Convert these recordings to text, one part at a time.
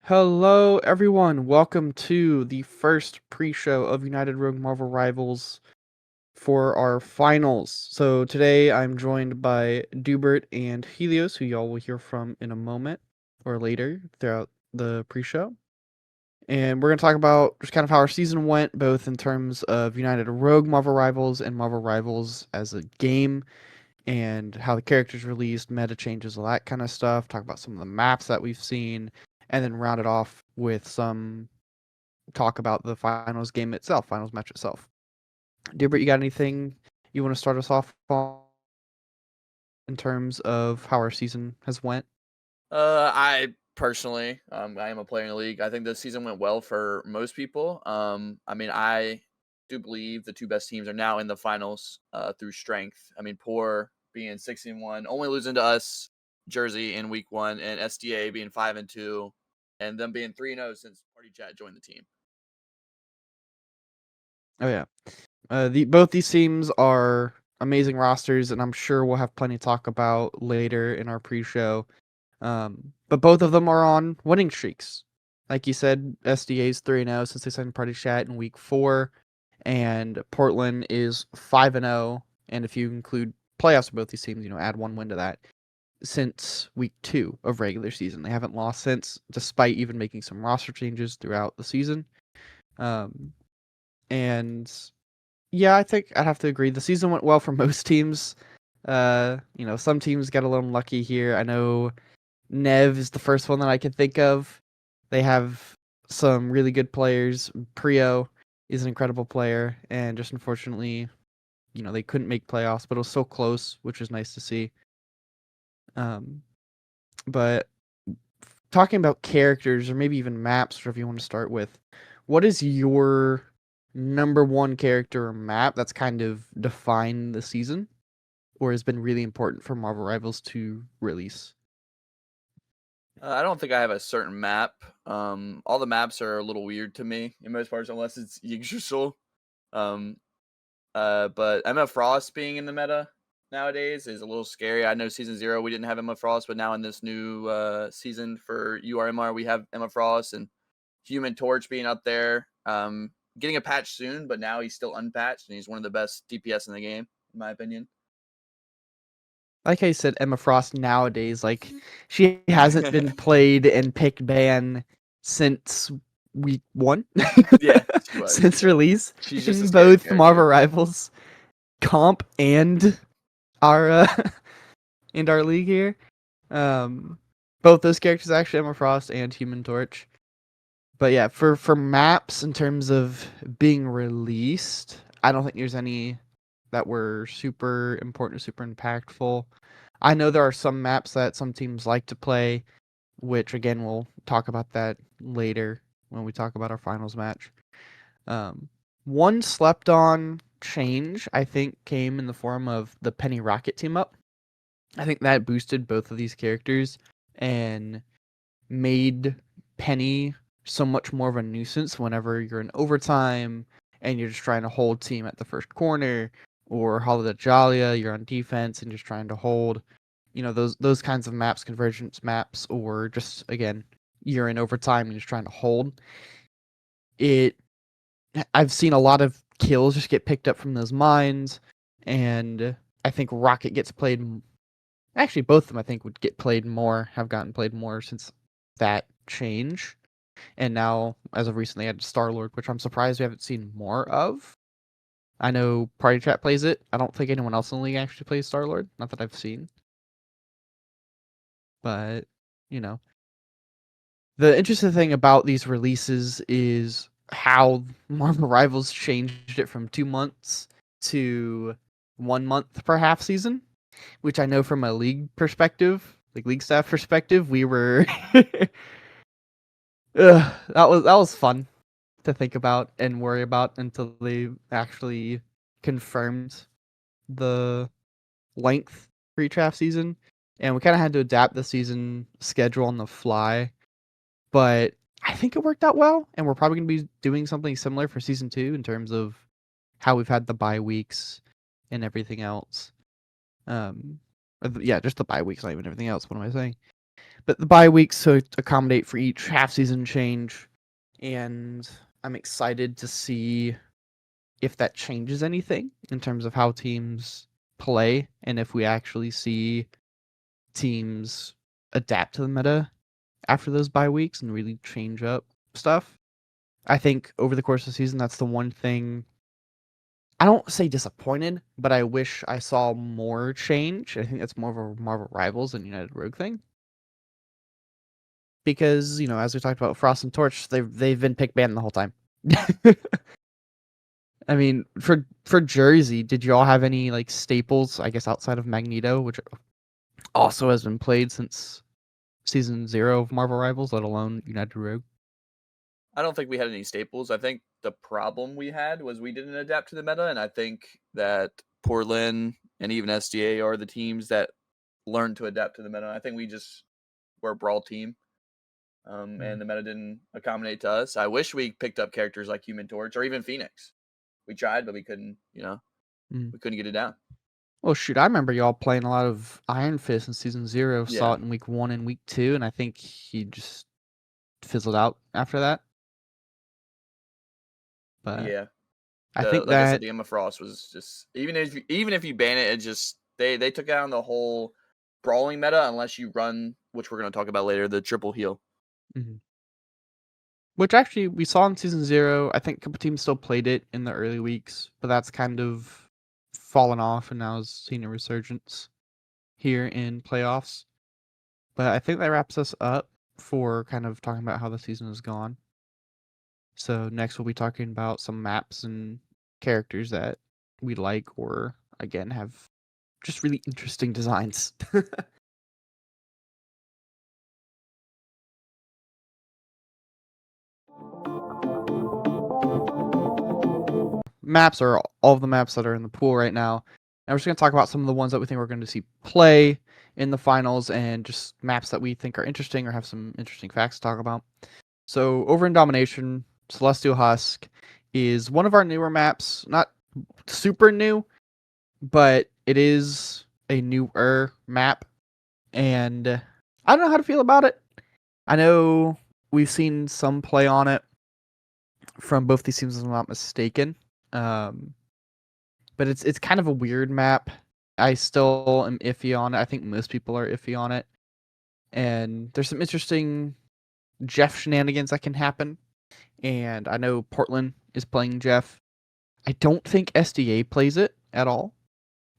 Hello, everyone. Welcome to the first pre-show of United Rogue Marvel Rivals for our finals. So today I'm joined by Dubert and Helios, who y'all will hear from in a moment or later throughout the pre-show. And we're going to talk about just kind of how our season went, both in terms of United Rogue Marvel Rivals and Marvel Rivals as a game, and how the characters released, meta changes, all that kind of stuff. Talk about some of the maps that we've seen, and then round it off with some talk about the finals game itself, finals match itself. Dubert, you got anything you want to start us off on in terms of how our season has went? I personally, I am a player in the league. I think this season went well for most people. I do believe the two best teams are now in the finals through strength. Poor being 6-1, only losing to us, Jersey in week 1, and SDA being 5-2, and them being 3-0 since Party Chat joined the team. Oh yeah, both these teams are amazing rosters, and I'm sure we'll have plenty to talk about later in our pre-show. But both of them are on winning streaks. Like you said, SDA's 3-0 since they signed Party Chat in week 4, and Portland is 5-0. And if you include playoffs for both these teams, add one win to that since week 2 of regular season. They haven't lost since, despite even making some roster changes throughout the season. Um, and yeah, I think I'd have to agree. The season went well for most teams. Some teams got a little unlucky here. I know Nev is the first one that I can think of. They have some really good players. Prio is an incredible player, and just unfortunately, they couldn't make playoffs, but it was so close, which was nice to see. Um, but talking about characters or maybe even maps, whatever you want to start with, what is your number one character or map that's kind of defined the season or has been really important for Marvel Rivals to release? I don't think I have a certain map. All the maps are a little weird to me in most parts, unless it's Yggdrasil. Um, but Emma Frost being in the meta nowadays is a little scary. I know season 0 we didn't have Emma Frost, but now in this new season for URMR we have Emma Frost and Human Torch being up there. Getting a patch soon, but now he's still unpatched and he's one of the best DPS in the game, in my opinion. Like I said, Emma Frost nowadays, like she hasn't been played and picked ban since week 1, Yeah, she was. since release She's just a in scary both character. Marvel Rivals comp and our and our league here. Um, both those characters actually, Emma Frost and Human Torch. But yeah, for maps in terms of being released, I don't think there's any that were super important or super impactful. I know there are some maps that some teams like to play, which again we'll talk about that later when we talk about our finals match. Um, One slept on change I think came in the form of the Penny Rocket team up. I think that boosted both of these characters and made Penny so much more of a nuisance whenever you're in overtime and you're just trying to hold team at the first corner, or Holiday Jalia, you're on defense and just trying to hold. Those kinds of maps, convergence maps, or just again, you're in overtime and you're just trying to hold. It I've seen a lot of kills just get picked up from those mines, and I think Rocket gets played. Actually, both of them I think would get played more, have gotten played more since that change. And now, as of recently, I had Star Lord, which I'm surprised we haven't seen more of. I know Party Chat plays it. I don't think anyone else in the league actually plays Star Lord, not that I've seen. But you know, the interesting thing about these releases is how Marvel Rivals changed it from 2 months to 1 month per half season, which I know from a league perspective, like league staff perspective, we were that was fun to think about and worry about until they actually confirmed the length for each half season. And we kind of had to adapt the season schedule on the fly, but I think it worked out well. And we're probably going to be doing something similar for season 2 in terms of how we've had the bye weeks and everything else. Yeah, just the bye weeks, not even everything else. What am I saying? But the bye weeks so to accommodate for each half season change, and I'm excited to see if that changes anything in terms of how teams play and if we actually see teams adapt to the meta after those bye weeks and really change up stuff. I think over the course of the season, that's the one thing I don't say disappointed, but I wish I saw more change. I think that's more of a Marvel Rivals and United Rogue thing. Because, as we talked about Frost and Torch, they've been pick banned the whole time. I mean, for Jersey, did you all have any like staples, I guess outside of Magneto, which also has been played since season 0 of Marvel Rivals, let alone United Rogue? I don't think we had any staples. I think the problem we had was we didn't adapt to the meta, and I think that Portland and even SDA are the teams that learned to adapt to the meta. I think we just were a brawl team, and the meta didn't accommodate to us. I wish we picked up characters like Human Torch or even Phoenix. We tried, but we couldn't. We couldn't get it down. Well, shoot, I remember y'all playing a lot of Iron Fist in season 0. Saw Yeah. it in week 1 and week 2, and I think he just fizzled out after that. But Yeah. I think Like I said, that the Emma Frost was just even if you ban it, it just they took down the whole brawling meta unless you run, which we're going to talk about later, the triple heal. Mhm. Which actually we saw in season 0. I think a couple teams still played it in the early weeks, but that's kind of fallen off and now is seeing a resurgence here in playoffs. But I think that wraps us up for kind of talking about how the season has gone. So next we'll be talking about some maps and characters that we like or again have just really interesting designs. Maps are all of the maps that are in the pool right now. And we're just going to talk about some of the ones that we think we're going to see play in the finals and just maps that we think are interesting or have some interesting facts to talk about. So over in Domination, Celestial Husk is one of our newer maps. Not super new, but it is a newer map. And I don't know how to feel about it. I know we've seen some play on it from both these teams, if I'm not mistaken. But it's kind of a weird map. I still am iffy on it. I think most people are iffy on it. And there's some interesting Jeff shenanigans that can happen. And I know Portland is playing Jeff. I don't think SDA plays it at all.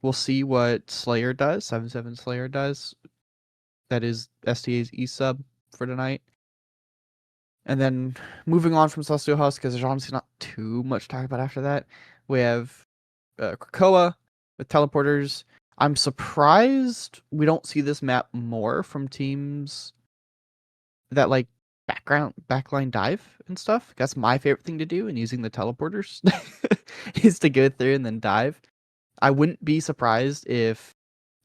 We'll see what Slayer does, 7-7 Slayer does. That is SDA's E-sub for tonight. And then moving on from Celestial Husk, because there's honestly not too much to talk about after that. We have Krakoa with teleporters. I'm surprised we don't see this map more from teams that like backline dive and stuff. That's my favorite thing to do in using the teleporters is to go through and then dive. I wouldn't be surprised if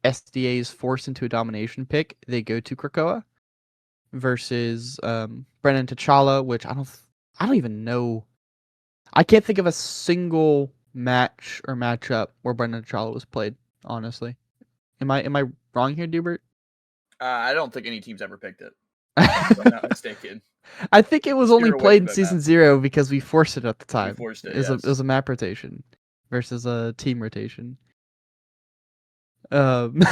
SDA is forced into a domination pick. They go to Krakoa versus Brennan T'Challa, which I don't even know. I can't think of a single match or matchup where Brendan T'Challa was played. Honestly, am I wrong here, Dubert? I don't think any team's ever picked it. If I'm not mistaken. I think it was only Steer away played from in that season map. 0 because we forced it at the We time. forced it, It was yes. a map rotation versus a team rotation. And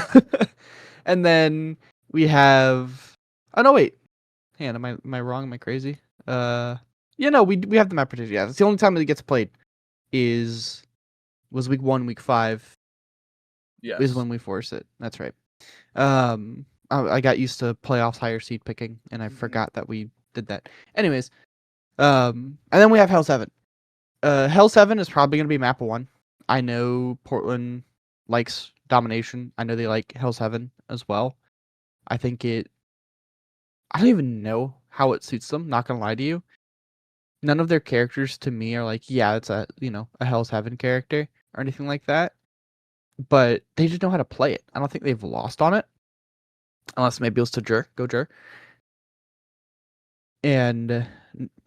then we have. Oh no, wait. Hang on, am I wrong? Am I crazy? We have the map rotation. Yeah, it's the only time that it gets played. Was week 1, week 5 is Yes. when we force it. That's right. I got used to playoffs higher seed picking, and I forgot that we did that. Anyways, and then we have Hell 7. Hell 7 is probably gonna be map 1. I know Portland likes domination. I know they like Hell 7 as well. I think I don't even know how it suits them. Not gonna lie to you. None of their characters to me are like, yeah, it's a Hell's Heaven character or anything like that. But they just know how to play it. I don't think they've lost on it. Unless maybe it was to Go Jur. And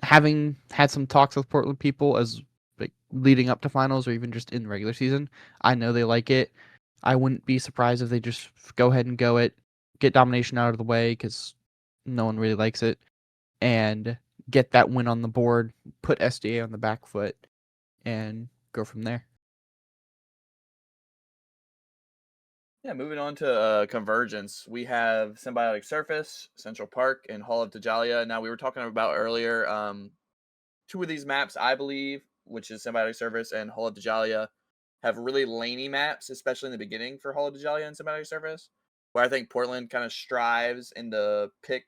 having had some talks with Portland people as like leading up to finals or even just in regular season, I know they like it. I wouldn't be surprised if they just go ahead and go it. get domination out of the way because no one really likes it, and get that win on the board, put SDA on the back foot, and go from there. Yeah, moving on to Convergence, we have Symbiotic Surface, Central Park, and Hall of Dajalia. Now, we were talking about earlier, two of these maps, I believe, which is Symbiotic Surface and Hall of Dajalia, have really laney maps, especially in the beginning for Hall of Dajalia and Symbiotic Surface, where I think Portland kind of strives in the pick,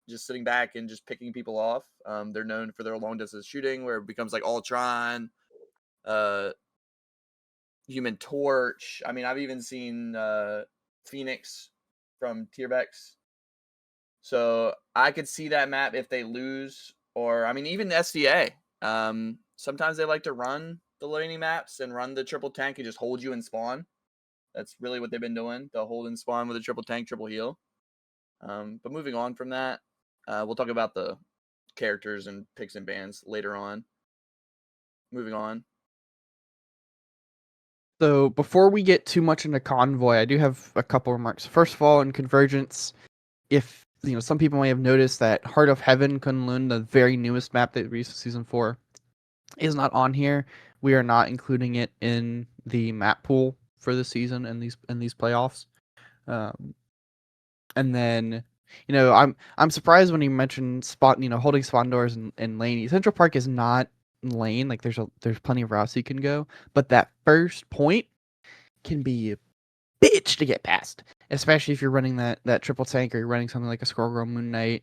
just sitting back and just picking people off. They're known for their long distance shooting, where it becomes like Ultron, uh, Human Torch. I mean, I've even seen Phoenix from Tierbex. So I could see that map if they lose, or I mean, even SDA. Sometimes they like to run the laning maps and run the triple tank and just hold you in spawn. That's really what they've been doing. They'll hold and spawn with a triple tank, triple heal. But moving on from that, we'll talk about the characters and picks and bans later on. Moving on. So before we get too much into Convoy, I do have a couple remarks. First of all, in Convergence, if some people may have noticed that Heart of Heaven Kunlun, the very newest map that released season 4, is not on here. We are not including it in the map pool for the season and these playoffs. And then I'm surprised when you mentioned holding spawn doors and lane. Central Park is not lane. Like there's plenty of routes you can go, but that first point can be a bitch to get past, especially if you're running that triple tank or you're running something like a Squirrel Moon Knight,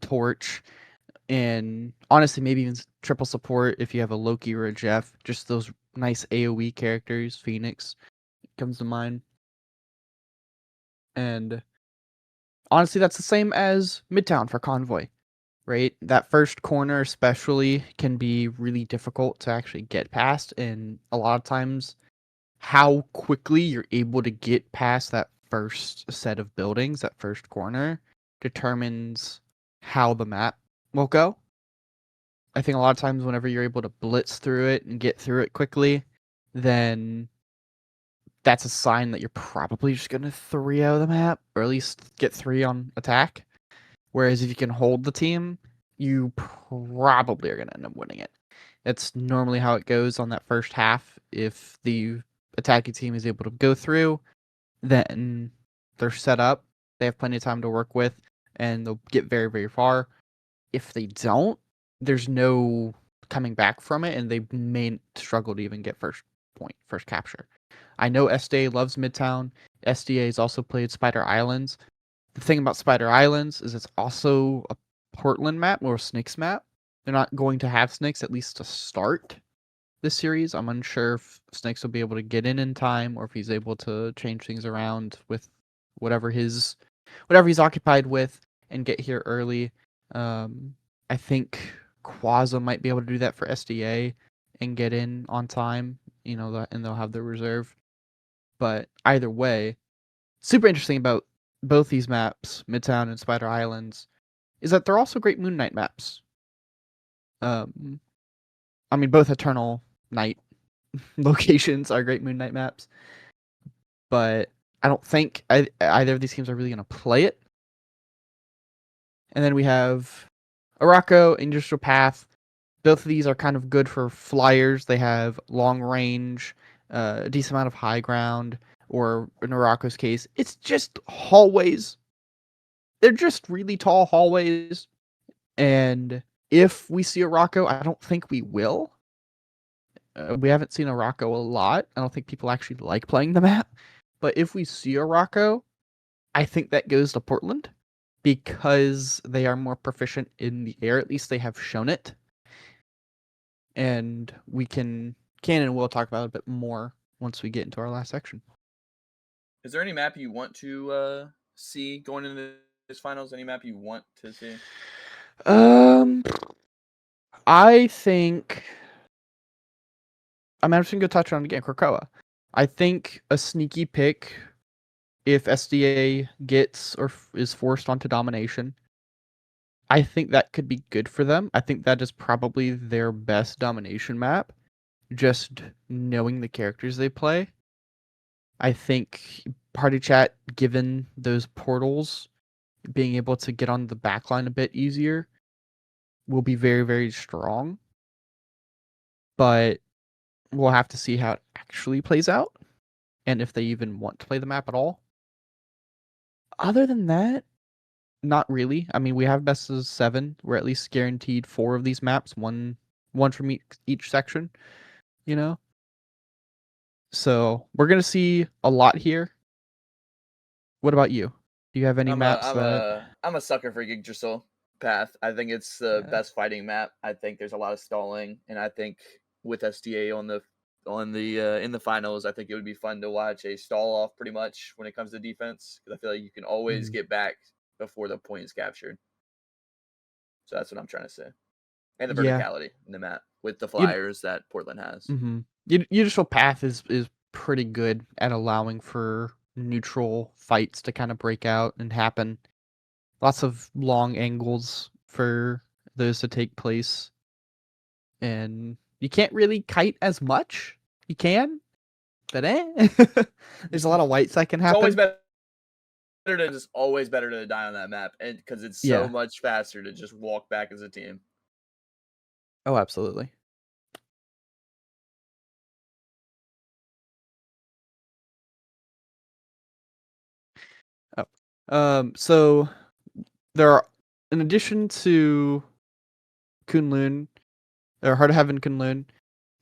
Torch, and honestly maybe even triple support if you have a Loki or a Jeff. Just those nice AoE characters. Phoenix comes to mind, and honestly that's the same as Midtown for Convoy. Right? That first corner especially can be really difficult to actually get past, and a lot of times how quickly you're able to get past that first set of buildings, that first corner, determines how the map will go. I think a lot of times whenever you're able to blitz through it and get through it quickly, then that's a sign that you're probably just going to 3-0 the map, or at least get 3 on attack. Whereas if you can hold the team, you probably are going to end up winning it. That's normally how it goes on that first half. If the attacking team is able to go through, then they're set up. They have plenty of time to work with, and they'll get very, very far. If they don't, there's no coming back from it, and they may struggle to even get first capture. I know SDA loves Midtown. SDA has also played Spider Islands. The thing about Spider Islands is it's also a Portland map or a Snakes map. They're not going to have Snakes, at least to start this series. I'm unsure if Snakes will be able to get in time, or if he's able to change things around with whatever he's occupied with and get here early. I think Quaza might be able to do that for SDA and get in on time, and they'll have their reserve. But either way, super interesting about both these maps, Midtown and Spider Islands, is that they're also great Moon Knight maps. I mean, both Eternal Night locations are great Moon Knight maps, but I don't think either of these teams are really going to play it. And then we have Araco, Industrial Path. Both of these are kind of good for flyers. They have long range, a decent amount of high ground, or in Araco's case, it's just hallways. They're just really tall hallways. And if we see Araco, I don't think we will. We haven't seen Araco a lot. I don't think people actually like playing the map. But if we see Araco, I think that goes to Portland because they are more proficient in the air. At least they have shown it. And we can and will talk about it a bit more once we get into our last section. Is there any map you want to see going into this finals? Any map you want to see? I think I'm just gonna touch on it again, Krakoa. I think a sneaky pick if SDA gets or is forced onto domination. I think that could be good for them. I think that is probably their best domination map. Just knowing the characters they play. I think party chat, given those portals, being able to get on the backline a bit easier will be very, very strong. But we'll have to see how it actually plays out and if they even want to play the map at all. Other than that, not really. I mean, we have best of 7. We're at least guaranteed 4 of these maps, one from each section, you know? So we're going to see a lot here. What about you? Do you have any maps that... I'm a sucker for Yggdrasil path. I think it's the Yeah. best fighting map. I think there's a lot of stalling, and I think with SDA on the in the finals, I think it would be fun to watch a stall off pretty much when it comes to defense, because I feel like you can always Mhm. get back before the point is captured. So that's what I'm trying to say. And the Yeah. verticality in the map with the You flyers that Portland has. Yggdrasil path is pretty good at allowing for neutral fights to kind of break out and happen. Lots of long angles for those to take place. And you can't really kite as much. You can, but there's a lot of whites that can It's always happen. better to die on that map, and because it's so Yeah. much faster to just walk back as a team. Oh, absolutely. Oh. So there are, in addition to Kunlun, or Heart of Heaven Kunlun,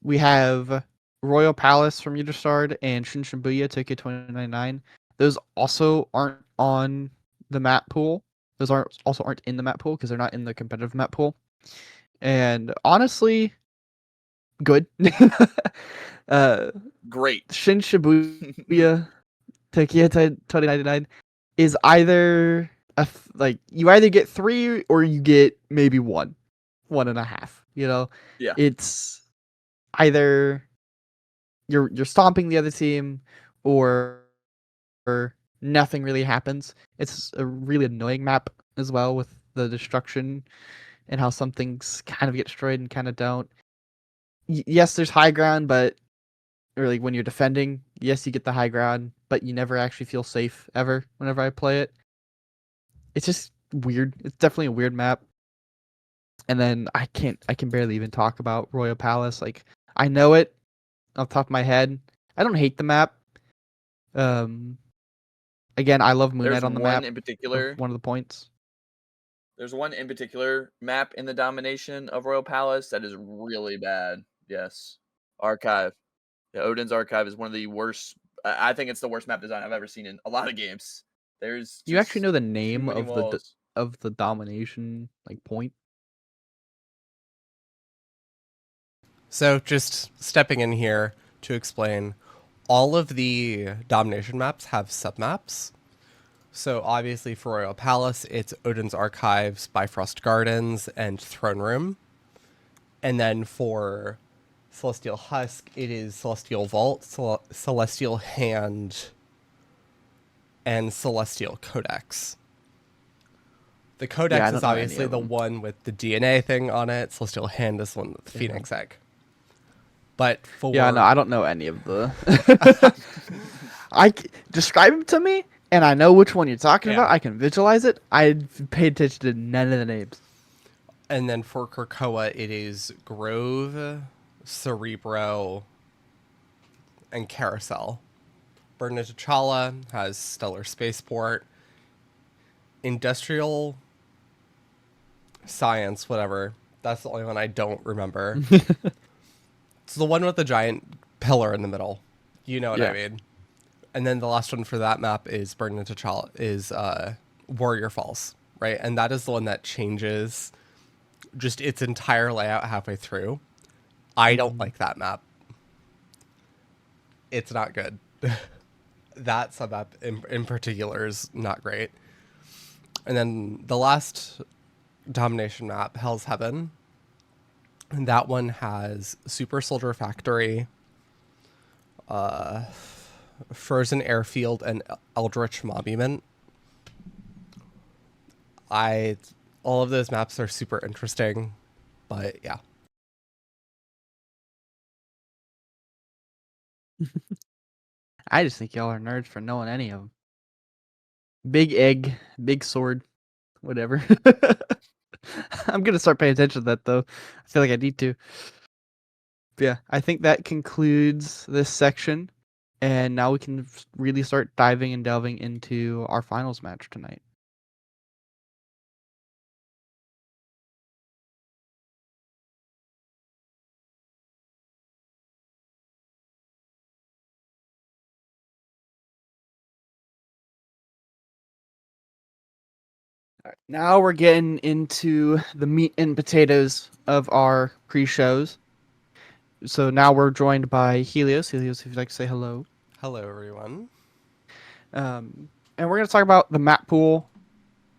we have Royal Palace from Yggdrastard and Shin Shibuya Tokyo 2099. Those also aren't on the map pool. Those aren't in the map pool because they're not in the competitive map pool. And honestly, good. uh, Great. Shin Shibuya Tokyo 2099 is either like you either get 3 or you get maybe 1.5. You know, Yeah. it's either you're stomping the other team or nothing really happens. It's a really annoying map as well with the destruction and how some things kind of get destroyed and kind of don't. Yes, there's high ground, but or like when you're defending, yes, you get the high ground, but you never actually feel safe ever whenever I play it. It's just weird. It's definitely a weird map. And then I can barely even talk about Royal Palace. Like I know it off the top of my head. I don't hate the map. Um Again, I love Moon Knight There's on the one map in of particular. one of the points. There's one in particular map in the domination of Royal Palace that is really bad. Yes. Archive. Yeah, Odin's Archive is one of the worst. I think it's the worst map design I've ever seen in a lot of games. There's You actually just know the too name many walls. of the domination like point? So just stepping in here to explain, all of the domination maps have submaps. So obviously for Royal Palace, it's Odin's Archives, Bifrost Gardens, and Throne Room. And then for Celestial Husk, it is Celestial Vault, Celestial Hand, and Celestial Codex. The Yeah, I Codex don't is know any obviously of the them. one with the DNA thing on it. Celestial Hand is the one with the Yeah. Phoenix Egg. But for... Yeah, no, I don't know any of the describe them to me and I know which one you're talking Yeah. about. I can visualize it. I paid attention to none of the names. And then for Krakoa, it is Grove, Cerebro, and Carousel. Burden of T'Challa has Stellar Spaceport. Industrial Science, whatever. That's the only one I don't remember. It's the one with the giant pillar in the middle. You know what I Yeah. mean. And then the last one for that map is Burden of T'Challa, is Warrior Falls, right? And that is the one that changes just its entire layout halfway through. I don't like that map. It's not good. That sub-map in particular is not great. And then the last domination map, Hell's Heaven. And that one has Super Soldier Factory, Frozen Airfield, and Eldritch Monument. All of those maps are super interesting, but yeah. I just think y'all are nerds for knowing any of them. Big egg, big sword, whatever. I'm gonna start paying attention to that though. I feel like I need to. But yeah, I think that concludes this section, and now we can really start diving and delving into our finals match tonight. All right, now we're getting into the meat and potatoes of our pre-shows. So now we're joined by Helios. Helios, if you'd like to say hello. Hello, everyone. And we're going to talk about the map pool.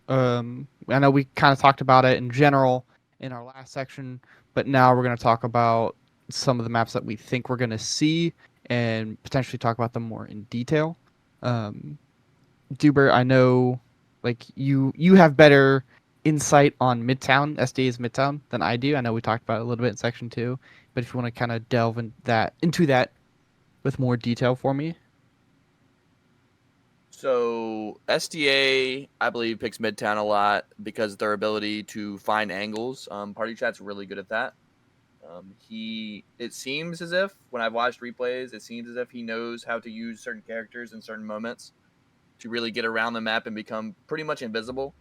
I know we kind of talked about it in general in our last section, but now we're going to talk about some of the maps that we think we're going to see and potentially talk about them more in detail. Duber, I know like you have better insight on Midtown, SDA's Midtown, than I do. I know we talked about it a little bit in section 2, but if you want to kind of delve into that with more detail for me. So SDA, I believe, picks Midtown a lot because of their ability to find angles. Party Chat's really good at that. It seems as if when I've watched replays, it seems as if he knows how to use certain characters in certain moments to really get around the map and become pretty much invisible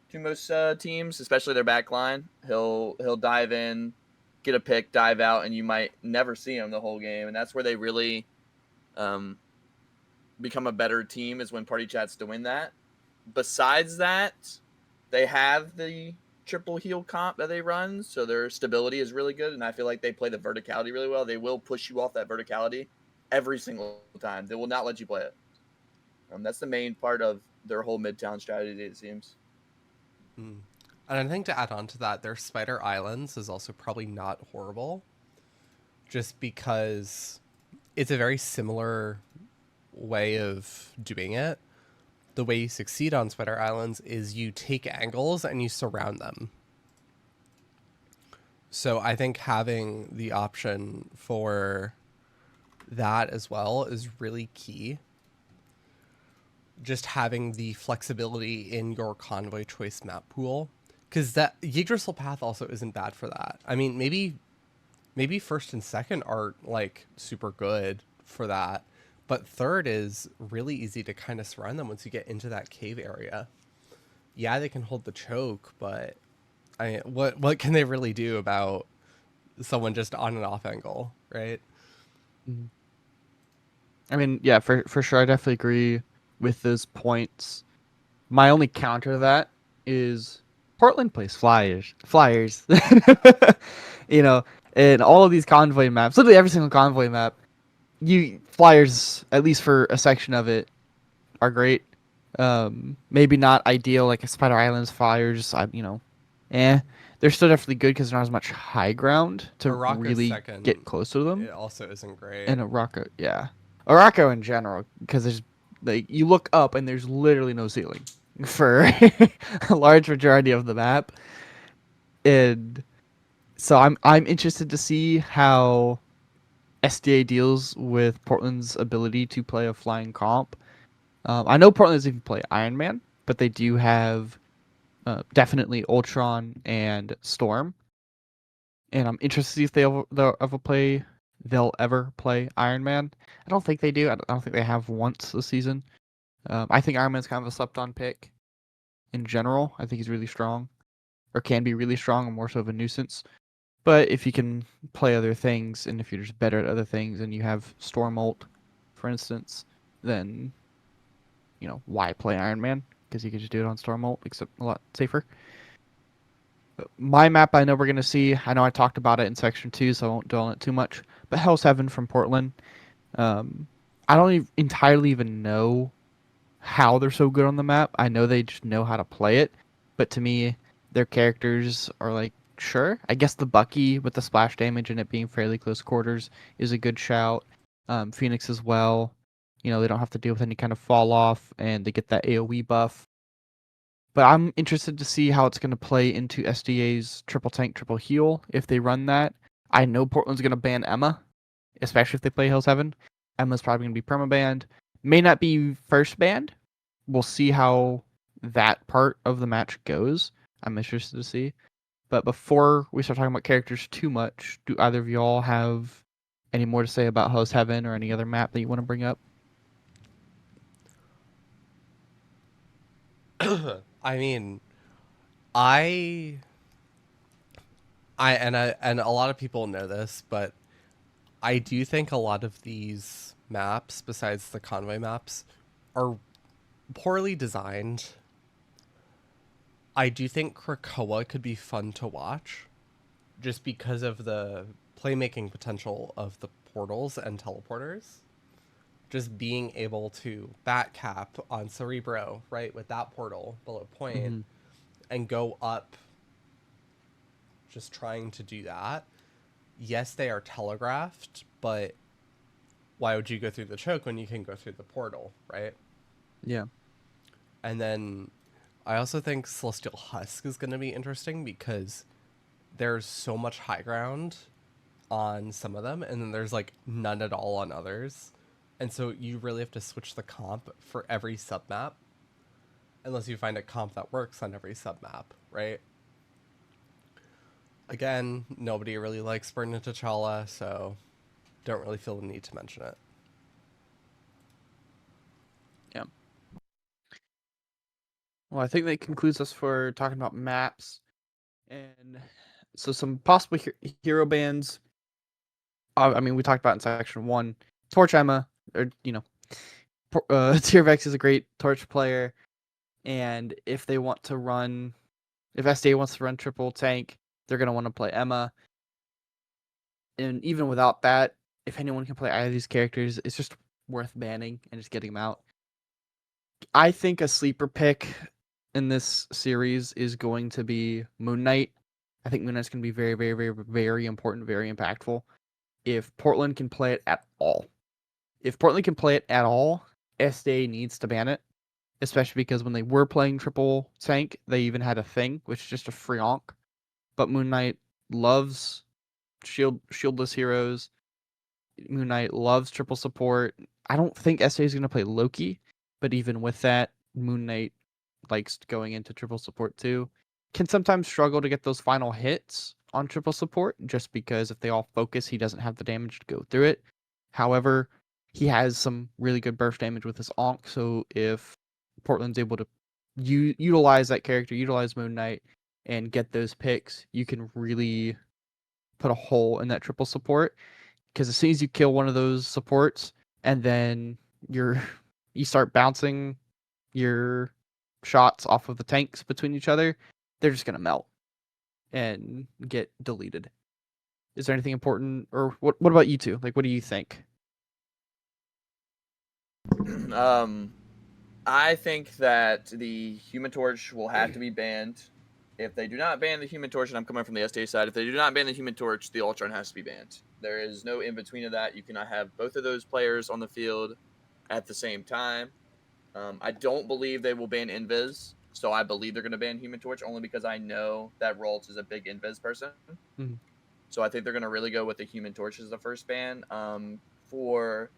to most teams, especially their back line. He'll dive in, get a pick, dive out, and you might never see him the whole game. And that's where they really become a better team, is when Party Chat's doing that. Besides that, they have the triple heal comp that they run, so their stability is really good, and I feel like they play the verticality really well. They will push you off that verticality every single time. They will not let you play it. That's the main part of their whole Midtown strategy, it seems. And I think to add on to that, their Spider Islands is also probably not horrible, just because it's a very similar way of doing it. The way you succeed on Spider Islands is you take angles and you surround them. So I think having the option for that as well is really key. Just having the flexibility in your convoy choice map pool, because that Yggdrasil path also isn't bad for that. I mean, maybe first and second aren't like super good for that, but third is really easy to kind of surround them once you get into that cave area. Yeah, they can hold the choke, but what can they really do about someone just on and off angle, right? I mean, yeah, for sure, I definitely agree with those points. My only counter to that is Portland plays Flyers. You know, in all of these convoy maps, literally every single convoy map, Flyers, at least for a section of it, are great. Maybe not ideal like a Spider Islands Flyers. They're still definitely good because there's not as much high ground to Araka's really second, get close to them. It also isn't great. And Araka, yeah, Araka in general, because there's like you look up and there's literally no ceiling for a large majority of the map, and so I'm interested to see how SDA deals with Portland's ability to play a flying comp. I know Portland doesn't even play Iron Man, but they do have definitely Ultron and Storm, and I'm interested to see if they'll ever play Iron Man. I don't think they do. I don't think they have once this season. I think Iron Man's kind of a slept-on pick in general. I think he's really strong, or can be really strong, and more so of a nuisance. But if you can play other things, and if you're just better at other things, and you have Storm ult, for instance, then why play Iron Man? Because you could just do it on Storm ult, except a lot safer. My map, I know we're going to see. I know I talked about it in section 2, so I won't dwell on it too much. But Hell's Heaven from Portland. I don't entirely even know how they're so good on the map. I know they just know how to play it. But to me, their characters are like, sure. I guess the Bucky with the splash damage and it being fairly close quarters is a good shout. Phoenix as well. They don't have to deal with any kind of fall off, and they get that AoE buff. But I'm interested to see how it's going to play into SDA's triple tank, triple heal if they run that. I know Portland's going to ban Emma, especially if they play Hell's Heaven. Emma's probably going to be permabanned. May not be first banned. We'll see how that part of the match goes. I'm interested to see. But before we start talking about characters too much, do either of y'all have any more to say about Host Heaven or any other map that you want to bring up? I mean, I and a lot of people know this, but I do think a lot of these maps, besides the convoy maps, are poorly designed. I do think Krakoa could be fun to watch, just because of the playmaking potential of the portals and teleporters. Just being able to bat cap on Cerebro, right, with that portal below point, Mhm. and go up just trying to do that. Yes, they are telegraphed, but why would you go through the choke when you can go through the portal, right? Yeah. And then I also think Celestial Husk is going to be interesting because there's so much high ground on some of them, and then there's like none at all on others. And so you really have to switch the comp for every submap, unless you find a comp that works on every submap, right? Again, nobody really likes Burn into T'Challa, so don't really feel the need to mention it. Yeah. Well, I think that concludes us for talking about maps. And so some possible hero bands. I mean, we talked about in section 1. Torch Emma, or, Tiervex is a great Torch player. And if they want to run, if SDA wants to run triple tank, they're going to want to play Emma. And even without that, if anyone can play either of these characters, it's just worth banning and just getting them out. I think a sleeper pick in this series is going to be Moon Knight. I think Moon Knight's going to be very, very, very, very important, very impactful. If Portland can play it at all. If Portland can play it at all, SDA needs to ban it. Especially because when they were playing triple tank, they even had a thing, which is just a free onk. But Moon Knight loves shieldless heroes. Moon Knight loves triple support. I don't think SDA is going to play Loki, but even with that, Moon Knight likes going into triple support too. Can sometimes struggle to get those final hits on triple support just because if they all focus, he doesn't have the damage to go through it. However, he has some really good burst damage with his Onk, so if Portland's able to utilize that character, utilize Moon Knight, and get those picks, you can really put a hole in that triple support. Because as soon as you kill one of those supports, and then you start bouncing your shots off of the tanks between each other, they're just gonna melt and get deleted. Is there anything important, or what about you two? Like, what do you think? I think that the Human Torch will have to be banned. If they do not ban the Human Torch, and I'm coming from the SDA side, if they do not ban the Human Torch, the Ultron has to be banned. There is no in between of that. You cannot have both of those players on the field at the same time. I don't believe they will ban Invis, so I believe they're going to ban Human Torch only because I know that Roltz is a big Invis person. Mhm. So I think they're going to really go with the Human Torch as the first ban. For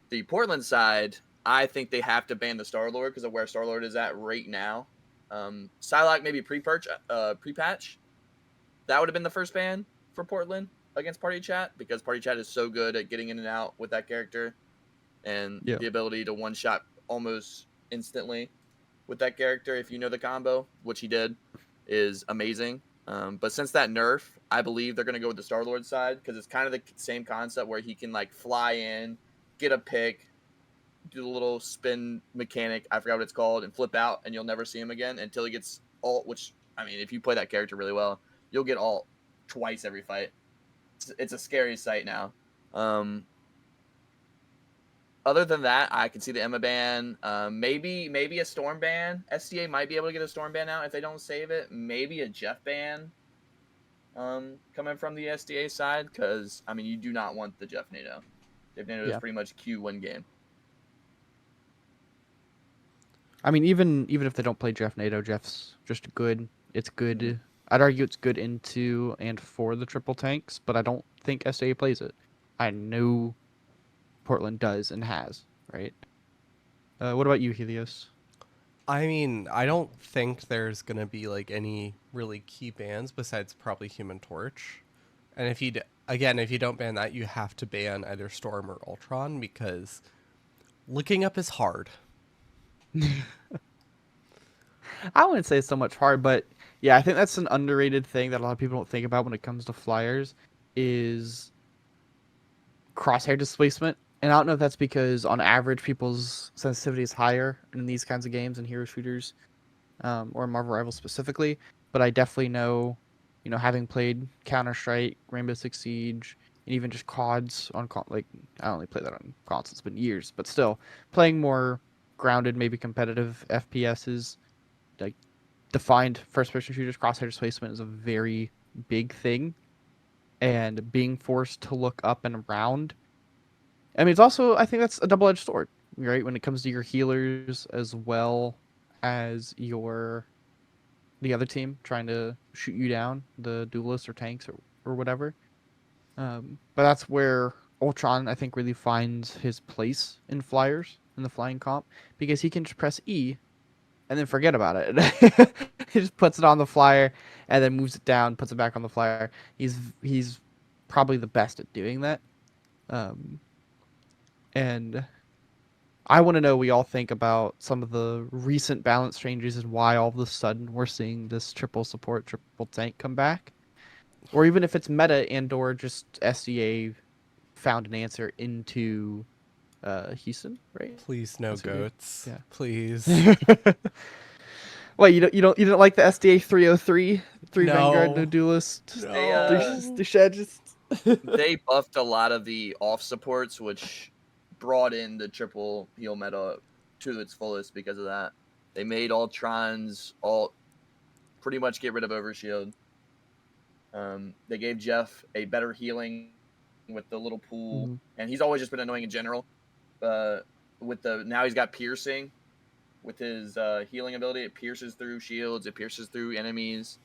the Portland side, I think they have to ban the Star-Lord because of where Star-Lord is at right now. Psylocke maybe pre-patch. That would have been the first ban for Portland against Party Chat because Party Chat is so good at getting in and out with that character and Yeah. the ability to one-shot almost instantly with that character if you know the combo, which he did, is amazing. But since that nerf, I believe they're going to go with the Star-Lord side because it's kind of the same concept where he can like fly in, get a pick, do the little spin mechanic, I forgot what it's called, and flip out, and you'll never see him again until he gets ult, which, I mean, if you play that character really well, you'll get ult twice every fight. It's a scary sight now. Other than that, I can see the Emma ban. Maybe a Storm ban. SDA might be able to get a Storm ban out if they don't save it. Maybe a Jeff ban coming from the SDA side, because, I mean, you do not want the Jeff NATO. Jeff NATO is Yeah. pretty much Q1 game. I mean, even if they don't play Jeff NATO, Jeff's just good. It's good. Mhm. I'd argue it's good into and for the triple tanks, but I don't think SDA plays it. I know Portland does and has, right? What about you, Helios? I mean, I don't think there's gonna be like any really key bans besides probably Human Torch. And if you don't ban that, you have to ban either Storm or Ultron because looking up is hard. I wouldn't say it's so much hard, but yeah, I think that's an underrated thing that a lot of people don't think about when it comes to flyers is crosshair displacement. And I don't know if that's because on average people's sensitivity is higher in these kinds of games and hero shooters, or Marvel Rivals specifically. But I definitely know, having played Counter Strike, Rainbow Six Siege, and even just CODs like I only play that on consoles, it's been years, but still playing more grounded, maybe competitive FPSs, like defined first-person shooters, crosshair displacement is a very big thing, and being forced to look up and around. I mean, it's also, I think that's a double-edged sword, right? When it comes to your healers as well as the other team trying to shoot you down, the duelists or tanks or whatever. But that's where Ultron, I think, really finds his place in flyers, in the flying comp, because he can just press E and then forget about it. He just puts it on the flyer and then moves it down, puts it back on the flyer. He's probably the best at doing that. Um, and I want to know what we all think about some of the recent balance changes and why all of a sudden we're seeing this triple support, triple tank come back. Or even if it's meta and or just SDA found an answer into Houston, right? Please no That's who did. goats. Yeah. Please. Wait, you don't like the SDA 303, three Vanguard, no No. duelist, They No. three strategists. they buffed a lot of the off supports, which brought in the triple heal meta to its fullest because of that. They made Ultrons all pretty much get rid of Overshield. They gave Jeff a better healing with the little pool, Mhm. and he's always just been annoying in general. Now he's got piercing with his healing ability. It pierces through shields. It pierces through enemies.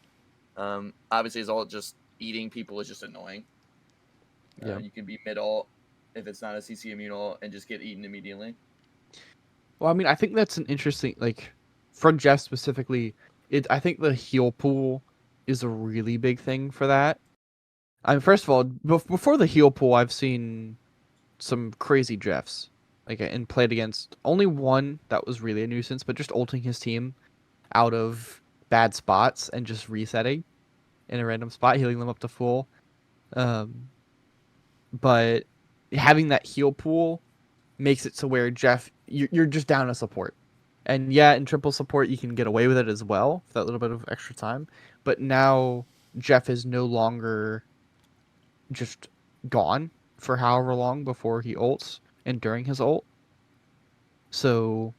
Obviously, it's all just eating people is just annoying. Yeah. You can be mid ult if it's not a CC immune ult and just get eaten immediately. Well, I mean, I think that's an interesting, like, for Jeff specifically, I think the heal pool is a really big thing for that. I mean, first of all, before the heal pool, I've seen some crazy Jeffs, like, and played against only one that was really a nuisance, but just ulting his team out of bad spots and just resetting in a random spot, healing them up to full. Um, but having that heal pool makes it to where Jeff, you're just down a support. And yeah, in triple support, you can get away with it as well, for that little bit of extra time. But now Jeff is no longer just gone for however long before he ults and during his ult. So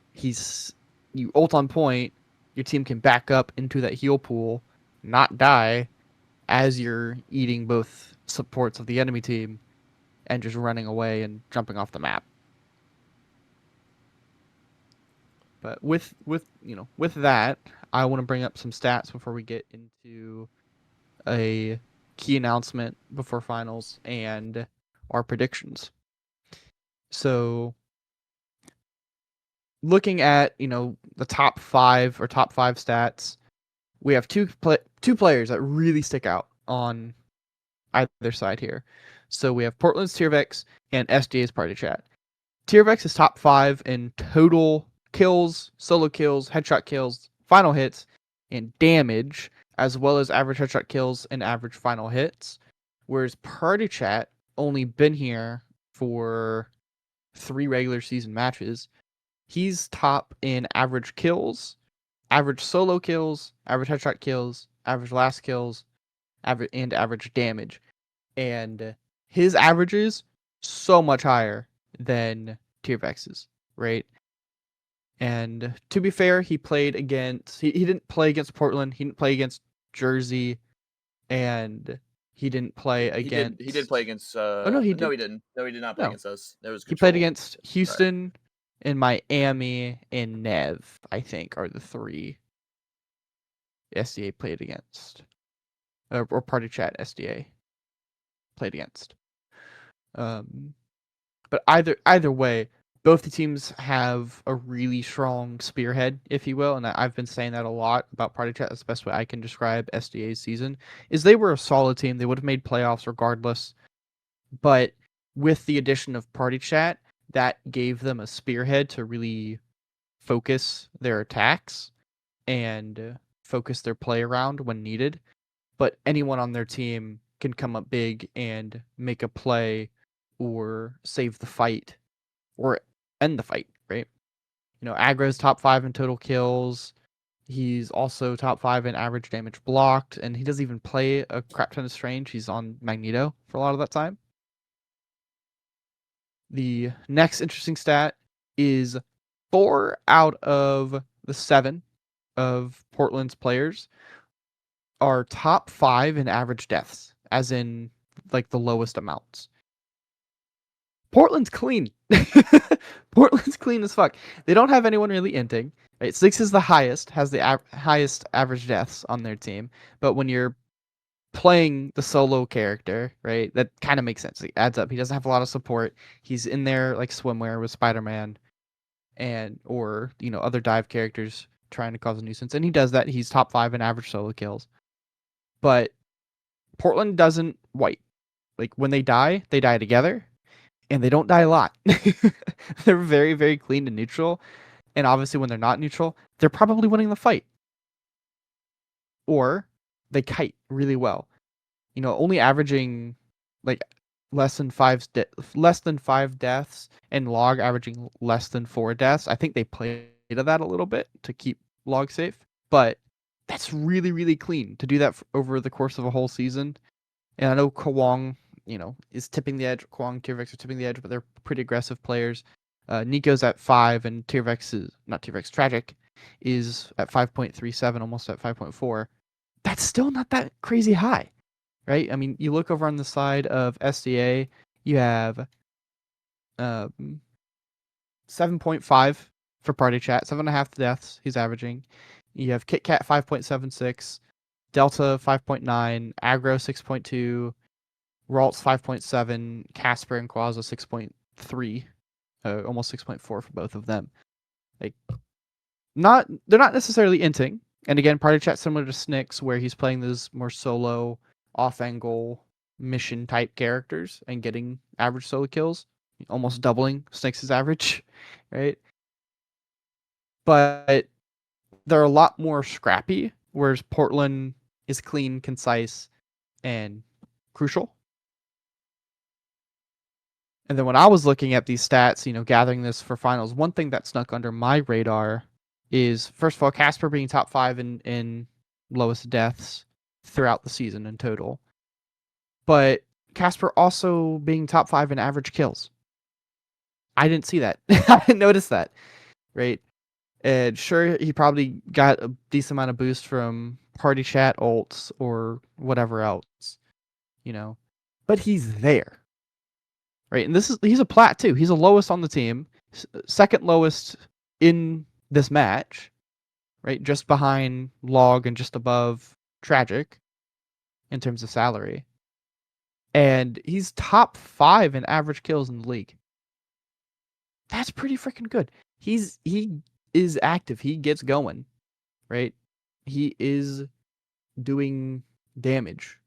you ult on point, your team can back up into that heal pool, not die, as you're eating both supports of the enemy team and just running away and jumping off the map. But with that, I want to bring up some stats before we get into a key announcement before finals and our predictions. So, looking at, the top 5 or top 5 stats, we have two players that really stick out on either side here. So, we have Portland's Tiervex and SDA's Party Chat. Tiervex is top 5 in total kills, solo kills, headshot kills, final hits, and damage, as well as average headshot kills and average final hits. Whereas Party Chat only been here for 3 regular season matches. He's top in average kills, average solo kills, average headshot kills, average last kills, average damage. And his averages so much higher than Tiervex's, right? And to be fair, he didn't play against Portland, he didn't play against Jersey, and he didn't play against He did play against. Oh no, he No, did. he didn't. No, he did not play No. against us. There was He played control. against Houston and Miami and Nev, I think, are the 3 SDA played against. Or Party Chat SDA played against. Um But either way, both the teams have a really strong spearhead, if you will, and I've been saying that a lot about Party Chat. That's the best way I can describe SDA's season. Is they were a solid team. They would have made playoffs regardless, but with the addition of Party Chat, that gave them a spearhead to really focus their attacks and focus their play around when needed. But anyone on their team can come up big and make a play or save the fight or end the fight, right? Aggro's top 5 in total kills. He's also top 5 in average damage blocked, and he doesn't even play a crap ton of Strange. He's on Magneto for a lot of that time. The next interesting stat is 4 out of the 7 of Portland's players are top 5 in average deaths, as in like the lowest amounts. Portland's clean. Portland's clean as fuck. They don't have anyone really inting. Right? 6 is the highest, has the highest average deaths on their team. But when you're playing the solo character, right, that kind of makes sense. It adds up. He doesn't have a lot of support. He's in there like swimwear with Spider-Man or other dive characters trying to cause a nuisance. And he does that. He's top 5 in average solo kills. But Portland doesn't wipe. Like when they die together. And they don't die a lot. They're very, very clean and neutral. And obviously, when they're not neutral, they're probably winning the fight. Or they kite really well. Only averaging like less than 5 deaths, and log averaging less than 4 deaths. I think they play to that a little bit to keep log safe. But that's really, really clean to do that over the course of a whole season. And I know Kwong, is tipping the edge. Kwong, Tiervex are tipping the edge, but they're pretty aggressive players. Nico's at 5, and Tragic is at 5.37, almost at 5.4. That's still not that crazy high, right? I mean, you look over on the side of SDA, you have 7.5 for Party Chat, 7.5 deaths he's averaging. You have Kit Kat 5.76, Delta 5.9, Aggro 6.2, Ralt's 5.7, Casper and Quaza 6.3, almost 6.4 for both of them. Like, they're not necessarily inting. And again, Party Chat similar to Snicks, where he's playing those more solo, off-angle, mission type characters and getting average solo kills, almost doubling Snicks' average, right? But they're a lot more scrappy, whereas Portland is clean, concise, and crucial. And then when I was looking at these stats, gathering this for finals, one thing that snuck under my radar is, first of all, Casper being top 5 in lowest deaths throughout the season in total. But Casper also being top 5 in average kills. I didn't see that. I didn't notice that, right? And sure, he probably got a decent amount of boost from Party Chat ults or whatever else, but he's there. Right, and he's a plat too. He's the lowest on the team, second lowest in this match, right? Just behind Log and just above Tragic in terms of salary. And he's top 5 in average kills in the league. That's pretty freaking good. He is active. He gets going, right? He is doing damage.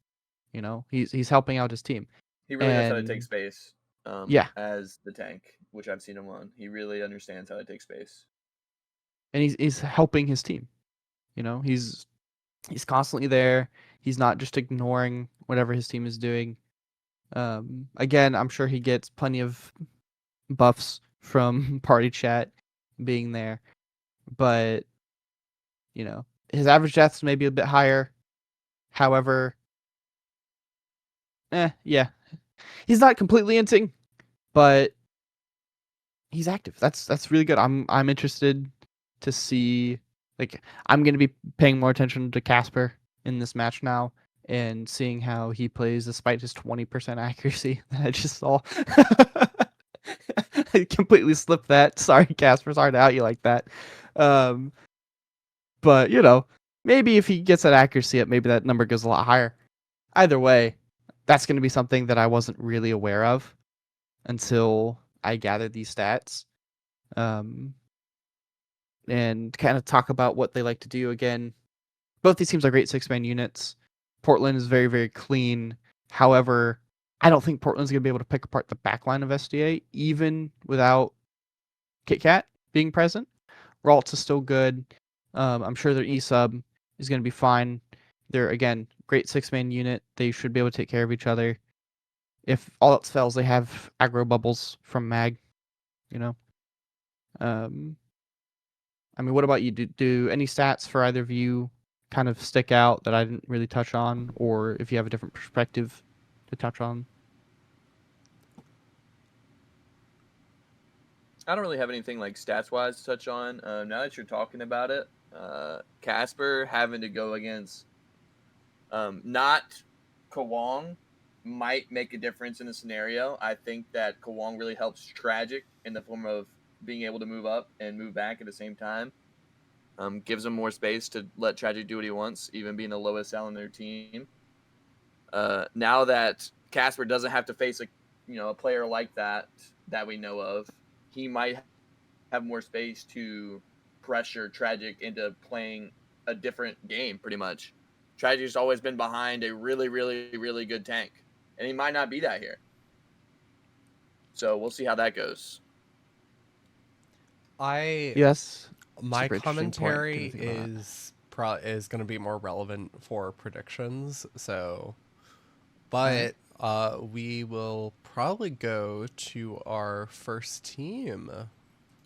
He's helping out his team. He really knows how to take space. Yeah. As the tank, which I've seen him on. He really understands how to take space. And he's helping his team. He's constantly there. He's not just ignoring whatever his team is doing. Again, I'm sure he gets plenty of buffs from Party Chat being there. But, his average deaths may be a bit higher. However, yeah. He's not completely inting, but he's active. That's really good. I'm interested to see, like, I'm going to be paying more attention to Casper in this match now and seeing how he plays despite his 20% accuracy that I just saw. I completely slipped that. Sorry, Casper. Sorry to out you like that. But, maybe if he gets that accuracy up, maybe that number goes a lot higher. Either way, that's going to be something that I wasn't really aware of until I gather these stats, and kind of talk about what they like to do. Again, both these teams are great 6-man units. Portland is very, very clean. However, I don't think Portland's going to be able to pick apart the backline of SDA, even without KitKat being present. Ralts is still good. I'm sure their E-sub is going to be fine. They're, again, great 6-man unit. They should be able to take care of each other. If all else fails, they have aggro bubbles from Mag, you know. I mean, what about you? Do any stats for either of you kind of stick out that I didn't really touch on, or if you have a different perspective to touch on? I don't really have anything like stats wise to touch on. Now that you're talking about it, Casper having to go against not Kawong might make a difference in the scenario. I think that Kawong really helps Tragic in the form of being able to move up and move back at the same time. Gives him more space to let Tragic do what he wants, even being the lowest L in their team. Now that Casper doesn't have to face a player like that we know of, he might have more space to pressure Tragic into playing a different game, pretty much. Tragic's always been behind a really, really, really good tank, and he might not be that here. So we'll see how that goes. Yes. My Super interesting point to commentary think about. is going to be more relevant for predictions. So, but we will probably go to our first team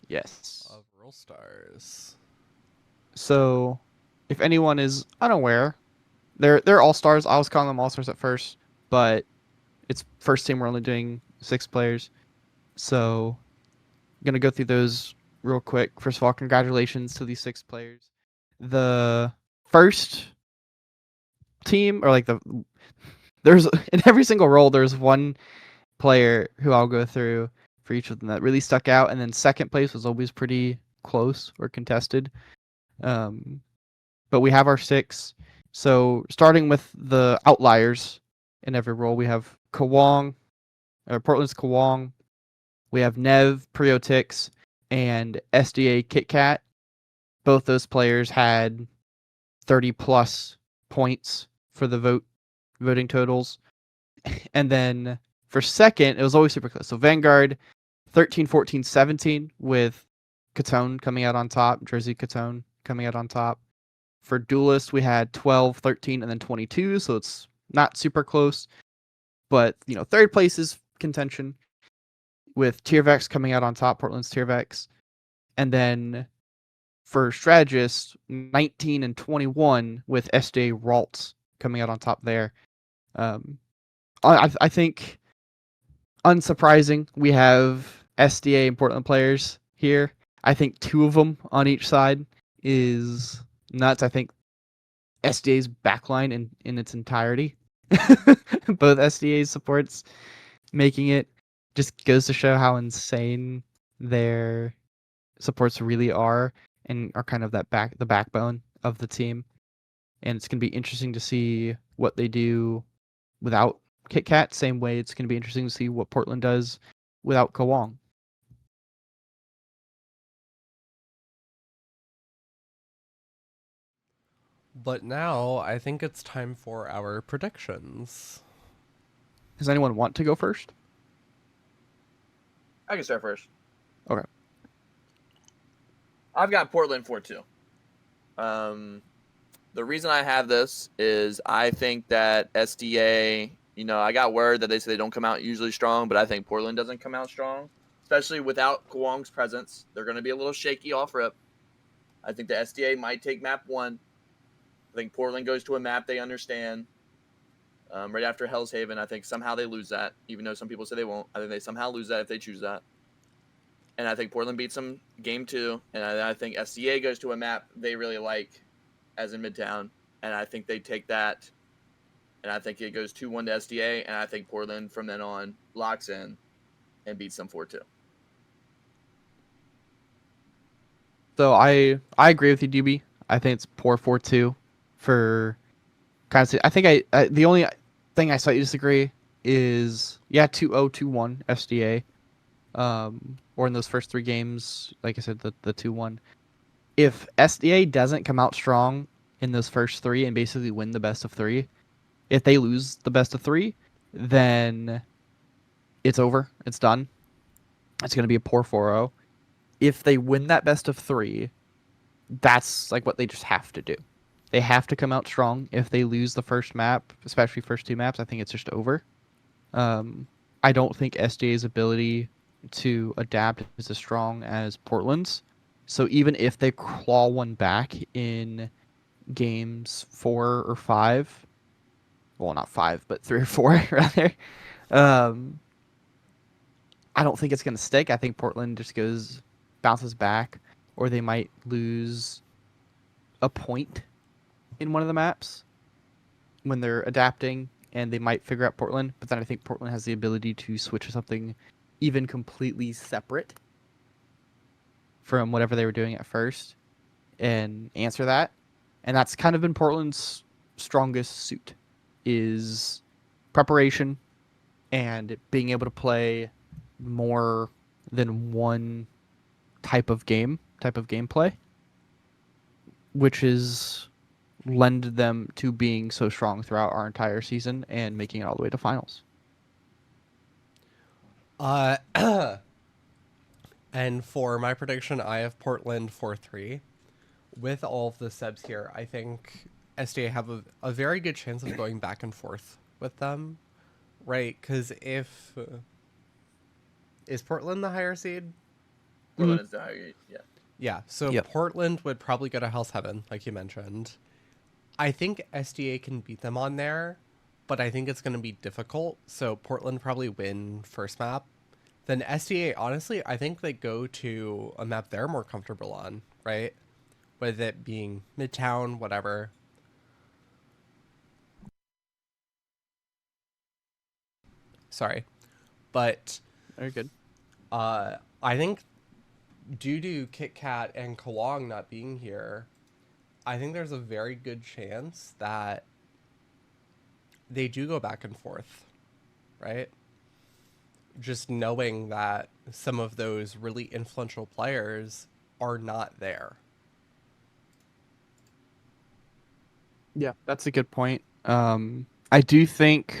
Yes. of Roll Stars. So, if anyone is unaware, they're all stars. I was calling them all stars at first, but it's first team. We're only doing 6 players, so I'm gonna go through those real quick. First of all, congratulations to these 6 players. The first team, or like there's in every single role, there's one player who I'll go through for each of them that really stuck out, and then second place was always pretty close or contested. But we have our 6. So starting with the outliers in every role, we have Kawong, or Portland's Kawong. We have Nev, Priotix, and SDA KitKat. Both those players had 30 plus points for the voting totals. And then for second, it was always super close. So Vanguard, 13, 14, 17, with Catone coming out on top, Jersey Catone coming out on top. For Duelist, we had 12, 13, and then 22, so it's not super close. But, third place is contention, with Tiervex coming out on top, Portland's Tiervex. And then for Strategist, 19 and 21, with SJ Ralts coming out on top there. I think, unsurprising, we have SDA and Portland players here. I think 2 of them on each side is nuts. I think SDA's backline in its entirety, both SDA supports, making it just goes to show how insane their supports really are, and are kind of the backbone of the team. And it's going to be interesting to see what they do without KitKat. Same way it's going to be interesting to see what Portland does without Kawong. But now I think it's time for our predictions. Does anyone want to go first? I can start first. Okay. I've got Portland 4-2. The reason I have this is I think that SDA, I got word that they say they don't come out usually strong, but I think Portland doesn't come out strong, especially without Kawong's presence. They're going to be a little shaky off rip. I think the SDA might take map 1. I think Portland goes to a map they understand. Right after Hell's Haven, I think somehow they lose that, even though some people say they won't. I think they somehow lose that if they choose that. And I think Portland beats them game 2. And I think SDA goes to a map they really like, as in Midtown. And I think they take that. And I think it goes 2-1 to SDA. And I think Portland from then on locks in and beats them 4-2. So I agree with you, DB. I think it's poor 4-2 for kind of. I think the only thing I slightly disagree is 2-0, 2-1 SDA. or in those first 3 games, like I said, the 2-1. If SDA doesn't come out strong in those first 3 and basically win the best of 3, if they lose the best of 3, then it's over. It's done. It's going to be a poor 4-0. If they win that best of 3, that's like what they just have to do. They have to come out strong. If they lose the first map, especially first 2 maps, I think it's just over. I don't think SDA's ability to adapt is as strong as Portland's. So even if they claw one back in games 4 or 5, well, not 5, but 3 or 4 rather, I don't think it's going to stick. I think Portland just bounces back, or they might lose a point in one of the maps when they're adapting, and they might figure out Portland. But then I think Portland has the ability to switch to something even completely separate from whatever they were doing at first and answer that. And that's kind of been Portland's strongest suit, is preparation and being able to play more than one type of gameplay, which is lend them to being so strong throughout our entire season and making it all the way to finals. And for my prediction, I have Portland 4-3. With all of the subs here, I think SDA have a very good chance of going back and forth with them, right? Because if is Portland the higher seed? Portland is the higher, yeah. Yeah, so Yep. Portland would probably go to Hell's Heaven, like you mentioned. I think SDA can beat them on there, but I think it's going to be difficult. So Portland probably win first map. Then SDA, honestly, I think they go to a map they're more comfortable on, right? With it being Midtown, whatever. Sorry. But Very good. I think due to Kit Kat and Kawong not being here, I think there's a very good chance that they do go back and forth, right? Just knowing that some of those really influential players are not there. Yeah, that's a good point. I do think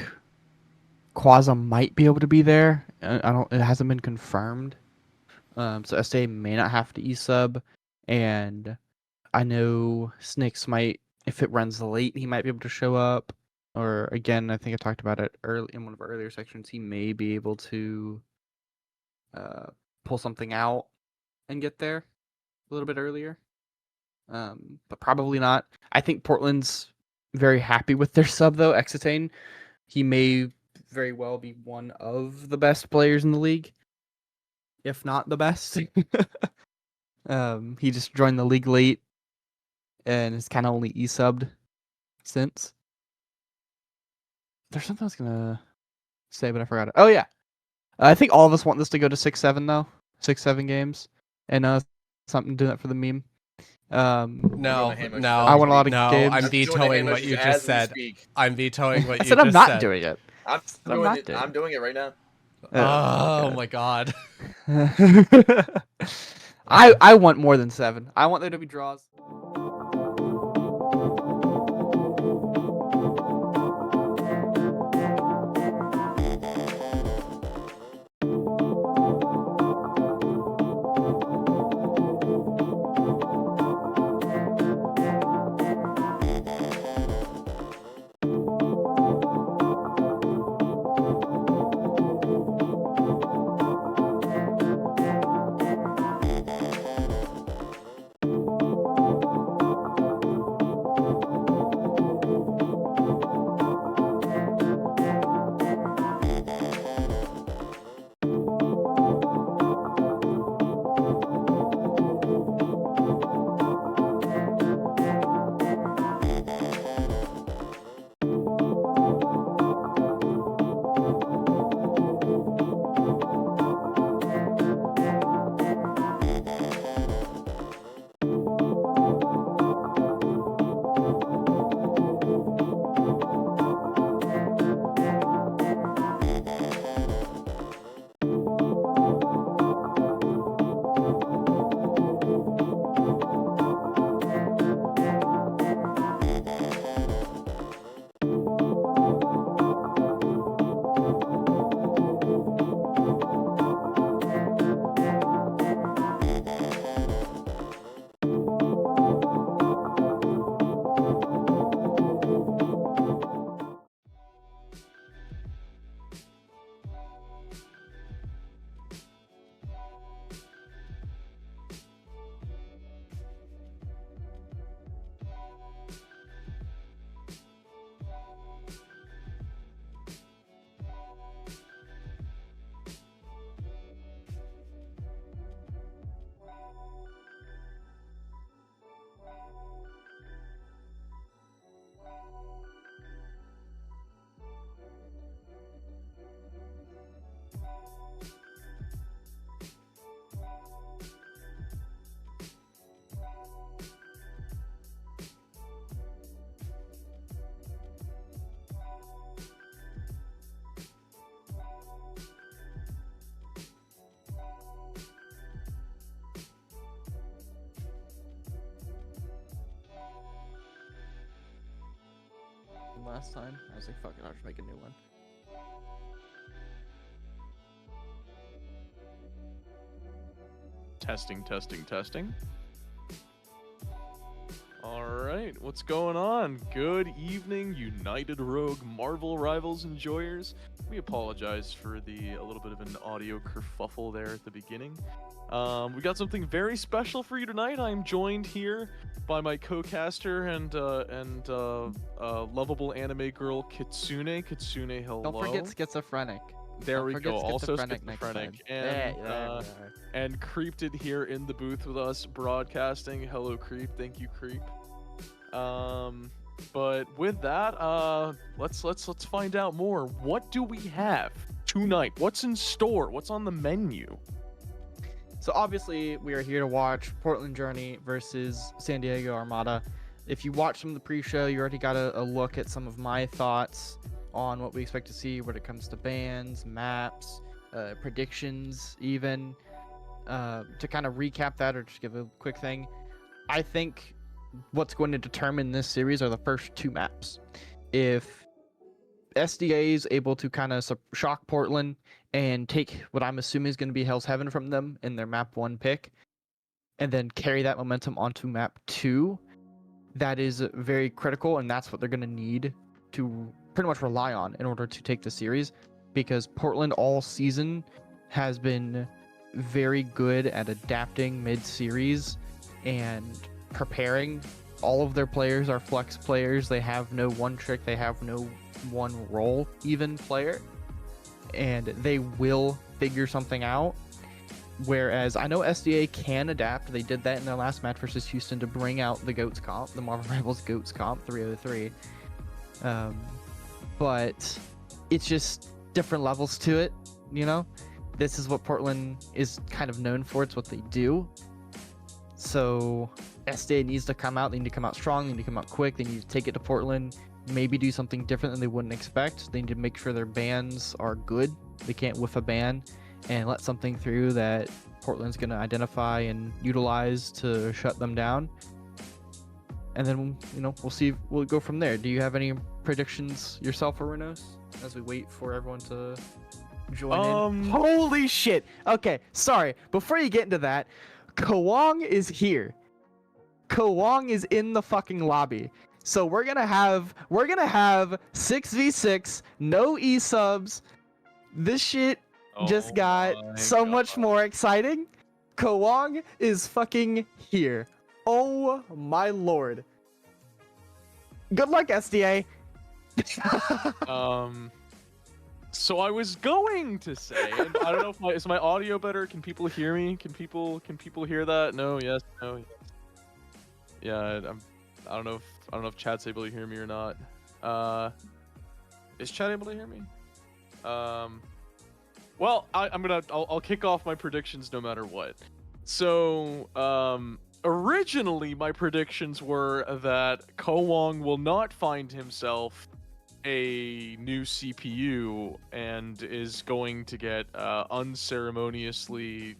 Quaza might be able to be there. I don't. It hasn't been confirmed. So SA may not have to E-sub, and I know Snicks might, if it runs late, he might be able to show up. Or again, I think I talked about it early in one of our earlier sections. He may be able to pull something out and get there a little bit earlier. But probably not. I think Portland's very happy with their sub though, Exitane. He may very well be one of the best players in the league, if not the best. He just joined the league late and has kind of only E-subbed since. There's something I was gonna say, but I forgot it. Oh yeah, I think all of us want this to go to 6-7 though, 6-7 games, and something doing that for the meme. No, hand motions no, as I we want a lot of no, games. I'm I'm doing the vetoing hand what motions you as just we said. speak. I'm vetoing what I you said just I'm not said. doing it. I'm I'm doing not it. doing I'm it. doing it right now. Oh my god. I want more than 7. I want there to be draws. last time. I was like, fuck it, I'll just make a new one. Testing, testing, testing. Alright, what's going on? Good evening, United Rogue Marvel Rivals enjoyers. We apologize for a little bit of an audio kerfuffle there at the beginning. We got something very special for you tonight. I'm joined here by my co-caster and lovable anime girl Kitsune. Kitsune, hello. Don't forget schizophrenic. There Don't we forget go. Also schizophrenic next schizophrenic. time. And Yeah, there. and Creeped here in the booth with us broadcasting. Hello, Creep. Thank you, Creep. But with that, let's find out more. What do we have tonight? What's in store? What's on the menu? So obviously we are here to watch Portland Journey versus San Diego Armada. If you watched some of the pre-show, you already got a look at some of my thoughts on what we expect to see when it comes to bans, maps, predictions, even. To kind of recap that or just give a quick thing, I think what's going to determine this series are the first two maps. If SDA is able to kind of shock Portland and take what I'm assuming is going to be Hell's Heaven from them in their map 1 pick, and then carry that momentum onto map 2, that is very critical, and that's what they're going to need to pretty much rely on in order to take the series, because Portland all season has been very good at adapting mid-series and preparing. All of their players are flex players. They have no one trick, they have no one role even player, and they will figure something out. Whereas I know SDA can adapt. They did that in their last match versus Houston to bring out the GOATS comp, the Marvel Rivals GOATS comp 303. But it's just different levels to it, you know? This is what Portland is kind of known for. It's what they do. So SDA needs to come out. They need to come out strong. They need to come out quick. They need to take it to Portland. Maybe do something different than they wouldn't expect. They need to make sure their bans are good. They can't whiff a ban and let something through that Portland's going to identify and utilize to shut them down. And then, you know, we'll see. We'll go from there. Do you have any predictions yourself, Arunos, as we wait for everyone to join in? Holy shit! Okay, sorry. Before you get into that, Kawong is here. Kawong is in the fucking lobby. So we're gonna have 6v6, no E-subs. This shit just got so much more exciting. Kawong is fucking here. Oh my lord. Good luck, SDA. So I was going to say, and I don't know if is my audio better? Can people hear me? Can people hear that? No, yes, no. Yes. Yeah, I don't know if chat's able to hear me or not. Is chat able to hear me? Well, I'll kick off my predictions no matter what. So, originally my predictions were that Kowong will not find himself a new CPU and is going to get unceremoniously,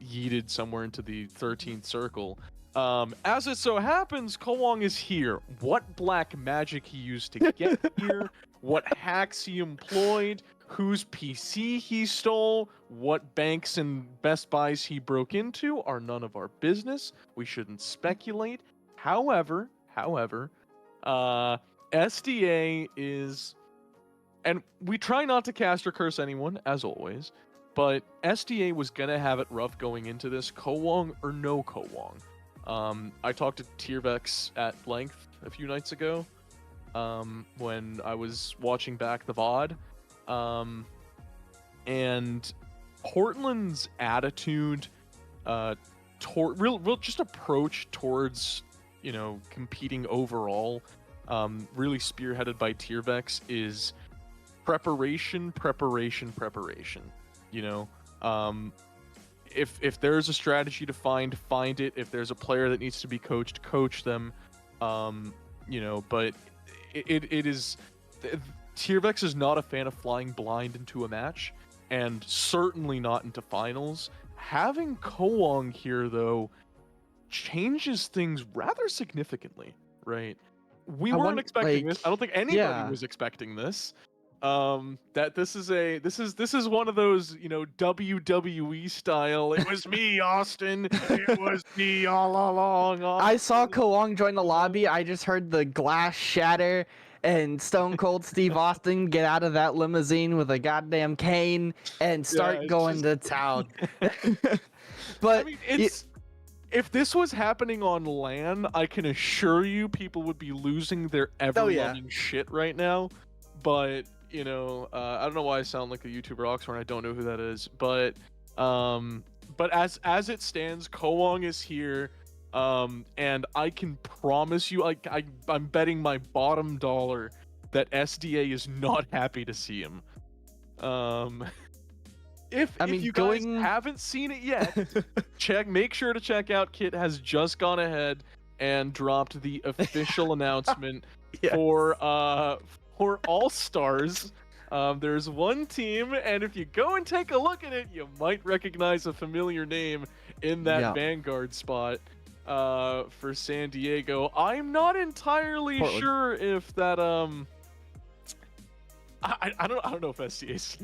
yeeted somewhere into the 13th circle. As it so happens, Kowong is here. What black magic he used to get here, what hacks he employed, whose PC he stole, what banks and Best Buys he broke into are none of our business. We shouldn't speculate. However, SDA is, and we try not to cast or curse anyone, as always, but SDA was gonna have it rough going into this, Kowong or no Kowong. I talked to Tiervex at length a few nights ago, when I was watching back the VOD, and Portland's attitude, real just approach towards, competing overall, really spearheaded by Tiervex, is preparation. If there's a strategy to find it. If there's a player that needs to be coached, coach them. But it is, Tiervex is not a fan of flying blind into a match, and certainly not into finals. Having Kowong here, though, changes things rather significantly, right? we I weren't want, expecting this. I don't think anybody yeah. was expecting this. That this is one of those, you know, WWE style. It was me, Austin. It was me all along. I saw Austin. Kowong join the lobby. I just heard the glass shatter and Stone Cold Steve Austin get out of that limousine with a goddamn cane and start it's going just- to town. I But mean, it's if this was happening on LAN, I can assure you people would be losing their ever-loving shit right now. But you know, I don't know why I sound like a YouTuber Oxford. I don't know who that is, but as it stands, Kowong is here, and I can promise you, I'm betting my bottom dollar that SDA is not happy to see him. If you guys haven't seen it yet, make sure to check out. Kit has just gone ahead and dropped the official announcement for All Stars. There's one team, and if you go and take a look at it, you might recognize a familiar name in that Vanguard spot for San Diego. I'm not entirely Portland. sure if that I don't know if SCA's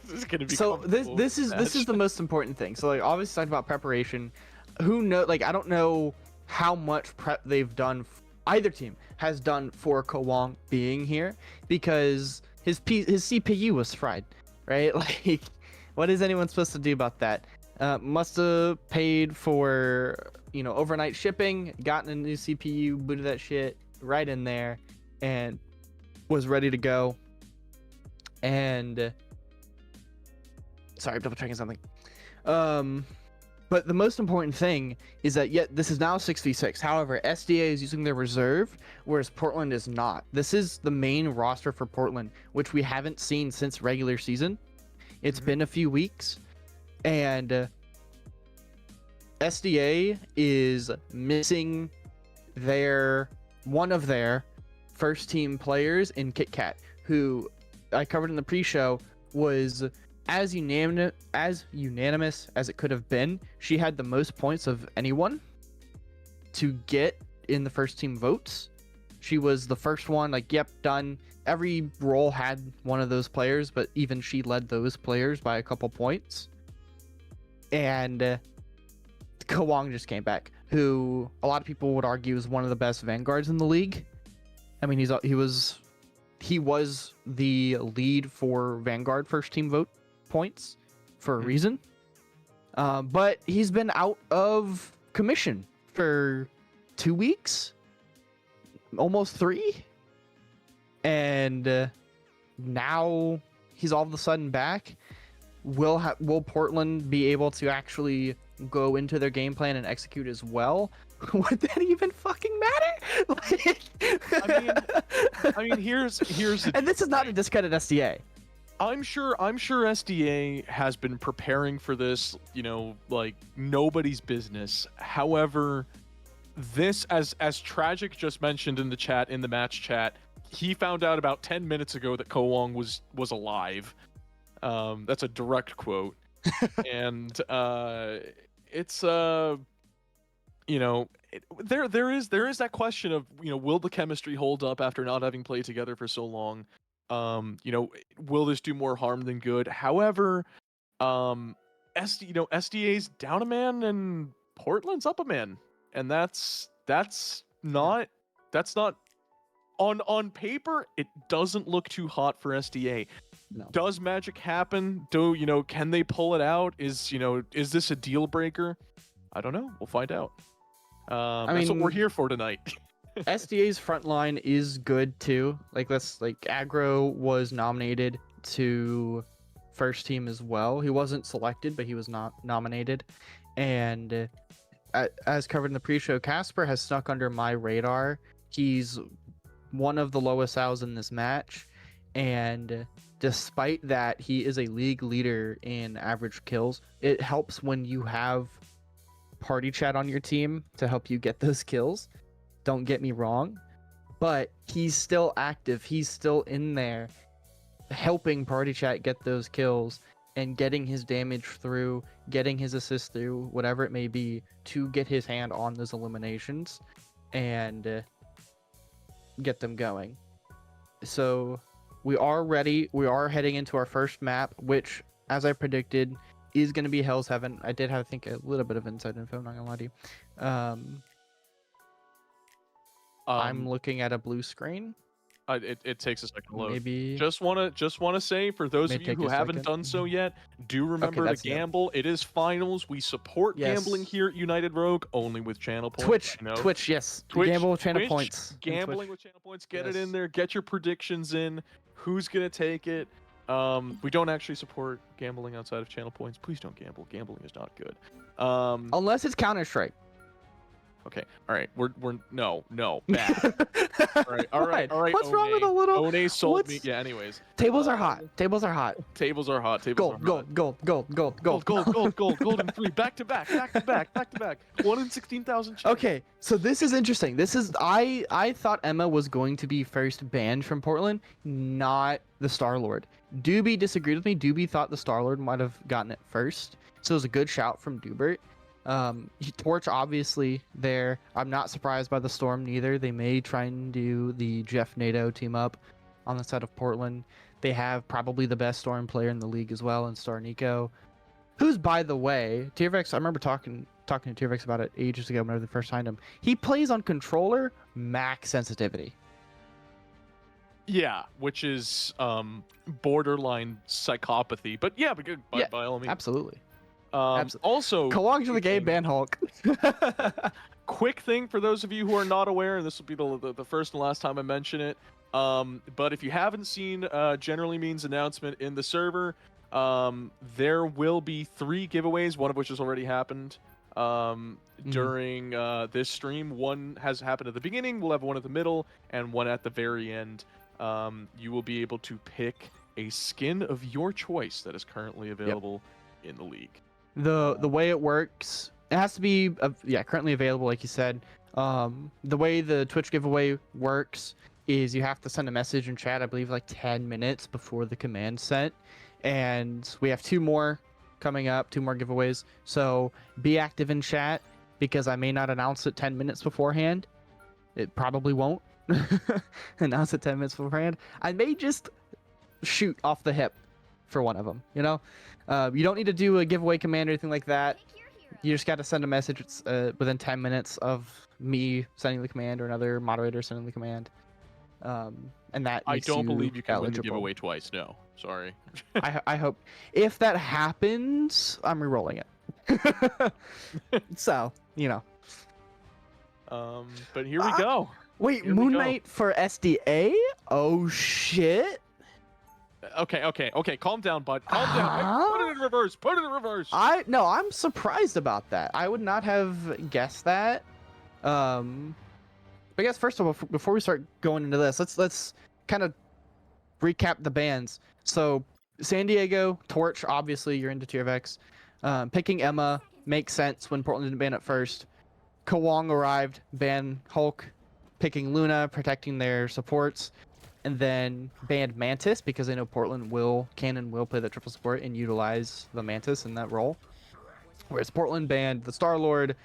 is going to be. So this is the most important thing. So like obviously talking about preparation, who know like I don't know how much prep they've done. Either team has done for Kowong being here because his CPU was fried, right? Like, what is anyone supposed to do about that? Must have paid for overnight shipping, gotten a new CPU, booted that shit right in there, and was ready to go. And sorry, double checking something. But the most important thing is that this is now 6v6. However, SDA is using their reserve, whereas Portland is not. This is the main roster for Portland, which we haven't seen since regular season. It's been a few weeks, and SDA is missing one of their first team players in Kit Kat, who I covered in the pre-show was as unanimous as it could have been. She had the most points of anyone to get in the first team votes. She was the first one, like, yep, done. Every role had one of those players, but even she led those players by a couple points. And Kowong just came back, who a lot of people would argue is one of the best Vanguards in the league. I mean, he was the lead for Vanguard first team vote points for a reason. But he's been out of commission for 2 weeks, almost 3. And now he's all of a sudden back. Will Portland be able to actually go into their game plan and execute as well? Would that even fucking matter? I mean, here's the and this is not a discredit SDA. I'm sure SDA has been preparing for this, like nobody's business. However, this, as Tragic just mentioned in the match chat, he found out about 10 minutes ago that Kowong was alive. That's a direct quote. And it's there is that question of, will the chemistry hold up after not having played together for so long? Will this do more harm than good? However, SDA's down a man and Portland's up a man, and that's not on paper. It doesn't look too hot for SDA. No. Does magic happen? Can they pull it out? Is this a deal breaker? I don't know. We'll find out. That's what we're here for tonight. SDA's front line is good too. Aggro was nominated to first team as well. He wasn't selected, but he was not nominated. And as covered in the pre-show, Casper has snuck under my radar. He's one of the lowest OWs in this match, and despite that, he is a league leader in average kills. It helps when you have party chat on your team to help you get those kills. Don't get me wrong, but he's still active. He's still in there helping party chat get those kills and getting his damage through, getting his assist through, whatever it may be, to get his hand on those eliminations. And get them going. So we are ready. We are heading into our first map, which, as I predicted, is going to be Hell's Heaven. I did have, I think, a little bit of inside info. I'm not gonna lie to you. I'm looking at a blue screen. It takes a second to load. Maybe Just wanna say, for those May of you take who a haven't second. done so yet, do remember to that's it. gamble. It is finals. We support Yes. gambling here at United Rogue, only with channel points. Twitch. I know. Twitch. Yes. Twitch, Gamble with channel Twitch, points. and Gambling Twitch. with channel points. Get it in Yes. there. Get your predictions in. Who's gonna take it? We don't actually support gambling outside of channel points. Please don't gamble. Gambling is not good. Unless it's Counter-Strike. Okay. All right. We're no bad. All right. What's wrong with a little? One sold me. what's- Yeah. Anyways, Tables are hot. Tables are hot. tables are hot. Tables are hot. Gold. Gold and free, back to back. 1 in 16,000. Okay, so this is interesting. This is I thought Emma was going to be first banned from Portland, not the Star-Lord. Doobie disagreed with me. Doobie thought the Star-Lord might have gotten it first, so it was a good shout from Doobert. Torch obviously there. I'm not surprised by the Storm neither. They may try and do the Jeff NATO team up on the side of Portland. They have probably the best Storm player in the league as well, in Star Nico, who's, by the way, Tiervex. I remember talking to Tiervex about it ages ago whenever they first signed him. He plays on controller max sensitivity. Yeah, which is borderline psychopathy, but yeah, by all means. Absolutely. Also, Belongs to the game, ban Hulk. quick thing for those of you who are not aware, and this will be the first and last time I mention it. But if you haven't seen Generally Means announcement in the server, there will be 3 giveaways, one of which has already happened during this stream. One has happened at the beginning, we'll have one at the middle, and one at the very end. You will be able to pick a skin of your choice that is currently available in the league. The way it works, it has to be currently available, like you said. The way the Twitch giveaway works is you have to send a message in chat, I believe, like 10 minutes before the command's sent, and we have 2 more coming up, 2 more giveaways. So be active in chat, because I may not announce it 10 minutes beforehand. It probably won't announce it 10 minutes beforehand. I may just shoot off the hip for one of them, you know? You don't need to do a giveaway command or anything like that. You just got to send a message within 10 minutes of me sending the command or another moderator sending the command. And that I makes don't believe you can win the eligible. giveaway twice. No, sorry. I hope if that happens, I'm re-rolling it. So, you know. But here we go. Wait, Here we Moon go. Knight for SDA? Oh shit! Okay. Calm down, bud. Calm down. Huh? Put it in reverse. I'm surprised about that. I would not have guessed that. But I guess first of all, before we start going into this, let's kind of recap the bans. So San Diego, Torch, obviously you're into Tiervex. Picking Emma makes sense when Portland didn't ban it first. Kawong arrived, ban Hulk. Picking Luna, protecting their supports. And then banned Mantis because they know Portland will play the triple support and utilize the Mantis in that role. Whereas Portland banned the Star-Lord,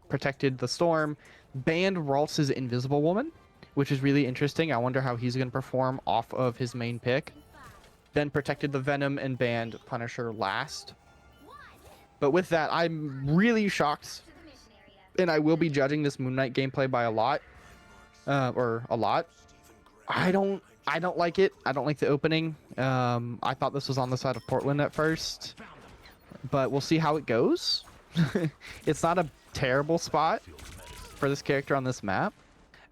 protected the Storm, banned Ralts' Invisible Woman, which is really interesting. I wonder how he's going to perform off of his main pick. Then protected the Venom and banned Punisher last. But with that, I'm really shocked, and I will be judging this Moon Knight gameplay by a lot. I don't like it. I don't like the opening. I thought this was on the side of Portland at first, but we'll see how it goes. It's not a terrible spot for this character on this map,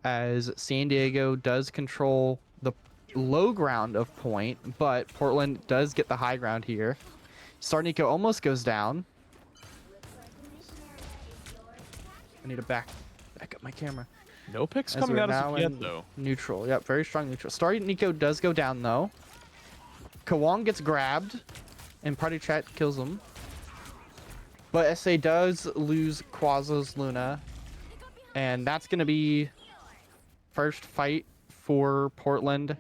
as San Diego does control the low ground of point, but Portland does get the high ground here. Star Nico almost goes down. I need to back up my camera. No picks As coming we're out now of yet, in though. Neutral. Yep, very strong neutral. Star Nico does go down, though. Kawong gets grabbed, and Party Chat kills him. But SA does lose Quazo's Luna, and that's going to be first fight for Portland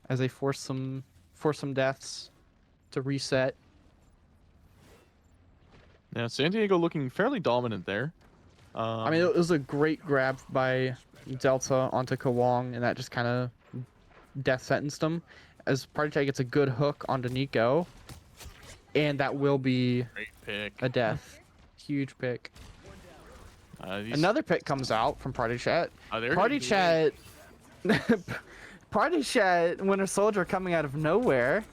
as they force some deaths to reset. Yeah, San Diego looking fairly dominant there. I mean, it was a great grab by Delta onto Kawong, and that just kind of death sentenced him. As Party Chat gets a good hook onto Nico, and that will be Great pick. a death. Huge pick. These- Another pick comes out from Party Chat. they're Party getting Chat. Party Chat, Winter Soldier coming out of nowhere.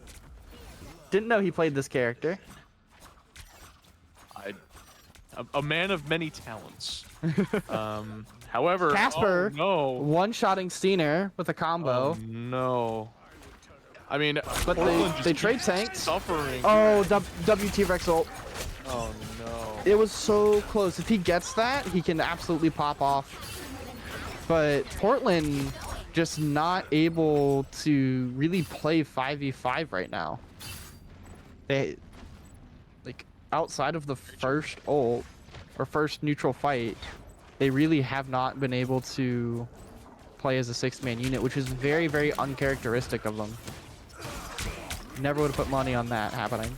Didn't know he played this character. a man of many talents. However, Casper, oh, no. one-shotting Steiner with a combo. Oh, no. I mean, But Portland they just trade keeps tanks. Suffering. Oh, WT Rex ult. Oh no. It was so close. If he gets that, he can absolutely pop off. But Portland just not able to really play 5v5 right now. They, like, outside of the first ult, or first neutral fight, they really have not been able to play as a 6-man unit, which is very, very uncharacteristic of them. Never would have put money on that happening.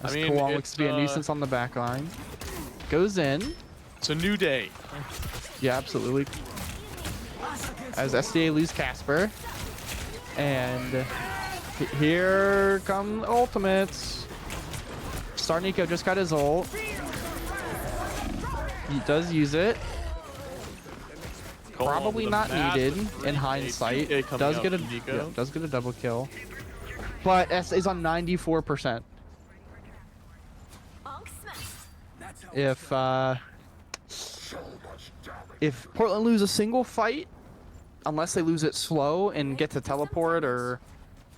As Kawhi looks to be a nuisance on the back line. Goes in. It's a new day. Yeah, absolutely. As SDA lose Casper. And here come ultimates. Star Nico just got his ult. He does use it. Probably not needed in hindsight. Does get a double kill. But S is on 94%. If Portland lose a single fight, unless they lose it slow and get to teleport or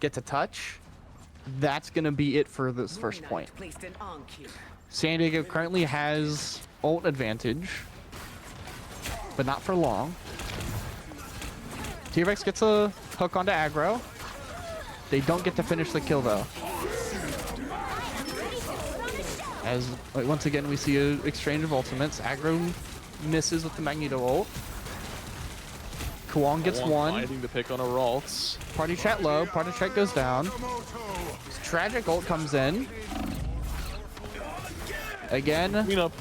get to touch, that's gonna be it for this first point. San Diego currently has ult advantage, but not for long. T-Rex gets a hook onto aggro. They don't get to finish the kill though. As once again we see an exchange of ultimates. Aggro misses with the Magneto ult. Kawong gets one. Finding the pick on a Ralts. Party Chat low. Party Chat goes down. Tragic ult comes in. Again. Clean up.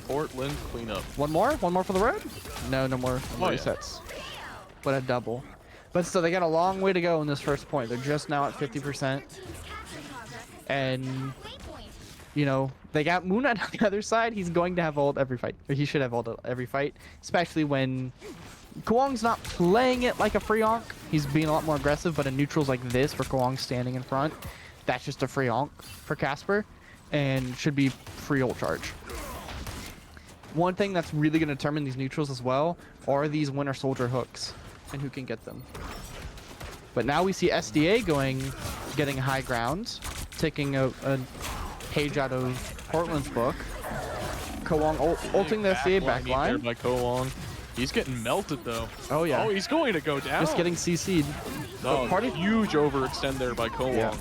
Portland, clean up. One more? One more for the road? No, no more resets. Yeah. But a double. But still, they got a long way to go in this first point. They're just now at 50%. And, you know, they got Moon Knight on the other side. He's going to have ult every fight. Or he should have ult every fight. Especially when Kawong's not playing it like a free onk. He's being a lot more aggressive, but in neutrals like this, where Kawong's standing in front, that's just a free onk for Casper. And should be free ult charge. One thing that's really going to determine these neutrals as well are these Winter Soldier hooks and who can get them. But now we see SDA getting high ground, taking a page out of Portland's book. Kawong ulting the SDA backline. By Kawong. He's getting melted though. Oh yeah. Oh, he's going to go down. Just getting CC'd. No, huge overextend there by Kawong. Yeah.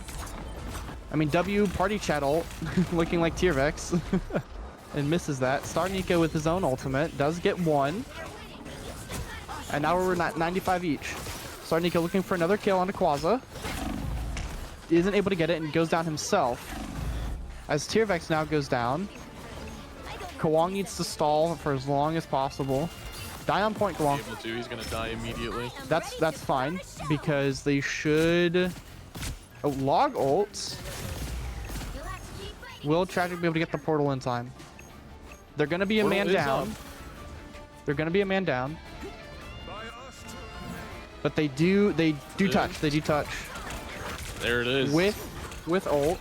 I mean, Party Chat ult, looking like T-Rex. And misses that. Star Nico with his own ultimate does get one. And now we're at 95 each. Star Nico looking for another kill on Quaza. Isn't able to get it and goes down himself. As T-Rex now goes down. Kawong needs to stall for as long as possible. Die on point, Kawong. He's gonna die immediately. That's fine because they should log ults. Will Tragic be able to get the portal in time? They're gonna be a man down. They're gonna be a man down. But they do touch. They do touch. There it is. With ult.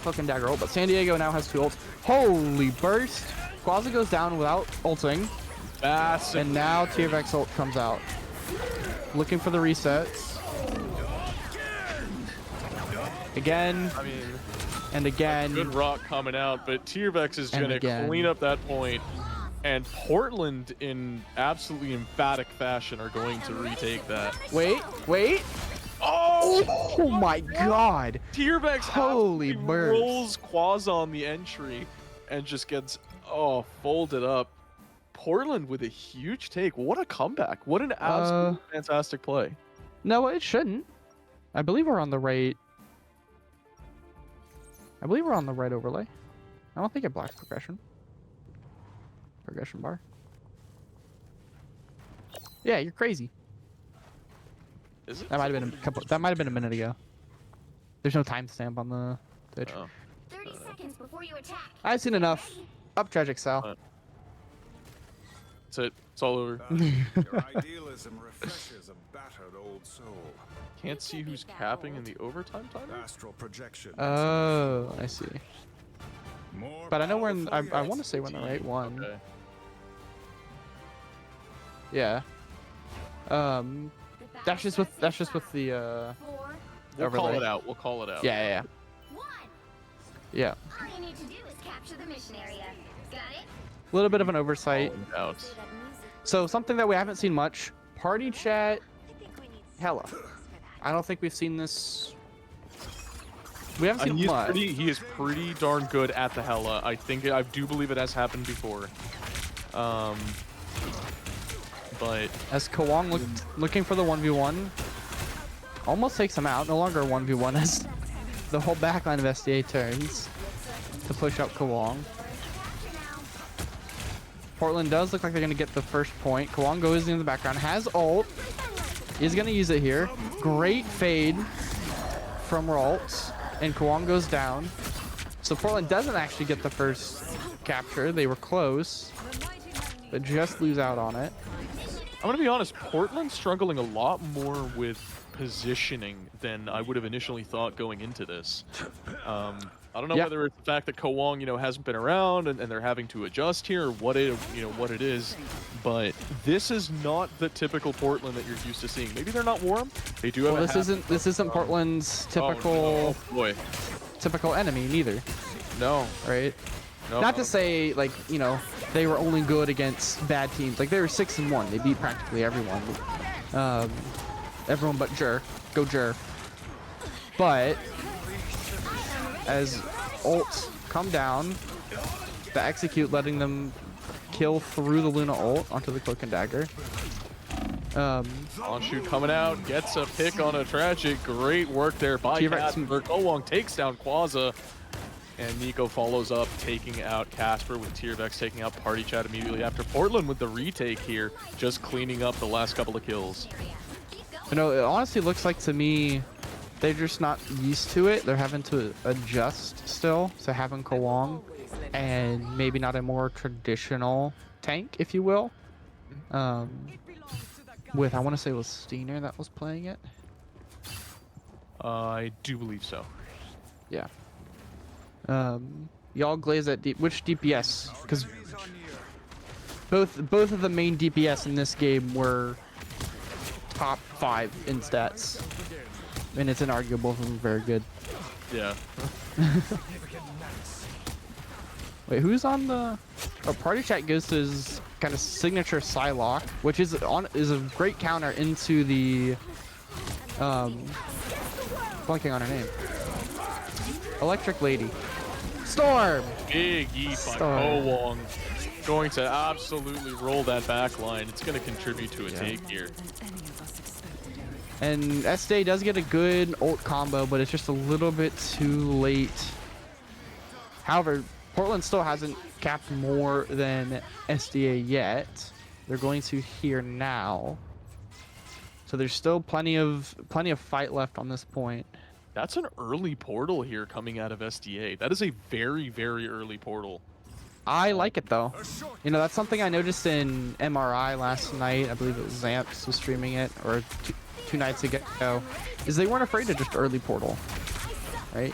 Fucking dagger ult. But San Diego now has two ults. Holy burst! Quaza goes down without ulting. And now T-Rex ult comes out. Looking for the resets. Again. I mean, and again. Good rock coming out, but T-Rex is going to clean up that point, and Portland, in absolutely emphatic fashion, are going to retake that. Wait. Oh my god. T-Rex holy burst. Rolls Quaza on the entry and just gets folded up. Portland with a huge take. What a comeback. What an absolute fantastic play. No, it shouldn't. I believe we're on the right. overlay. I don't think it blocks progression. Progression bar. Yeah, you're crazy. Is it? That might have been a couple. That might have been a minute ago. There's no timestamp on the Twitch. Oh. 30 seconds before you attack. I've seen enough. Up, Tragic Sal. That's it. It's all over. Your idealism refreshes a battered old soul. Can't see who's capping in the overtime timer? Astral projection. Oh, I see. More But I know we're in. I powerful want to say we're in the right one. Okay. Yeah. That's just with the. 4, We'll call Overlay. it out. We'll call it out. Yeah. 1. Yeah. All you need to do is capture the mission area. Got it? A little bit of an oversight. Call it out. So something that we haven't seen much. Party chat. Hella. I don't think we've seen this. We haven't seen much. He is pretty darn good at the Hella. I do believe it has happened before. But As Kawang looking for the 1v1. Almost takes him out. No longer a 1v1 as the whole backline of SDA turns to push out Kawang. Portland does look like they're going to get the first point. Kawang goes in the background. Has ult. Is going to use it here. Great fade from Ralt. And Kawang goes down. So Portland doesn't actually get the first capture. They were close. But just lose out on it. I'm going to be honest, Portland's struggling a lot more with positioning than I would have initially thought going into this. I don't know Yeah. whether it's the fact that Kawang, hasn't been around and they're having to adjust here, or what it is, but this is not the typical Portland that you're used to seeing. Maybe they're not warm. They do have. Well, a this isn't Portland's typical Oh, boy, typical enemy neither, no, right? no. Not to say like they were only good against bad teams. Like they were 6-1. They beat practically everyone. Everyone but Jur. Go Jur. But as ults come down, the execute letting them kill through the Luna ult onto the Cloak and Dagger. Onshu coming out, gets a pick on a Tragic. Great work there by T-Rex- Casper. Kowong takes down Quaza. And Nico follows up, taking out Casper with Tiervex, taking out Party Chat immediately after. Portland with the retake here, just cleaning up the last couple of kills. It honestly looks like to me they're just not used to it. They're having to adjust still to having Kawang and maybe not a more traditional tank, if you will. With I want to say it was Steiner that was playing it. I do believe so. Yeah. Y'all glaze at which DPS? Because both of the main DPS in this game were top 5 in stats, and it's inarguable. Both of them very good. Yeah. Wait, who's on the? Oh, Party Chat goes to his kind of signature Psylocke, which is a great counter into the blanking on her name. Electric Lady. Storm! Big E by Storm. Kowong. Going to absolutely roll that back line. It's going to contribute to a take here. And SDA does get a good ult combo, but it's just a little bit too late. However, Portland still hasn't capped more than SDA yet. They're going to here now. So there's still plenty of fight left on this point. That's an early portal here coming out of SDA. That is a very, very early portal. I like it though. That's something I noticed in MRI last night. I believe it was Zamps was streaming it, or two nights ago. Is they weren't afraid to just early portal, right?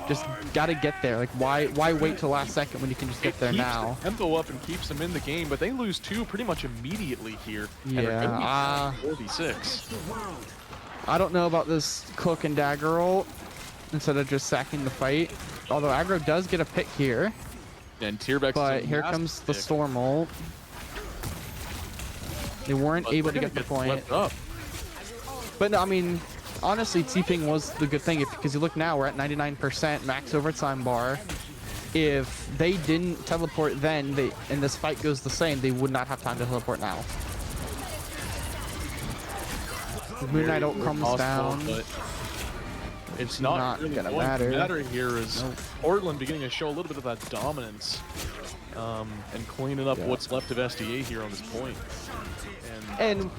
Just gotta get there. Like why wait till last second when you can just get there now? Tempo up and keeps them in the game, but they lose 2 pretty much immediately here. And are gonna be 46. I don't know about this Cloak and Dagger ult instead of just sacking the fight. Although aggro does get a pick here. And Tierbex But is a here massive comes the pick. Storm ult. They weren't But able they're to gonna get the point. swept up. But no, I mean, honestly, TPing was the good thing because you look now, we're at 99% max overtime bar. If they didn't teleport then, and this fight goes the same, they would not have time to teleport now. Moon Knight ult comes Possible, down. but it's not really gonna going matter. to matter here is Portland beginning to show a little bit of that dominance and cleaning up what's left of SDA here on this point. And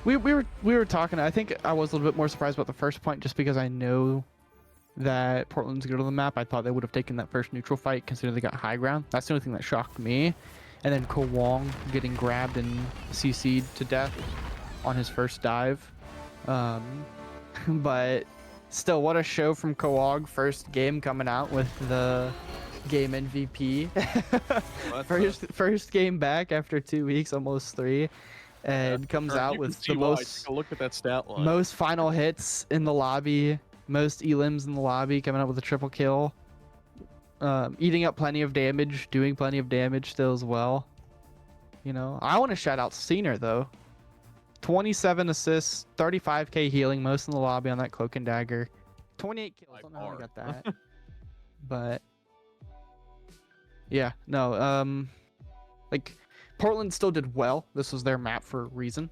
we were talking. I think I was a little bit more surprised about the first point, just because I know that Portland's good on the map. I thought they would have taken that first neutral fight, considering they got high ground. That's the only thing that shocked me. And then Ko Wong getting grabbed and CC'd to death on his first dive. But still, what a show from Ko Wong. First game coming out with the game MVP. first game back after 2 weeks, almost 3. And comes out with the most. Take a look at that stat line. Most final hits in the lobby, most elims in the lobby, coming out with a triple kill. Eating up plenty of damage, doing plenty of damage still as well. I want to shout out Scener though. 27 assists, 35k healing, most in the lobby on that cloak and dagger. 28 kills. I don't know how he got that. But yeah, no. Like Portland still did well. This was their map for a reason,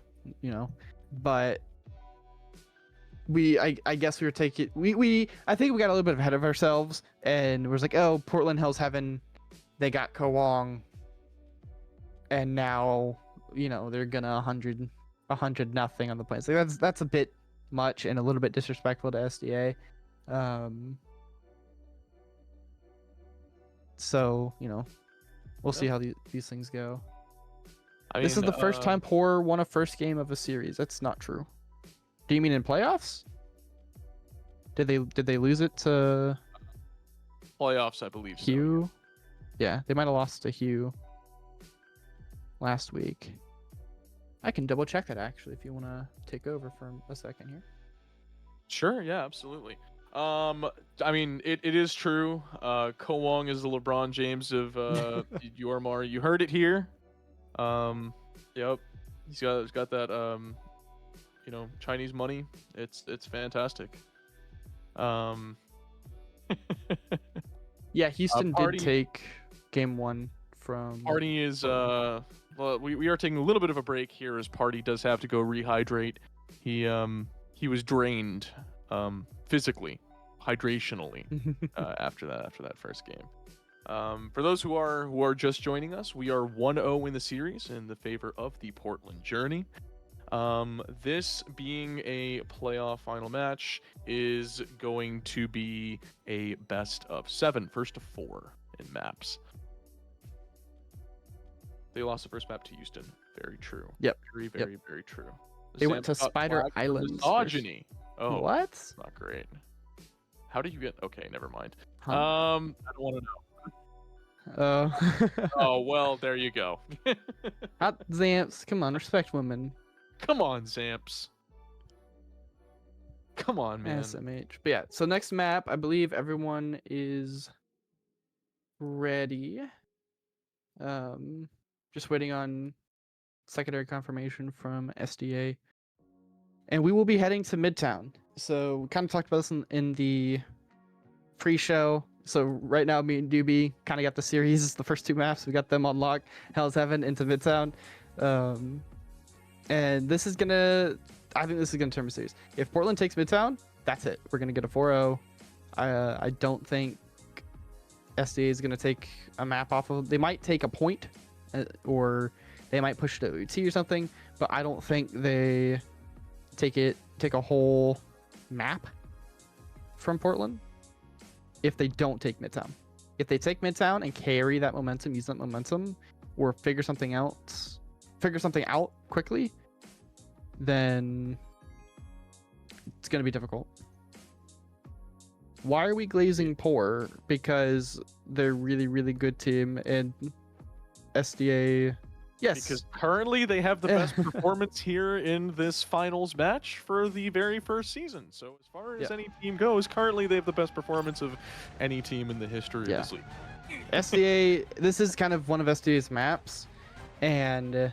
But I guess we were taking I think we got a little bit ahead of ourselves and was like, oh, Portland Hell's Heaven, they got Ko Wong, and now they're gonna 100 nothing on the plane. So that's a bit much and a little bit disrespectful to SDA. So we'll see how these things go. This is the first time Poor won a first game of a series. That's not true. Do you mean in playoffs? Did they lose it to playoffs? I believe Hugh. So. Yeah, they might have lost to Hugh last week. I can double check that actually if you want to take over for a second here. Sure. Yeah. Absolutely. I mean, it is true. Ko Wong is the LeBron James of URMR. You heard it here. Yep. He's got that Chinese money. It's fantastic. Yeah, Houston did take game 1 from Party is well, we are taking a little bit of a break here as Party does have to go rehydrate. He was drained physically, hydrationally after that first game. For those who are just joining us, we are 1-0 in the series in the favor of the Portland Journey. This being a playoff final match is going to be a best of 7, first of 4 in maps. They lost the first map to Houston. Very true. Yep. Very true. They went to Spider Islands. Misogyny. Oh, what? That's not great. How did you get? Okay, never mind. Huh. I don't want to know. Oh well, there you go. Hot Zamps, come on, respect women. Come on, Zamps. Come on, man. SMH. But yeah, so next map, I believe everyone is ready. Just waiting on secondary confirmation from SDA. And we will be heading to Midtown. So we kind of talked about this in the pre-show. So right now, me and Doobie kind of got the series, the first 2 maps. We got them on lock, Hell's Heaven into Midtown. And this is I think this is gonna turn a series. If Portland takes Midtown, that's it. We're gonna get a 4-0. I don't think SDA is gonna take a map off of. They might take a point, or they might push it to OT or something. But I don't think they take a whole map from Portland if they don't take Midtown. If they take Midtown and carry that momentum, use that momentum, or figure something out quickly, then it's going to be difficult. Why are we glazing Poor? Because they're really, really good team, and SDA, yes. Because currently they have the best performance here in this finals match for the very first season. So as far as any team goes, currently they have the best performance of any team in the history of this league. SDA, this is kind of one of SDA's maps, and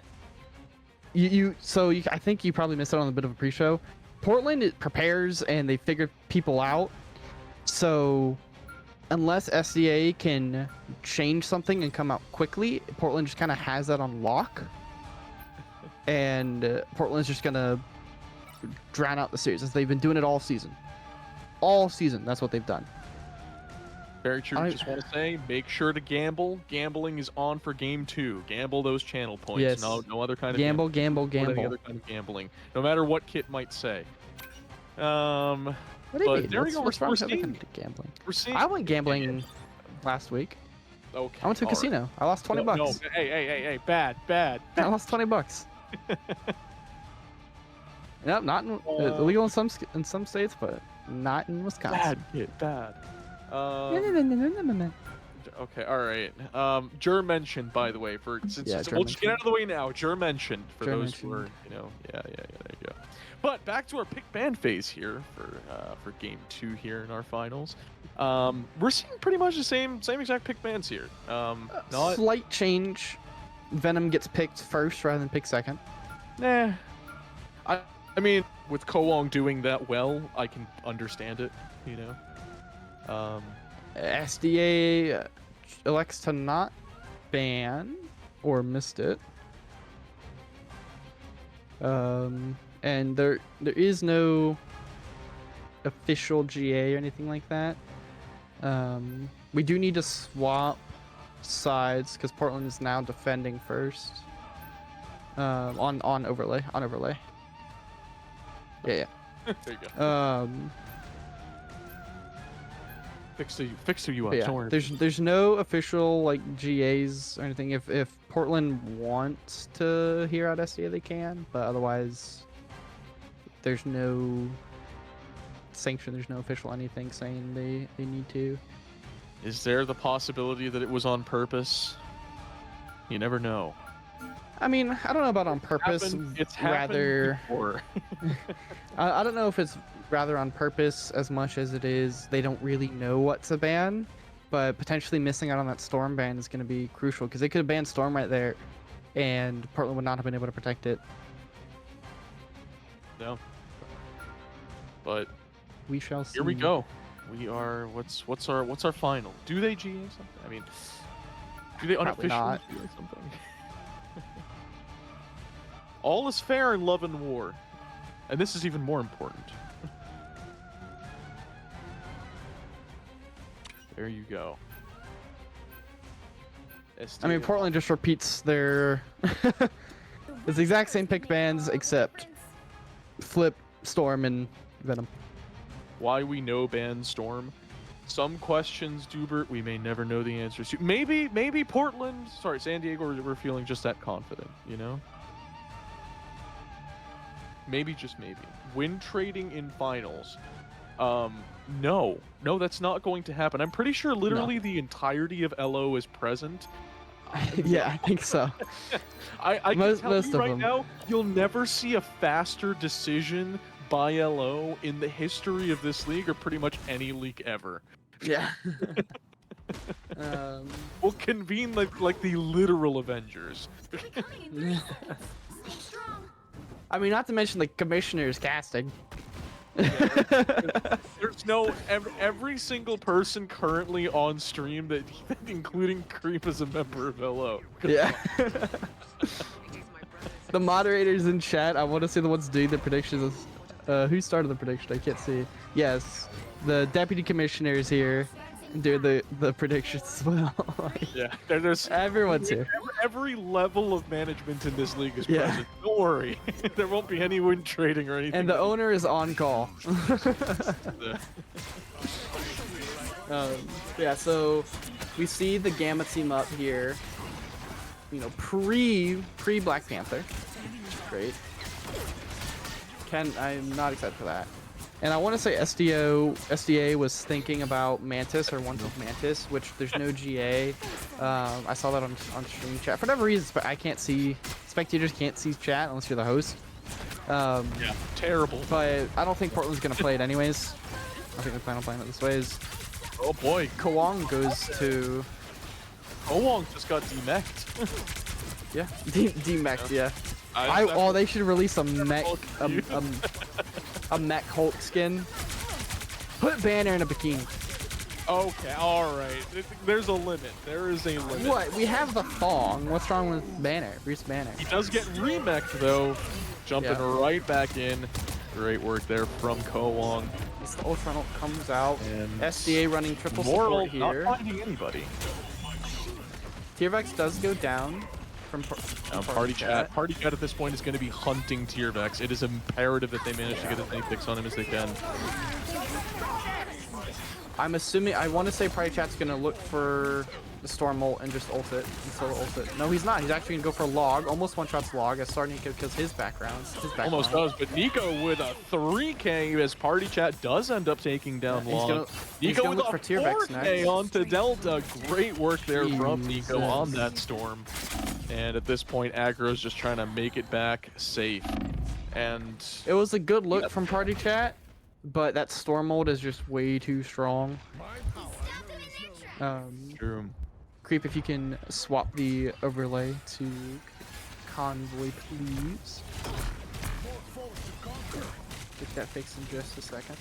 I think you probably missed out on a bit of a pre-show. Portland prepares and they figure people out. So unless SDA can change something and come out quickly, Portland just kind of has that on lock. And Portland's just going to drown out the series, as they've been doing it all season. All season, that's what they've done. Very true. Just want to say, make sure to gamble. Gambling is on for game 2. Gamble those channel points. Yes. No other kind of Gamble, Or any gamble. other kind of gambling. No matter what Kit might say. What do you But mean? there we go. What's We're wrong with other seeing. kind of gambling? We're seeing. I went gambling last week. Okay. I went to a all right. casino. I lost 20 No, bucks. no, hey, bad. I lost 20 bucks. Yep, not in, illegal in some states, but not in Wisconsin. Bad, Kit, bad. Okay, all right. Jur mentioned, by the way, we'll just get out of the way now. Jur mentioned for those who are, yeah, there you go. But back to our pick band phase here for game 2 here in our finals. We're seeing pretty much the same exact pick bands here. Not Slight change. Venom gets picked first rather than picked second. nah. I mean, with Kowong doing that well, I can understand it. SDA elects to not ban or missed it. And there is no official GA or anything like that. We do need to swap sides because Portland is now defending first. On overlay. Yeah. There you go. Fix who you are. Yeah, Don't worry. there's no official like GAs or anything. If Portland wants to hear out SDA, they can, but otherwise, there's no sanction. There's no official anything saying they need to. Is there the possibility that it was on purpose? You never know. I mean, I don't know about on purpose. It's rather, happened before. I don't know if it's rather on purpose as much as it is they don't really know what to ban, but potentially missing out on that Storm ban is going to be crucial because they could have banned Storm right there, and Portland would not have been able to protect it. No. But We shall see. here we go. We are. What's our final? Do they GA something? I mean, do they Probably unofficially not. GA something? All is fair in love and war, and this is even more important. There you go. I mean, Portland just repeats their. It's the exact same pick bands except Flip, Storm, and Venom. Why we know ban Storm. Some questions, Dubert, we may never know the answers to. Maybe Portland, sorry, San Diego, we're feeling just that confident, Maybe, just maybe. Win trading in finals. No, that's not going to happen. I'm pretty sure literally the entirety of LO is present. Yeah, I think so. I can Most tell you of right them. now, you'll never see a faster decision by LO in the history of this league or pretty much any league ever. Yeah. We'll convene like the literal Avengers. I mean, not to mention the commissioner's casting. There's no every single person currently on stream that, including Creep, is a member of LO. Yeah. The moderators in chat, I want to see the ones doing the predictions. Who started the prediction? I can't see. Yes, the deputy commissioner is here. Do the predictions as well. Yeah, there's everyone's here. Every level of management in this league is Yeah. present. Don't worry, there won't be any win trading or anything. And the owner is on call. Yeah, so we see the Gamma team up here. Pre Black Panther. Great. I'm not excited for that. And I want to say SDA was thinking about Mantis or one of Mantis, which there's no GA. I saw that on stream chat. For whatever reason, I can't see, spectators can't see chat unless you're the host. Yeah, terrible. But I don't think Portland's going to play it anyways. I think they plan on playing it this way. Oh boy, Kawang goes to... Kowong just got demeched. Yeah, demeched, yeah. They should release a mech, a mech Hulk skin. Put Banner in a bikini. Okay, alright. There's a limit. There is a limit. What? We have the thong. What's wrong with Banner? Bruce Banner. He does get remeched though. Jumping Yeah. right back in. Great work there from Kowong. Gets the Ultron ult, comes out. And SDA running triple Moral support not here. finding anybody. Tiervex does go down from Party chat. Party chat at this point is going to be hunting Tiervex. It is imperative that they manage to get as many picks on him as they can. I'm assuming, I want to say Party Chat's going to look for the Storm ult and just ult it, and solo ult it. No, he's not. He's actually going to go for Log. Almost one-shots Log as Nico kills his background. Almost does, but Nico with a 3K as Party Chat does end up taking down Log. Nico with a 4K onto Delta. Great work there from Nico on that Storm. And at this point, Aggro's just trying to make it back safe. And it was a good look from Party Chat, but that Storm ult is just way too strong. True. Creep, if you can swap the overlay to Convoy, please. Get that fixed in just a second.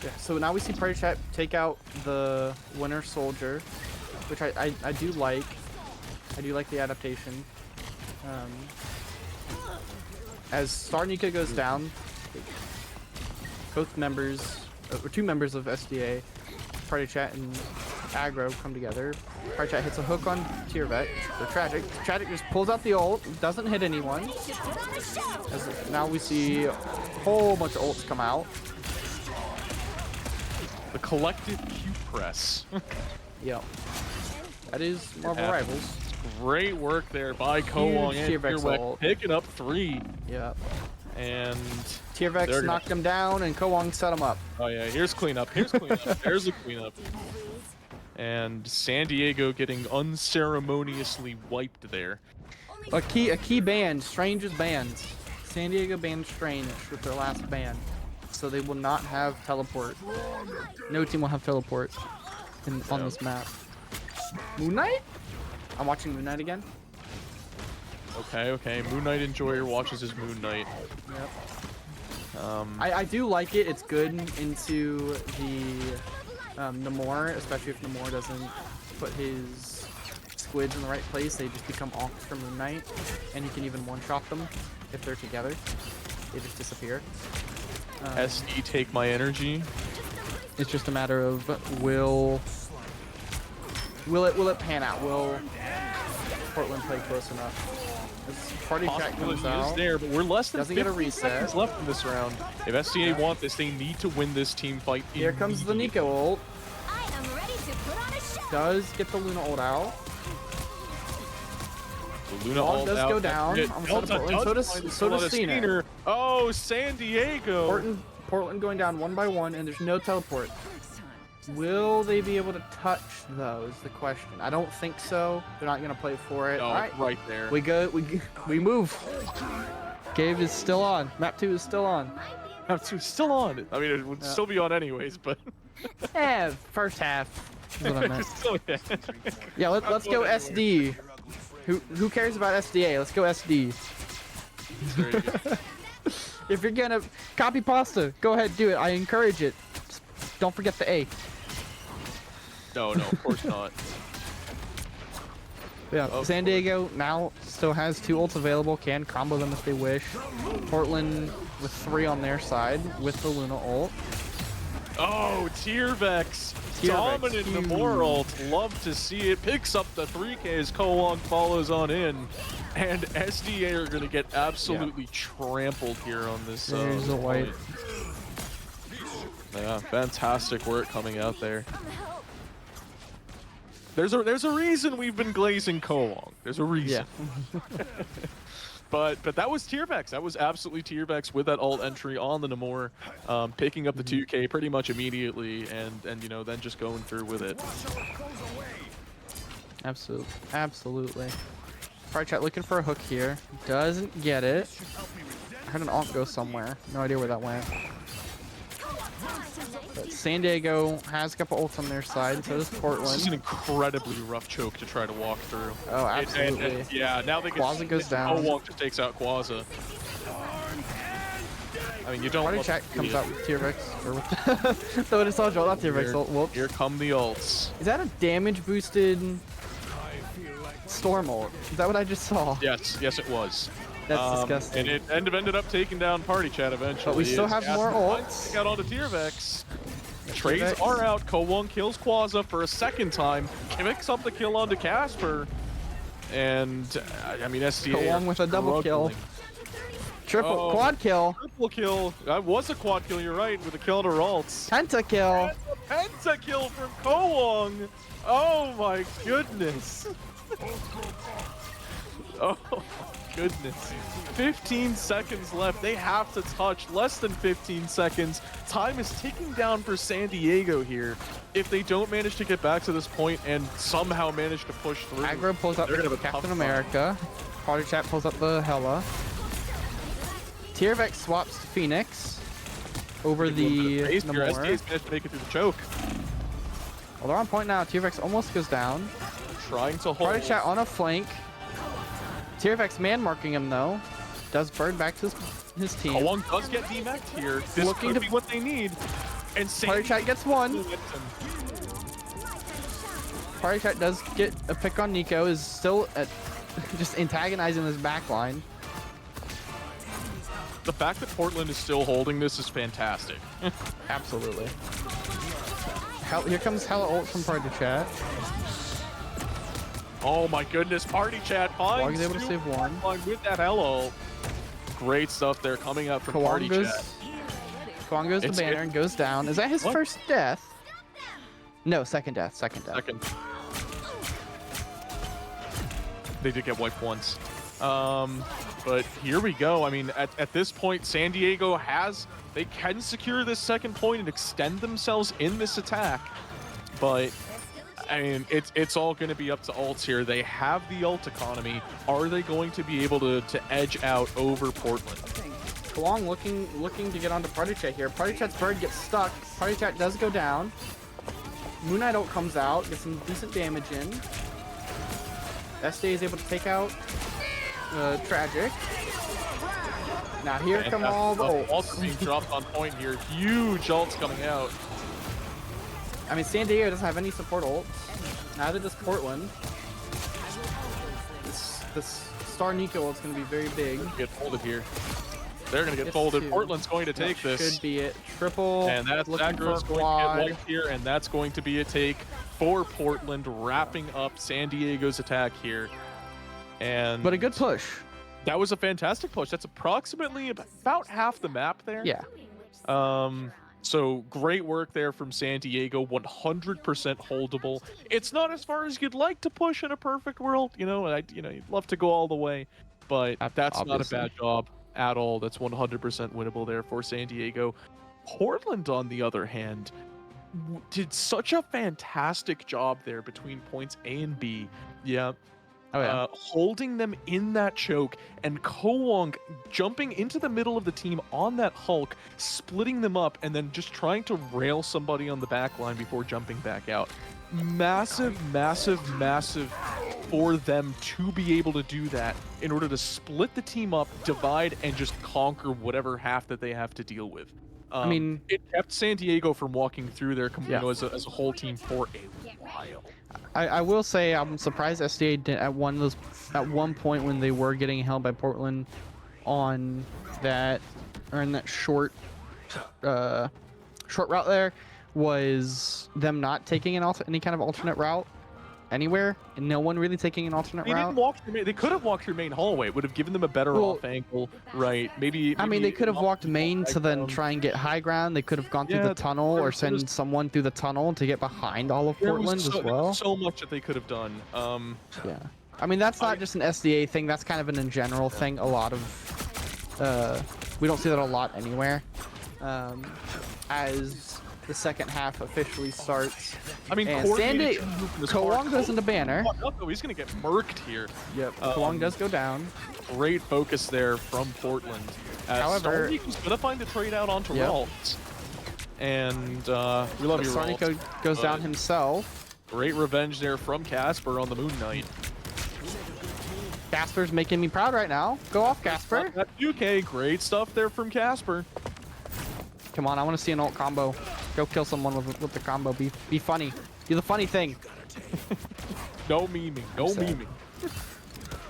Yeah, so now we see Party Chat take out the Winter Soldier, which I do like. I do like the adaptation. As Star Nika goes down, both members, or two members of SDA, Party Chat and Aggro come together. Party Chat hits a hook on Tiervex. So Tragic. Tragic just pulls out the ult, doesn't hit anyone. As now we see a whole bunch of ults come out. The collective Q press. Yep. That is Marvel Rivals. Great work there by Kowong and Tiervex picking up 3. Yep. And Tiervex knocked him down and Kowong set him up. Oh yeah, here's cleanup. Here's cleanup. There's a cleanup. And San Diego getting unceremoniously wiped there. A key band, Strange is banned. San Diego banned Strange with their last ban. So they will not have teleport. No team will have teleport on this map. Moon Knight? I'm watching Moon Knight again. Okay. Moon Knight Enjoyer watches his Moon Knight. Yep. I do like it. It's good into the Namor, especially if Namor doesn't put his squids in the right place. They just become off from Moon Knight, and he can even one-shot them if they're together. They just disappear. SD take my energy. It's just a matter of will it pan out? Will Portland play close enough? As Party Chat comes out, is there, but we're less than doesn't 50 get a reset. seconds left in this round. If SDA want this, they need to win this team fight. Here comes the Nico ult. I am ready to put on a show. Does get the Luna ult out. The Luna Log ult does out. go down. So does Cena. Oh, San Diego. Portland going down one by one, and there's no teleport. Will they be able to touch those? The question. I don't think so. They're not gonna play for it. No, All right, right there. We move. Cave is still on. Map 2 is still on. Map 2 is still on. I mean, it would still be on anyways, but. First half. Is what I meant. Still, yeah. Yeah, let's go SD. Who cares about SDA? Let's go SD. There you go. If you're gonna copy pasta, go ahead, do it. I encourage it. Just don't forget the A. No, of course not. Yeah, San Diego now still has 2 ults available, can combo them if they wish. Portland with 3 on their side with the Luna ult. Oh, Tiervex. Dominant in the more ult. Love to see it. Picks up the 3K as Kowong follows on in. And SDA are going to get absolutely trampled here on this. There's a white. Yeah, fantastic work coming out there. There's a reason we've been glazing Kowong. There's a reason. Yeah. But that was Tiervex. That was absolutely Tiervex with that ult entry on the Namor, picking up the 2K pretty much immediately, and you know, then just going through with it. Absolutely. Party Chat looking for a hook here. Doesn't get it. I heard an ult go somewhere. No idea where that went. But San Diego has a couple ults on their side, so does Portland. This is an incredibly rough choke to try to walk through. Oh, absolutely. And yeah, now they get Quasza goes down. Kowong just takes out Quasza. I mean, you don't. Party Chat comes out with Tiervex, or with the Winter Soldier, not Tiervex ult. Whoops. Here come the ults. Is that a damage boosted Storm ult? Is that what I just saw? Yes, it was. That's disgusting. And it ended up taking down Party Chat eventually. But we still As have more Casper ults. Got onto Tiervex. Trades Tiervex. are out. Kowong kills Quaza for a second time. Picks up the kill onto Casper. And, I mean, STA... Kowong with a double kill. struggling. Oh. Quad kill. Triple kill. That was a quad kill, you're right, with a kill to ults. Pentakill. Pentakill from Kowong. Oh my goodness. Oh goodness. 15 seconds left. They have to touch less than 15 seconds. Time is ticking down for San Diego here. If they don't manage to get back to this point and somehow manage to push through, Aggro pulls up they're gonna have a Captain tough America. Party Chat pulls up the Hella. Tiervex swaps Phoenix over the SDA's Namor. managed to make it through the choke. Well, they're on point now. Tiervex almost goes down. Trying to hold. Party Chat on a flank. Tiervex man marking him though. Does burn back to his team. Kowong does get demeched here. This Looking could to- be what they need. And Party Chat gets one. Party Chat does get a pick on Nico. Is still at just antagonizing this back line. The fact that Portland is still holding this is fantastic. Absolutely. Here comes Hella ult from Party Chat. Oh my goodness, Party Chat finds Wong is able to save one. with that hello. Great stuff there coming up from Party Chat. Kowong goes to It's- banner and goes down. Is that his What? first death? No, second death. Second death. Second. They did get wiped once. But here we go. I mean, at this point, San Diego they can secure this second point and extend themselves in this attack. But I mean, it's all going to be up to ults here. They have the ult economy. Are they going to be able to edge out over Portland? Kowong looking to get onto Party Chat here. Party Chat's bird gets stuck. Party Chat does go down. Moon Knight ult comes out, gets some decent damage in. SDA is able to take out Tragic. Now here come all the Ults ults. are being dropped on point here. Huge ults coming out. I mean, San Diego doesn't have any support ults. Neither does Portland. This Star Nico ult's going to be very big. Get folded here. They're going to get Gets folded. two. Portland's going to take That this. should be it. Triple. And that's looking for Aggro's a going to get quad. wiped here, and that's going to be a take for Portland, wrapping up San Diego's attack here. And But a good push. that was a fantastic push. That's approximately about half the map there. Yeah. So great work there from San Diego. 100% holdable. It's not as far as you'd like to push in a perfect world. You'd love to go all the way, but that's not a Obviously. bad job at all. That's 100% winnable there for San Diego. Portland, on the other hand, did such a fantastic job there between points A and B. Yeah. Oh yeah. Holding them in that choke, and Kowong jumping into the middle of the team on that Hulk, splitting them up, and then just trying to rail somebody on the back line before jumping back out. Massive, massive, massive for them to be able to do that in order to split the team up, divide, and just conquer whatever half that they have to deal with. I mean, it kept San Diego from walking through there Yeah. as a whole team for a while. I will say I'm surprised SDA did at one point when they were getting held by Portland on that or in that short route there was them not taking any kind of alternate route anywhere, and no one really taking an alternate They route. didn't walk through. They could have walked through main hallway. It would have given them a better Well, off angle, right? Maybe. I mean, they could have not walked through main high to then ground. try and get high ground. They could have gone through Yeah, the tunnel or there send was- someone through the tunnel to get behind all of There was Portland as there well. was so much that they could have done. Yeah. I mean, that's not just an SDA thing. That's kind of an in general thing. A lot of, we don't see that a lot anywhere. As the second half officially starts. I mean, And coordinated Sandy, move from the Kowong start. goes into banner. Oh, he's gonna get murked here. Yep. Kowong does go down. Great focus there from Portland. However- Starnico's gonna find a trade out onto Yep. Ralt. And we love you, Ralt. Sarnico goes down but- himself. Great revenge there from Casper on the Moon Knight. Casper's making me proud right now. Go off, Casper. That's UK. Great stuff there from Casper. Come on, I want to see an ult combo. Go kill someone with the combo. Be funny. Do the funny thing. No memeing. No Sad. memeing.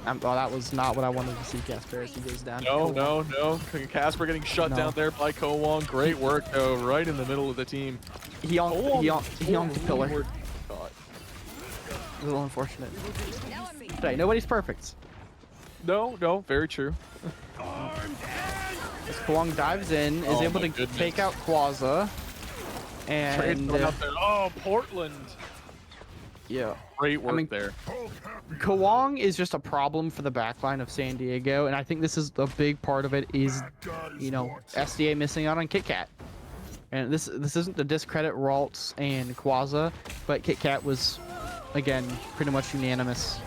Well, that was not what I wanted to see, Casper, as he goes down. No. Casper getting shut No. down there by Kowong. Great work, though, right in the middle of the team. He yonked the pillar. Kowong- A little unfortunate. Hey, nobody's perfect. No, very true. As Kwong dives in, is Oh able my to goodness. take out Quaza. Trade And going out there. Oh, Portland. yeah, Great work mean- there. Kwong is just a problem for the backline of San Diego, and I think this is a big part of it is, SDA missing out on Kit Kat. And this isn't to discredit Ralts and Quaza, but Kit Kat was, again, pretty much unanimous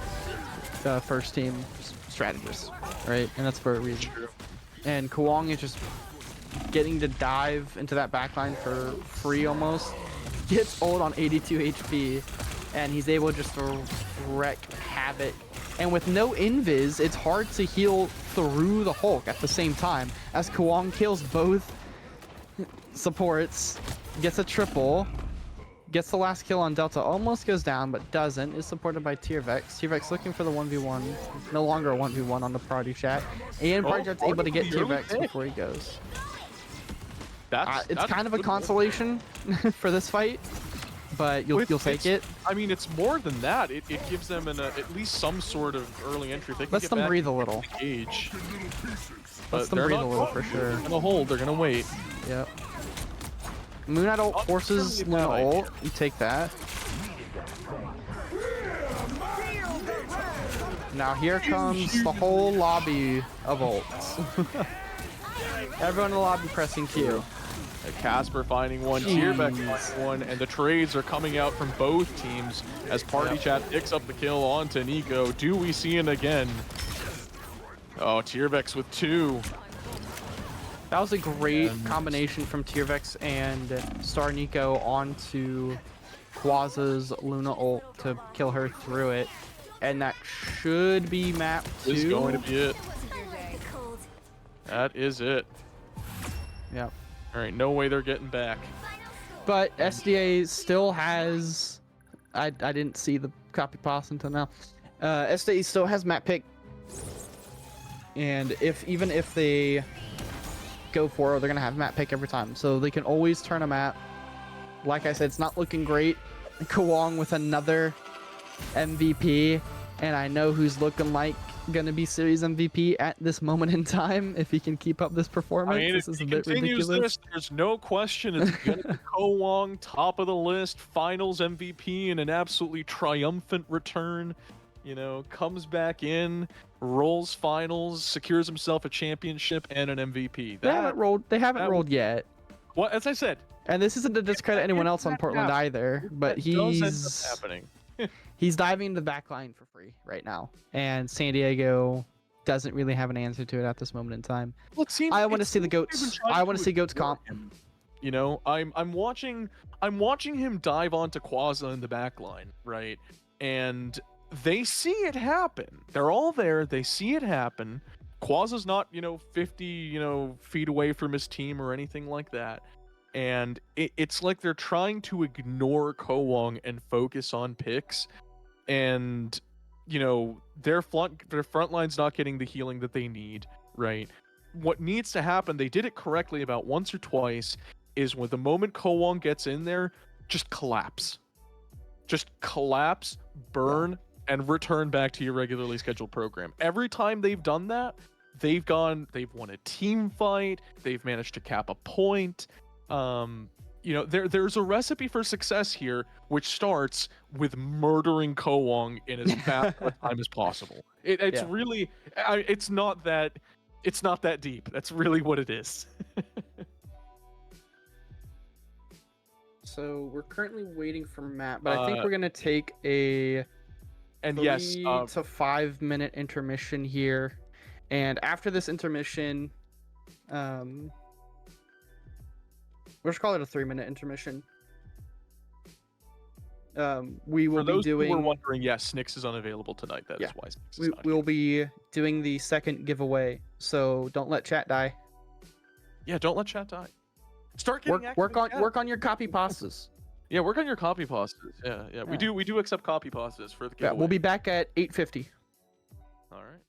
first team strategist, right? And that's for a reason. And Kwong is just getting to dive into that backline for free almost. Gets ult on 82 HP, and he's able just to wreak havoc. And with no invis, it's hard to heal through the Hulk at the same time, as Kwong kills both supports, gets a triple, gets the last kill on Delta, almost goes down, but doesn't. Is supported by Tiervex. Tiervex looking for the 1v1, no longer a 1v1 on the party chat. And party chat's able to get Tiervex before he goes. It's kind of a consolation for this fight, but you'll take it. I mean, it's more than that. It gives them at least some sort of early entry. If they can Lets get them back breathe a into little. the cage. Lets them they're breathe a not little going. for sure. They're gonna hold. They're gonna wait. Yep. Moonlight ult Not forces necessarily a Luna bad idea. ult. You take that. Now here comes the whole lobby of ults. Everyone in the lobby pressing Q. Casper finding one, Tierbeck finding one, and the trades are coming out from both teams as Party Chat picks up the kill onto Nico. Do we see him again? Oh, Tierbeck's with 2. That was a great And- combination from Tiervex and Star Nico onto Quaza's Luna ult to kill her through it. And that should be map 2. This is going to be it. Cold. That is it. Yep. All right, no way they're getting back. But SDA still has... I didn't see the copy pass until now. SDA still has map pick. And even if they go for it, they're going to have map pick every time. So they can always turn a map. Like I said, it's not looking great. Kwong with another MVP. And I know who's looking like going to be series MVP at this moment in time if he can keep up this performance. I mean, This if is a he bit continues ridiculous. this, there's no question it's going to be Kowong, top of the list, finals MVP, and an absolutely triumphant return. Comes back in, rolls finals, secures himself a championship and an MVP. They haven't rolled. They haven't that rolled yet. Well, as I said, And this isn't to discredit anyone else on Portland either, but that does end up he's happening. he's diving into the back line for free right now, and San Diego doesn't really have an answer to it at this moment in time. Well, it seems, I want to it see the seems they've been goats. trying I want to see goats ignore comp. him. I'm watching him dive onto Quaza in the back line, right? And they see it happen. They're all there. They see it happen. Quaza's not, 50, feet away from his team or anything like that. And it's like they're trying to ignore Kowong and focus on picks. And, their front line's not getting the healing that they need, right? What needs to happen, they did it correctly about once or twice, is when the moment Kowong gets in there, just collapse. Just collapse, burn, and return back to your regularly scheduled program. Every time they've done that, they've won a team fight, they've managed to cap a point. There's a recipe for success here, which starts with murdering Kowong in as fast a time as possible. It's Yeah. really, it's not that deep. That's really what it is. So we're currently waiting for Matt, but I think Uh, we're gonna take a And 3 yes, to 5 minute intermission here, and after this intermission, we'll just call it a 3-minute intermission. We will for those be who were doing. wondering, yes, Snicks is unavailable tonight. That is Yeah. why Snicks is not We'll here. be doing the second giveaway, so don't let chat die. Yeah, don't let chat die. Start getting active in chat. Work on your copy pastas. Yeah, work on your copy pastas. Yeah. We Yeah. do accept copy pastas for the Yeah, giveaway. we'll be back at 8:50. All right.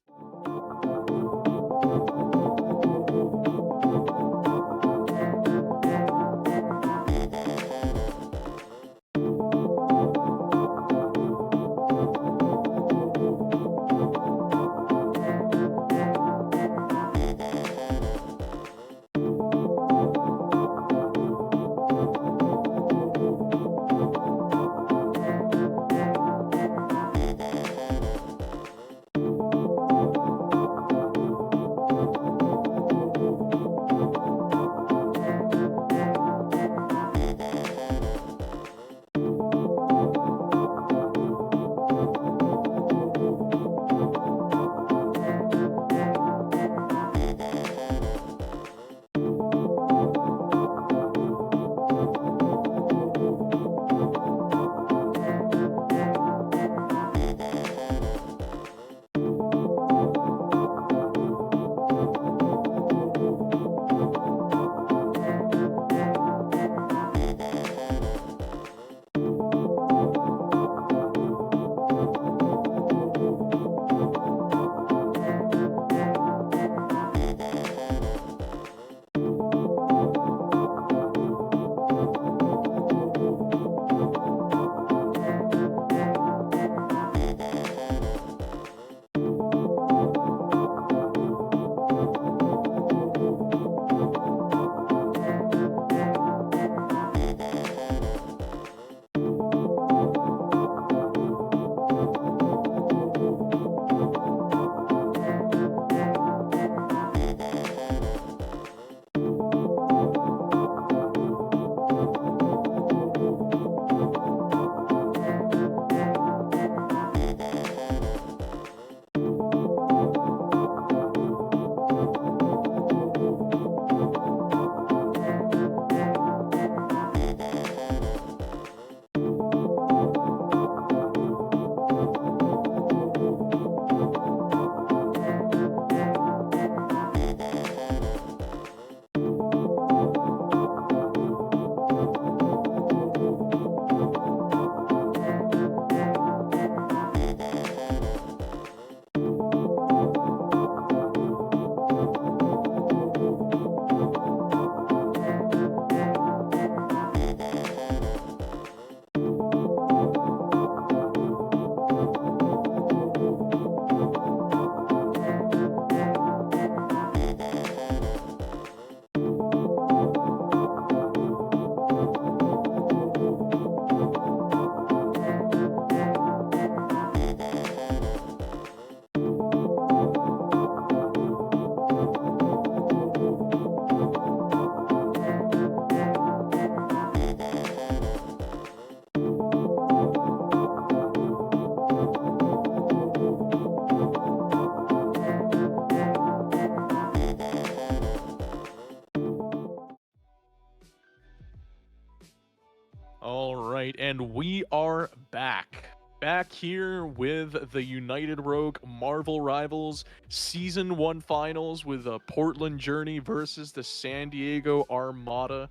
All right, and we are back. Back here with the United Rogue Marvel Rivals Season 1 Finals with the Portland Journey versus the San Diego Armada.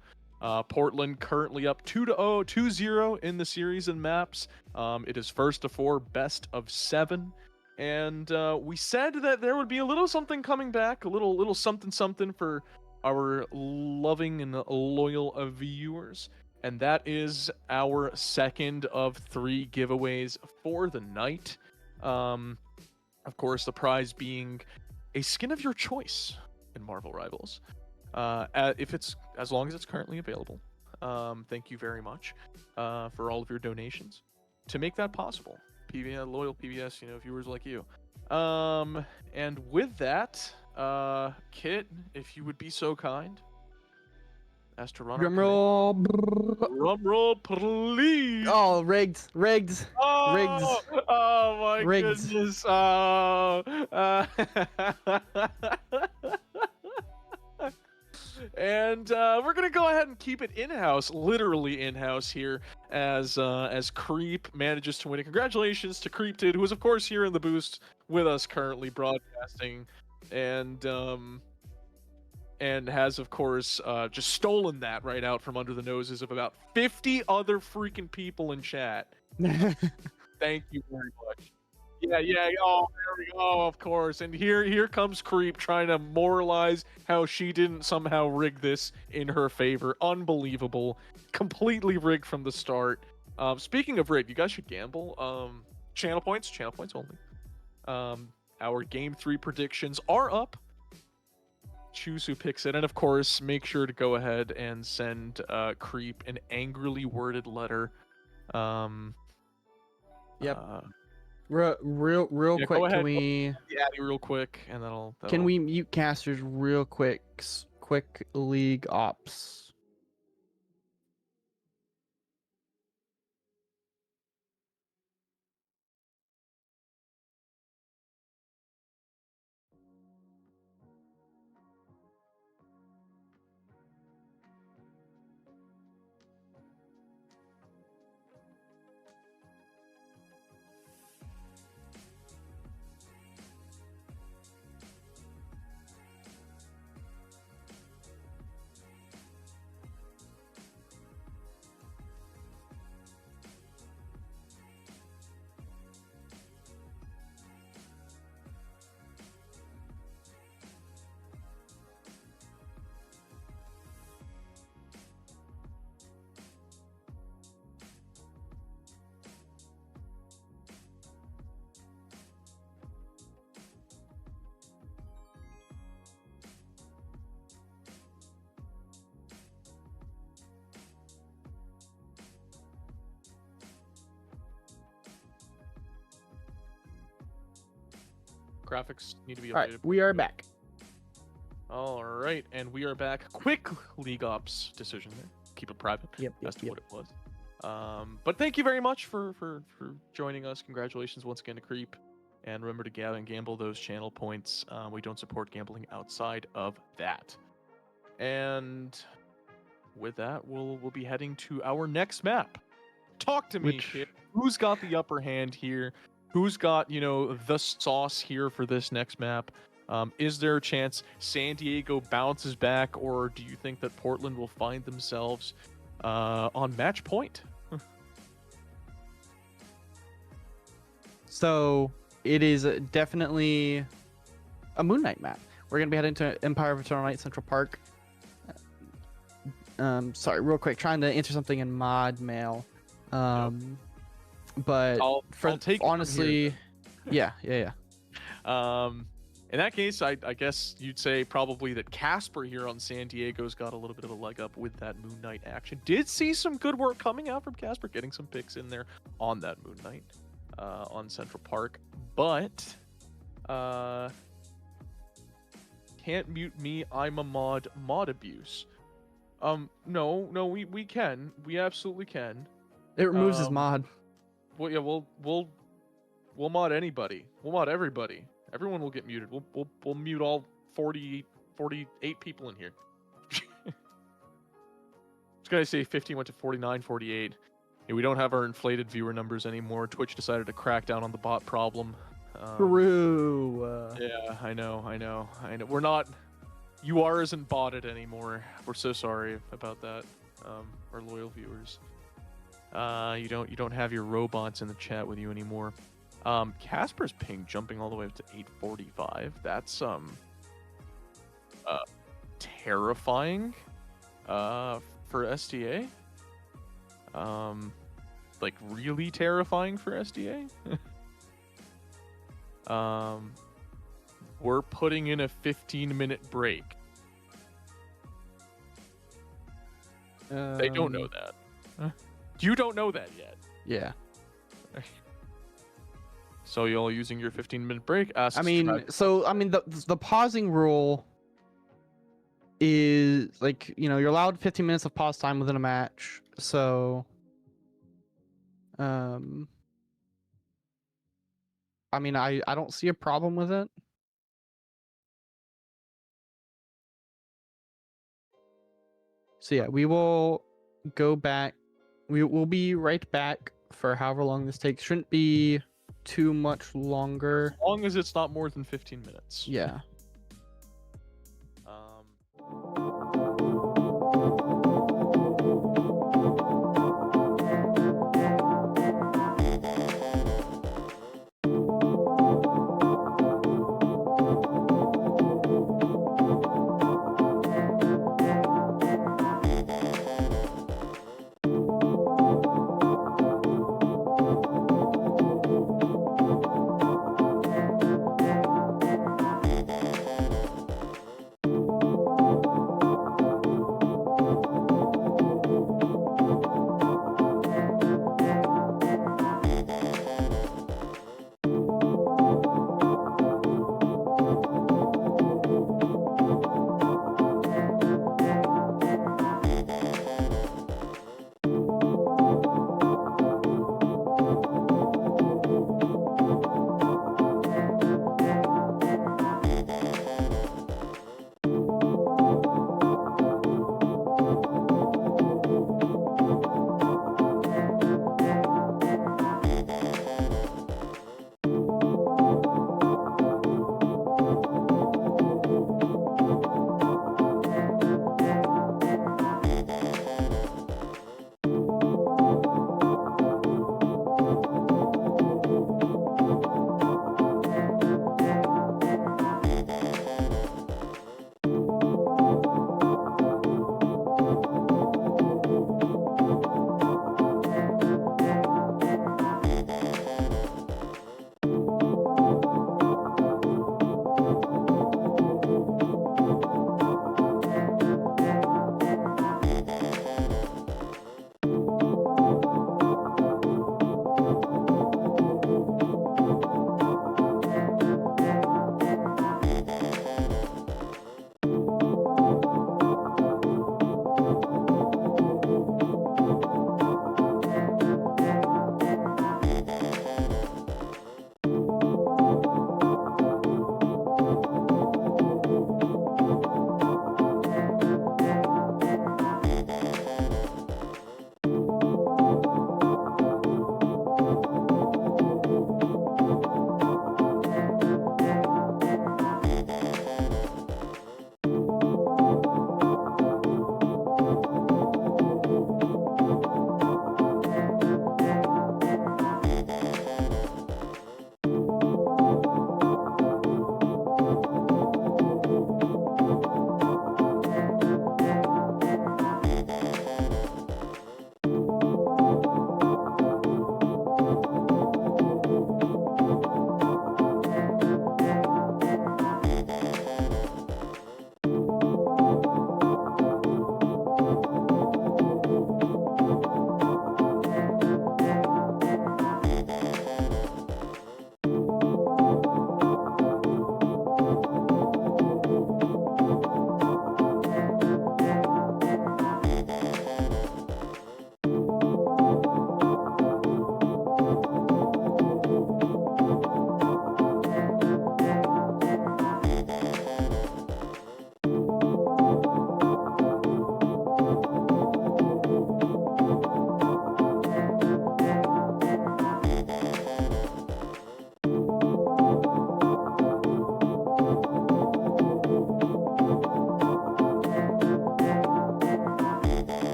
Portland currently up 2-0, 2-0 in the series and maps. It is first to 4, best of 7. And we said that there would be a little something coming back, a little something for our loving and loyal viewers. And that is our second of 3 giveaways for the night. Of course, the prize being a skin of your choice in Marvel Rivals. If it's as long as it's currently available. Thank you very much for all of your donations to make that possible. Loyal PBS, viewers like you. And with that, Kit, if you would be so kind as to run Drum our roll. drum roll, please. Oh, rigged. Oh, oh my Rigged. goodness. Oh. And we're gonna go ahead and keep it in-house, literally in-house here, as Creep manages to win it. Congratulations to Creepted, who is of course here in the boost with us currently broadcasting, and has of course just stolen that right out from under the noses of about 50 other freaking people in chat. Thank you very much. Yeah. Oh, there we go. Of course. And here comes Creep trying to moralize how she didn't somehow rig this in her favor. Unbelievable. Completely rigged from the start. Speaking of rigged, you guys should gamble. Channel points only. Our game 3 predictions are up. Choose who picks it, and of course, make sure to go ahead and send Creep an angrily worded letter. Yep. Uh, Real Yeah, quick, go can ahead. we the Addy real quick, and that'll mute casters real quick? Quick league ops. graphics need to be All right, updated. we are back. All right, and we are back. Quick league ops decision there. Keep it private as to what it was. But thank you very much for joining us. Congratulations once again to Creep. And remember to gamble those channel points. We don't support gambling outside of that. And with that, we'll be heading to our next map. Talk to me, kid. Who's got the upper hand here? Who's got, the sauce here for this next map? Is there a chance San Diego bounces back, or do you think that Portland will find themselves on match point? So it is definitely a Moon Knight map. We're gonna be heading to Empire of Eternal Night Central Park. Sorry, real quick, trying to answer something in mod mail. But I'll take it from honestly, here, yeah. In that case, I guess you'd say probably that Casper here on San Diego's got a little bit of a leg up with that Moon Knight action. Did see some good work coming out from Casper, getting some picks in there on that Moon Knight on Central Park. But can't mute me. I'm a mod abuse. No, we can. We absolutely can. It removes his mod. Well, yeah, we'll mod anybody. We'll mod everybody. Everyone will get muted. We'll mute all 48 people in here. I was gonna say 50 went to 49, 48. Yeah, we don't have our inflated viewer numbers anymore. Twitch decided to crack down on the bot problem. True. Yeah, I know. We're not. UR isn't botted anymore. We're so sorry about that, our loyal viewers. You don't have your robots in the chat with you anymore. Casper's ping jumping all the way up to 845. That's terrifying for SDA. Like really terrifying for SDA. We're putting in a 15-minute break. They don't know that. You don't know that yet. Yeah. So y'all using your 15-minute break? The pausing rule is like, you're allowed 15 minutes of pause time within a match. So I don't see a problem with it. So yeah, we will go back. We will be right back for however long this takes. Shouldn't be too much longer. As long as it's not more than 15 minutes. Yeah.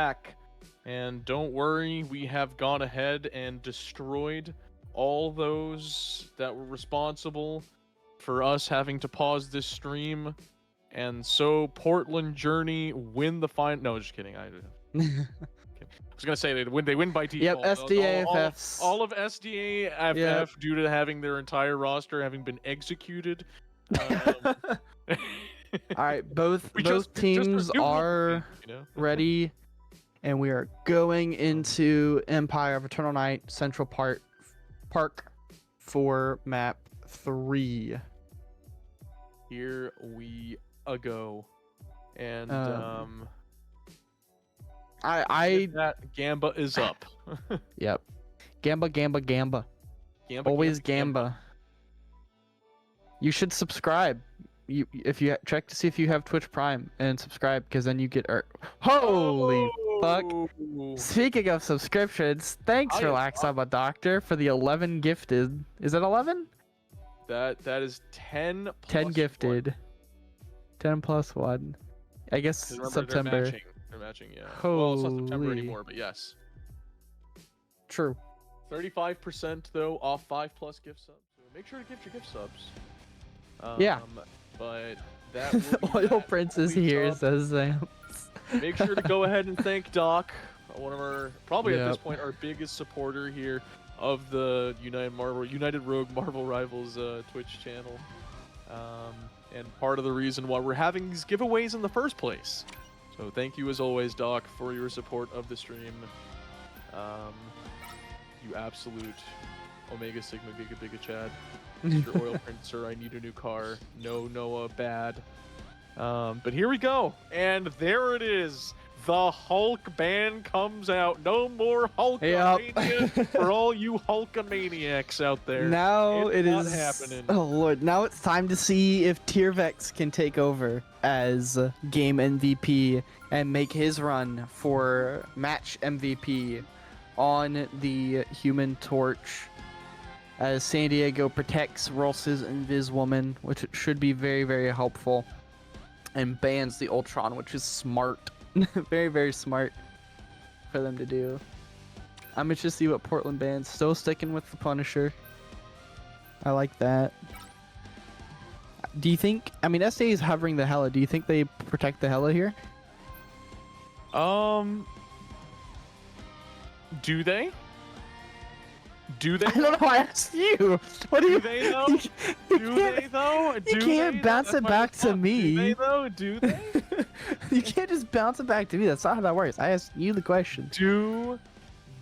back. And don't worry, we have gone ahead and destroyed all those that were responsible for us having to pause this stream. And so Portland Journey win the final. No, just kidding. I was gonna say they win by Yep, default. SDAFFs. All of SDAFF Yep. due to having their entire roster having been executed. All right, both teams are ready, and we are going into Empire of Eternal Night Central Park for map 3. Here we go, and that Gamba is up. Yep, Gamba. Gamba, Always Gamba. Gamba. You should subscribe. If you check to see if you have Twitch Prime and subscribe, because then you get holy fuck. Speaking of subscriptions, thanks for Laxaba Doctor for the 11 gifted. Is it 11? That is 10 plus 10 gifted. 1. 10 plus 1. I guess Remember, September. They're matching, yeah. Holy. Well, it's not September anymore, but yes. True. 35% though off 5 plus gift subs. So make sure to gift your gift subs. Yeah. But that will be Oil that. Prince is Please, here, says Sam. Make sure to go ahead and thank Doc, one of our probably at this Yep. point our biggest supporter here of the United Rogue Marvel Rivals Twitch channel, and part of the reason why we're having these giveaways in the first place. So thank you as always, Doc, for your support of the stream. You absolute Omega Sigma Giga Biga Chad. Mr. Oil Prince, sir, I need a new car. No, Noah, bad. But here we go, and there it is. The Hulk ban comes out. No more Hulkamania for all you Hulkamaniacs out there. Now It's it not is happening. Oh lord, now it's time to see if Tiervex can take over as game MVP and make his run for match MVP on the Human Torch, as San Diego protects Rols's Invis Woman, which should be very, very helpful, and bans the Ultron, which is smart. Very, very smart for them to do. I'm interested to see what Portland bans. Still sticking with the Punisher. I like that. Do you think... I mean, SA is hovering the Hela. Do you think they protect the Hela here? Do they? Do they? I don't know. I asked you. What do you... they though? You Do can't- they though? You Do can't they, bounce though? it That's back my to thought. me. Do they though? Do they? You can't just bounce it back to me. That's not how that works. I asked you the question. Do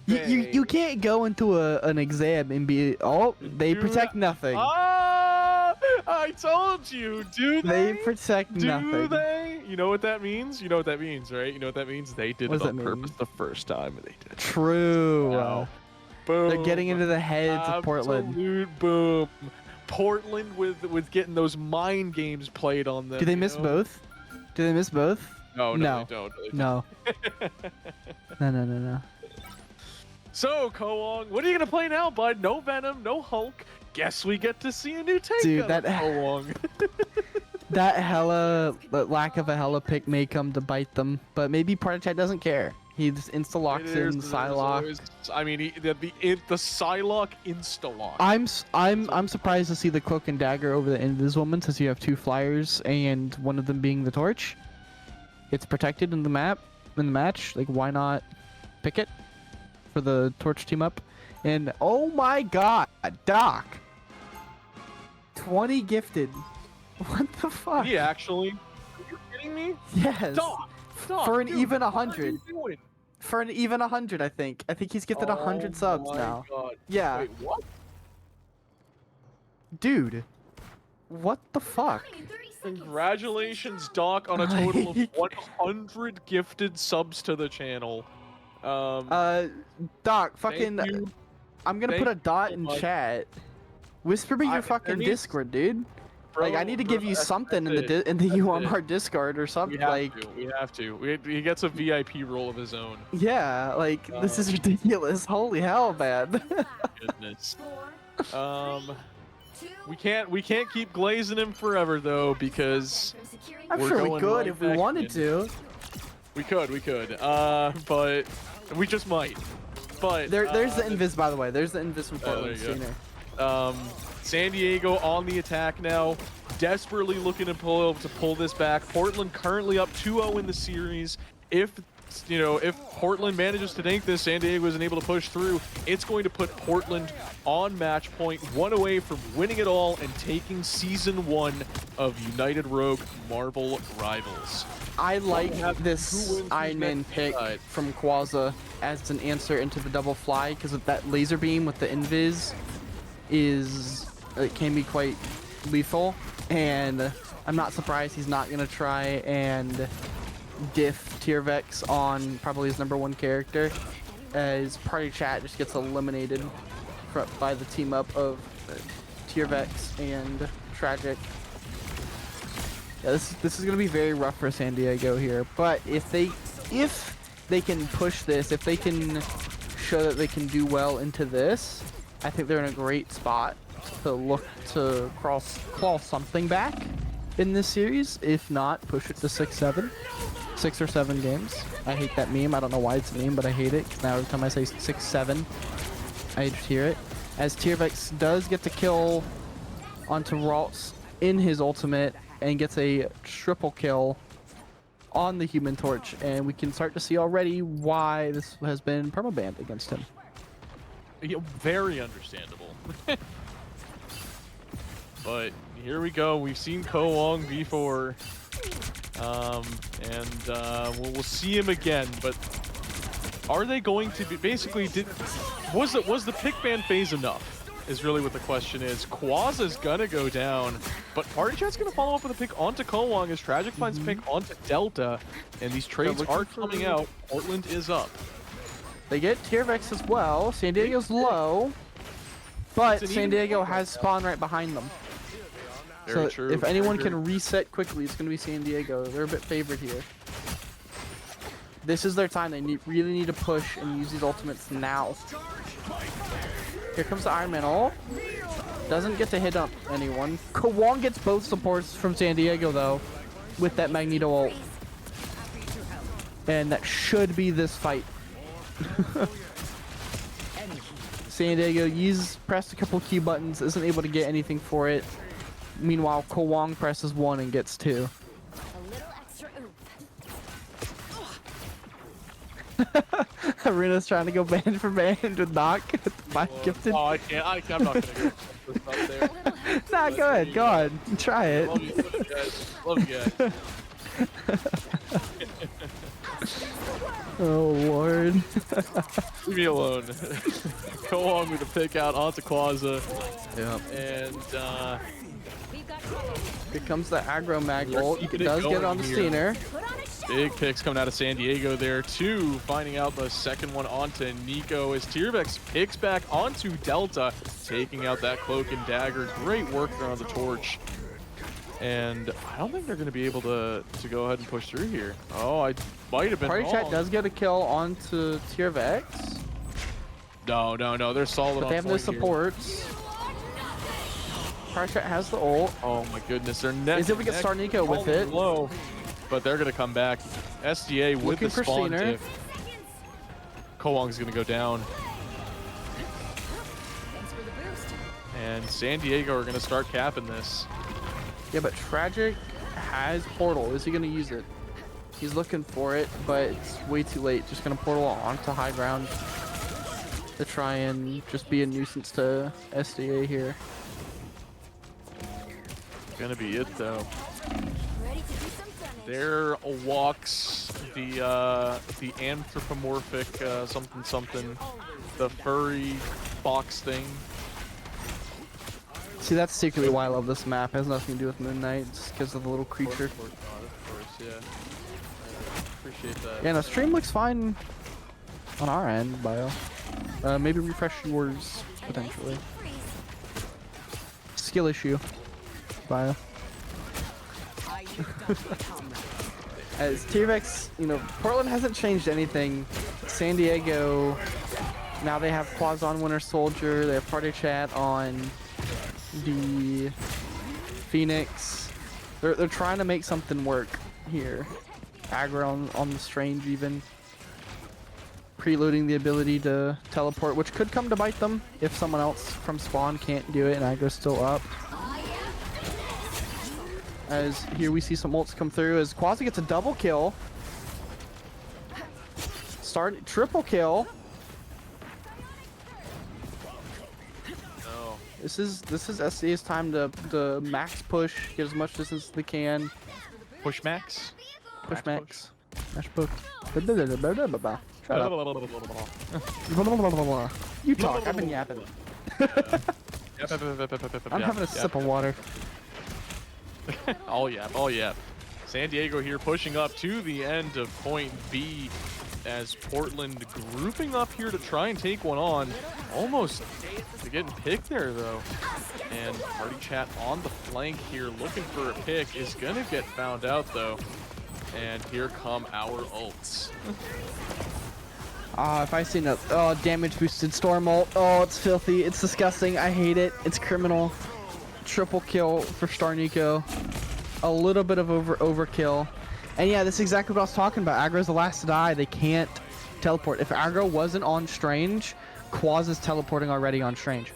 You can't go into an exam and be... Oh, they Do protect nothing. Ah! I told you. Do They they? protect Do nothing. they? You know what that means? You know what that means, right? You know what that means? They did What it does on that mean? purpose the first time they did it. True. Wow. Boom. They're getting into the heads of Portland. Absolute boom. Portland with getting those mind games played on them. Do they you miss know? both? Do they miss both? No, No. they don't. They don't. No. No. So, Koong, what are you gonna play now, bud? No Venom, no Hulk. Guess we get to see a new take Dude, on that- Koong. That Hela, the lack of a Hela pick may come to bite them, but maybe Parachat doesn't care. He just insta-locks in Psylocke. I mean, the Psylocke insta-lock. I'm surprised to see the Cloak and Dagger over the Invis Woman, since you have 2 flyers and one of them being the Torch. It's protected in the match. Like, why not pick it for the Torch team up? And oh my god, Doc! 20 gifted. What the fuck? He actually? Are you kidding me? Yes. Stop! For an dude, even what are 100. you doing? For an even 100, I think. I think he's gifted 100 subs Oh my now. God. Yeah. Wait, what? Dude. What the fuck? Only 30 seconds. Congratulations, Doc, on a total of 100 gifted subs to the channel. Doc, fucking... Thank you. I'm gonna Thank put a dot you in so much. chat. Whisper me there your fucking needs- Discord, dude. Bro, Like, I need to give you that's something in it. the in the That's URMR Discord or We something. have Like, to. We have to. He gets a VIP role of his own. yeah, like this is ridiculous. Holy hell, man. Goodness. 4, Um, 3, 2, we can't keep glazing him forever though, because from securing I'm We're sure we going could right if we back wanted in. to. We could. But we just might. But There's the invis, by the way. There's the invis from there Portland. you go. San Diego on the attack now, desperately looking to pull this back. Portland currently up 2-0 in the series. If Portland manages to tank this, San Diego isn't able to push through, it's going to put Portland on match point, one away from winning it all and taking Season 1 of United Rogue Marvel Rivals. I like this who wins Iron Man next pick side? from Quaza as an answer into the double fly, because of that laser beam with the invis it can be quite lethal, and I'm not surprised he's not gonna try and diff Tiervex on probably his #1 character, as party chat just gets eliminated by the team up of Tiervex and Tragic. Yeah, this is gonna be very rough for San Diego here, but if they can push this, if they can show that they can do well into this, I think they're in a great spot to look to claw something back in this series. If not, push it to 6-7. 6 or 7 games. I hate that meme. I don't know why it's a meme, but I hate it, because now every time I say 6-7, I just hear it. As Tiervex does get to kill onto Ralts in his ultimate and gets a triple kill on the Human Torch, and we can start to see already why this has been permabanned against him. Yeah, very understandable. But here we go. We've seen Ko Wong before. We'll see him again, but are they going to be was the pick ban phase enough is really what the question is. Quaza's gonna go down, but Party Chat's gonna follow up with a pick onto Ko Wong as Tragic finds a pick onto Delta, and these trades are coming out. Portland is up. They get Tiervex as well. San Diego's low, but San Diego has spawn right behind them. Very So true. if anyone can reset quickly, it's going to be San Diego. They're a bit favored here. This is their time. They really need to push and use these ultimates now. Here comes the Iron Man ult. Doesn't get to hit up anyone. Ko Wong gets both supports from San Diego, though, with that Magneto ult. And that should be this fight. San Diego pressed a couple key buttons, isn't able to get anything for it. Meanwhile, Ko Wong presses 1 and gets 2. A little extra oomph. Arena's trying to go band for band with Knock. Gifted. Oh, I can't. I'm not gonna go this up there. Nah, go ahead. Go on. Try it. Love you guys. Love you guys. Oh, Lord. Leave me alone. Go on with the pick out onto Quaza. Yep. And We've got trouble. Here comes the aggro mag They're ult. He keeping it does get going on the here. Steiner. Put on a show. big picks coming out of San Diego there too. Finding out the second one onto Nico as Tiervex picks back onto Delta, taking out that cloak and dagger. Great work there on the torch. And I don't think they're going to be able to go ahead and push through here. Oh, I might have been Party wrong. Chat does get a kill onto Tiervex, No. They're solid but on they have no point here. supports. Party Chat has the ult. Oh my goodness, they're neck. Is it we get Star Nico with it? Low, but they're gonna come back. SDA with Looking the for spawn Steiner. diff. Ko Wong's gonna go down, Thanks for the boost. and San Diego are gonna start capping this. Yeah, but Tragic has Portal. Is he going to use it? He's looking for it, but it's way too late. Just going to Portal onto high ground to try and just be a nuisance to SDA here. Gonna be it though. Ready to do some damage. There walks the anthropomorphic something, the furry fox thing. See, that's secretly why I love this map. It has nothing to do with Moon Knight. It's because of the little creature. Of course, yeah. Appreciate that. Yeah, no, stream looks fine on our end, Bio. Maybe refresh yours, potentially. Skill issue, Bio. As Tiervex, Portland hasn't changed anything. San Diego, now they have Quazon Winter Soldier, they have Party Chat on the Phoenix. They're trying to make something work here. aggro on the Strange even. Preloading the ability to teleport, which could come to bite them if someone else from spawn can't do it and aggro's still up. As here we see some ults come through as Quasi gets a double kill. Triple kill. No. This is SCA's time to max push, get as much distance as they can. Push max. Push max. Mash book. Shut up. You talk, I've been yapping. I'm having a sip of water. All yap. San Diego here pushing up to the end of point B as Portland grouping up here to try and take one on. Almost getting picked there though. And Party Chat on the flank here looking for a pick is gonna get found out though. And here come our ults. If I seen a damage boosted storm ult, oh it's filthy, it's disgusting, I hate it, it's criminal. Triple kill for Star Nico. A little bit of overkill. And yeah, this is exactly what I was talking about. Aggro's the last to die. They can't teleport. If Aggro wasn't on Strange, Quaz is teleporting already on Strange.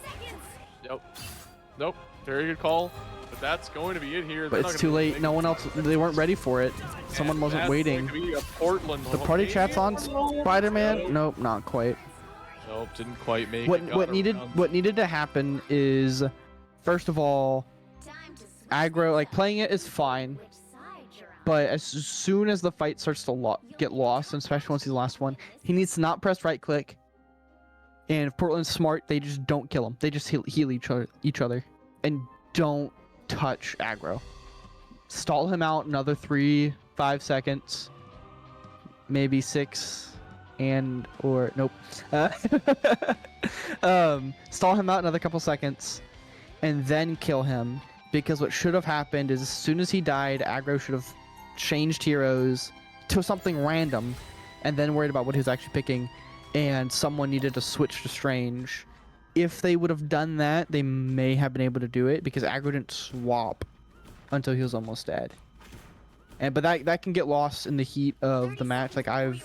Nope. Very good call. But that's going to be it here. But it's too late. No one else, they weren't ready for it. Someone wasn't waiting. The party chat's on Spider-Man? Nope, not quite. Nope, didn't quite make what, it. What needed to happen is, first of all, Aggro, like playing it is fine. But as soon as the fight starts to get lost, and especially once he's the last one, he needs to not press right click. And if Portland's smart, they just don't kill him. They just heal each other. And don't touch Aggro. Stall him out another 3-5 seconds. Maybe 6. Or nope. Stall him out another couple seconds. And then kill him. Because what should have happened is as soon as he died, Aggro should have changed heroes to something random and then worried about what he was actually picking, and someone needed to switch to Strange. If they would have done that, they may have been able to do it because Aggro didn't swap until he was almost dead. But that can get lost in the heat of the match. Like I'm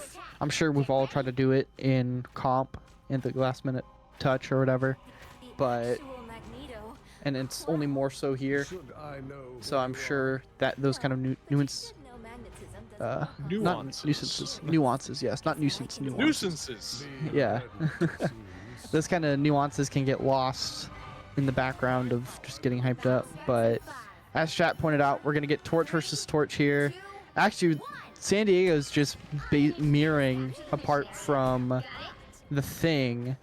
sure we've all tried to do it in comp in the last minute touch or whatever, but and it's only more so here. So I'm sure that those kind of nuances, yes, not nuisance, nuisances. Yeah. Those kind of nuances can get lost in the background of just getting hyped up. But as chat pointed out, we're gonna get Torch versus Torch here. Actually, San Diego's just mirroring apart from the Thing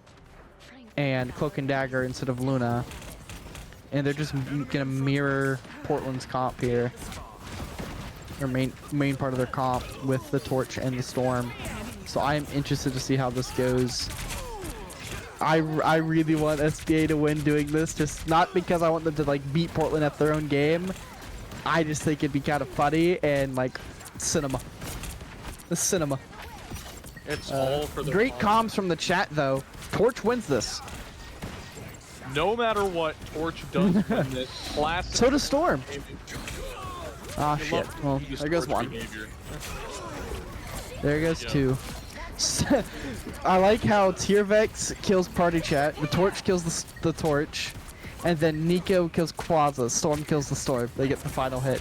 and Cloak and Dagger instead of Luna. And they're just gonna mirror Portland's comp here. Their main part of their comp with the Torch and the Storm. So I am interested to see how this goes. I really want SDA to win doing this, just not because I want them to like beat Portland at their own game. I just think it'd be kind of funny and like cinema. The cinema. It's all for the great comms from the chat though. Torch wins this. No matter what, Torch does win this. Classic. So does Storm. Ah shit. Well, there goes one. There goes two. I like how Tiervex kills Party Chat, the Torch kills the Torch, and then Nico kills Quaza, Storm kills the Storm. They get the final hit.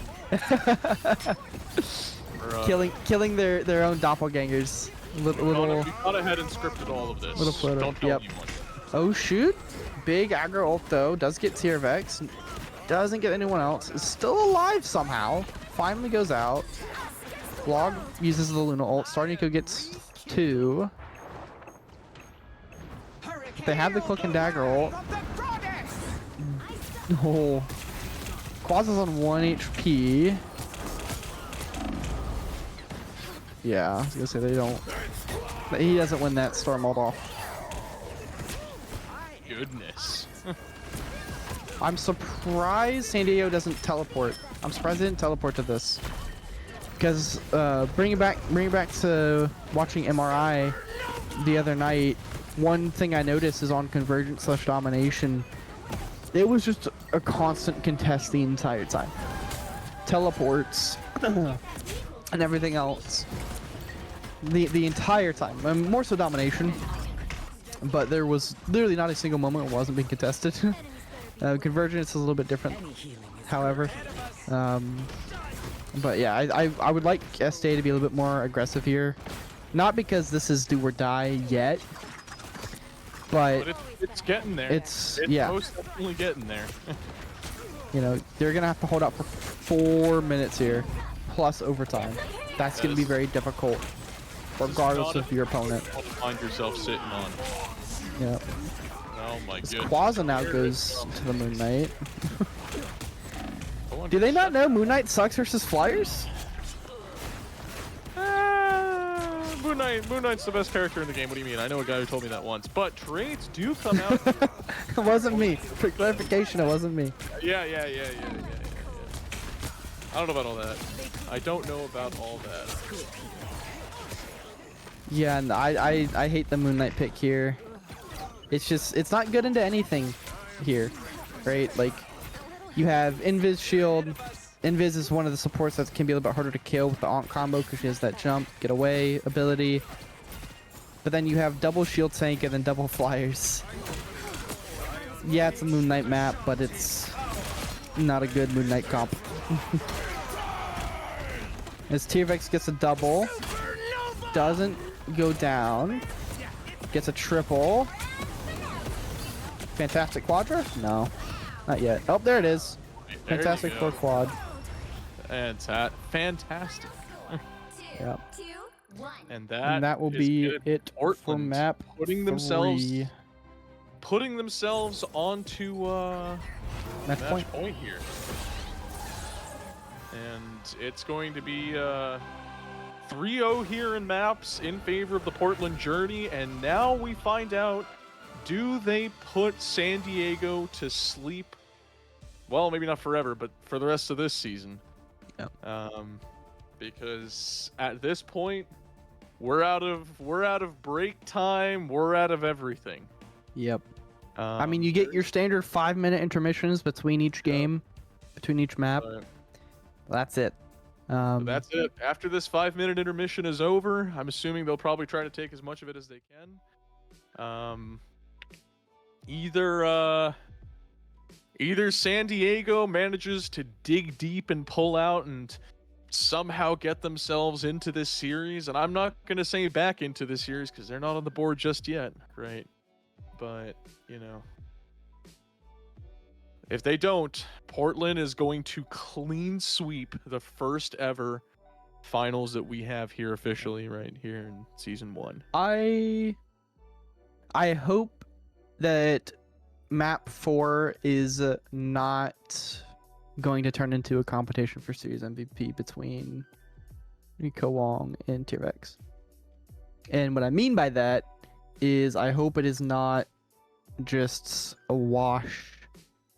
killing their own doppelgangers. Little. We got ahead and scripted all of this. Little photo. Don't tell Yep. anyone. Oh shoot! Big aggro ult though. Does get Tiervex. Doesn't get anyone else. Is still alive somehow. Finally goes out. Vlog uses the Luna ult. Star Nico gets 2. They have the Cloak and Dagger ult. Oh. Quaza's on 1 HP. Yeah, I was gonna say they don't. He doesn't win that Storm ult off. Goodness. I'm surprised San Diego doesn't teleport. I'm surprised they didn't teleport to this. Because bringing back to watching MRI the other night, one thing I noticed is on Convergence / Domination, it was just a constant contest the entire time. Teleports, and everything else. The entire time, more so domination, but there was literally not a single moment it wasn't being contested. Convergence is a little bit different, however. But yeah, I would like SDA to be a little bit more aggressive here. Not because this is do or die yet, but it's getting there. it's It's most definitely getting there. you know, they're gonna have to hold out for 4 minutes here, plus overtime. That's gonna be very difficult, regardless of your opponent. You'll find yourself sitting on. Yeah. Oh my goodness. Quaza now goes to the Moon Knight. Go on, Do they not shut know Moon Knight sucks versus Flyers? Moon Knight's the best character in the game. What do you mean? I know a guy who told me that once. But trades do come out. It wasn't me. For clarification, it wasn't me. Yeah. I don't know about all that. I don't know about all that. Yeah, and I hate the Moon Knight pick here. It's just, it's not good into anything here, right? Like, you have Invis Shield. Invis is one of the supports that can be a little bit harder to kill with the Ankh combo because she has that jump, get away ability. But then you have double shield tank and then double flyers. Yeah, it's a Moon Knight map, but it's not a good Moon Knight comp. As T-Rex gets a double, doesn't go down, gets a triple. Fantastic quadra? No, not yet. Oh, there it is. There you Fantastic go. for quad. Fantastic. Yeah. 2, 1. And And that will is be good. it for Portland map putting 3. themselves onto Match match point. point here. And it's going to be 3-0 here in maps in favor of the Portland Journey. And now we find out, do they put San Diego to sleep? Well, maybe not forever, but for the rest of this season. Yep. Because at this point, we're out of break time. We're out of everything. Yep. I mean, you get your standard 5-minute intermissions between each game, between each map. But That's it. that's it. After this 5-minute intermission is over, I'm assuming they'll probably try to take as much of it as they can. Either San Diego manages to dig deep and pull out and somehow get themselves into this series, and I'm not going to say back into this series because they're not on the board just yet, right? But, you know, if they don't, Portland is going to clean sweep the first ever finals that we have here officially right here in season 1. I hope that map 4 is not going to turn into a competition for series MVP between Ko Wong and T-Rex. And what I mean by that is I hope it is not just a wash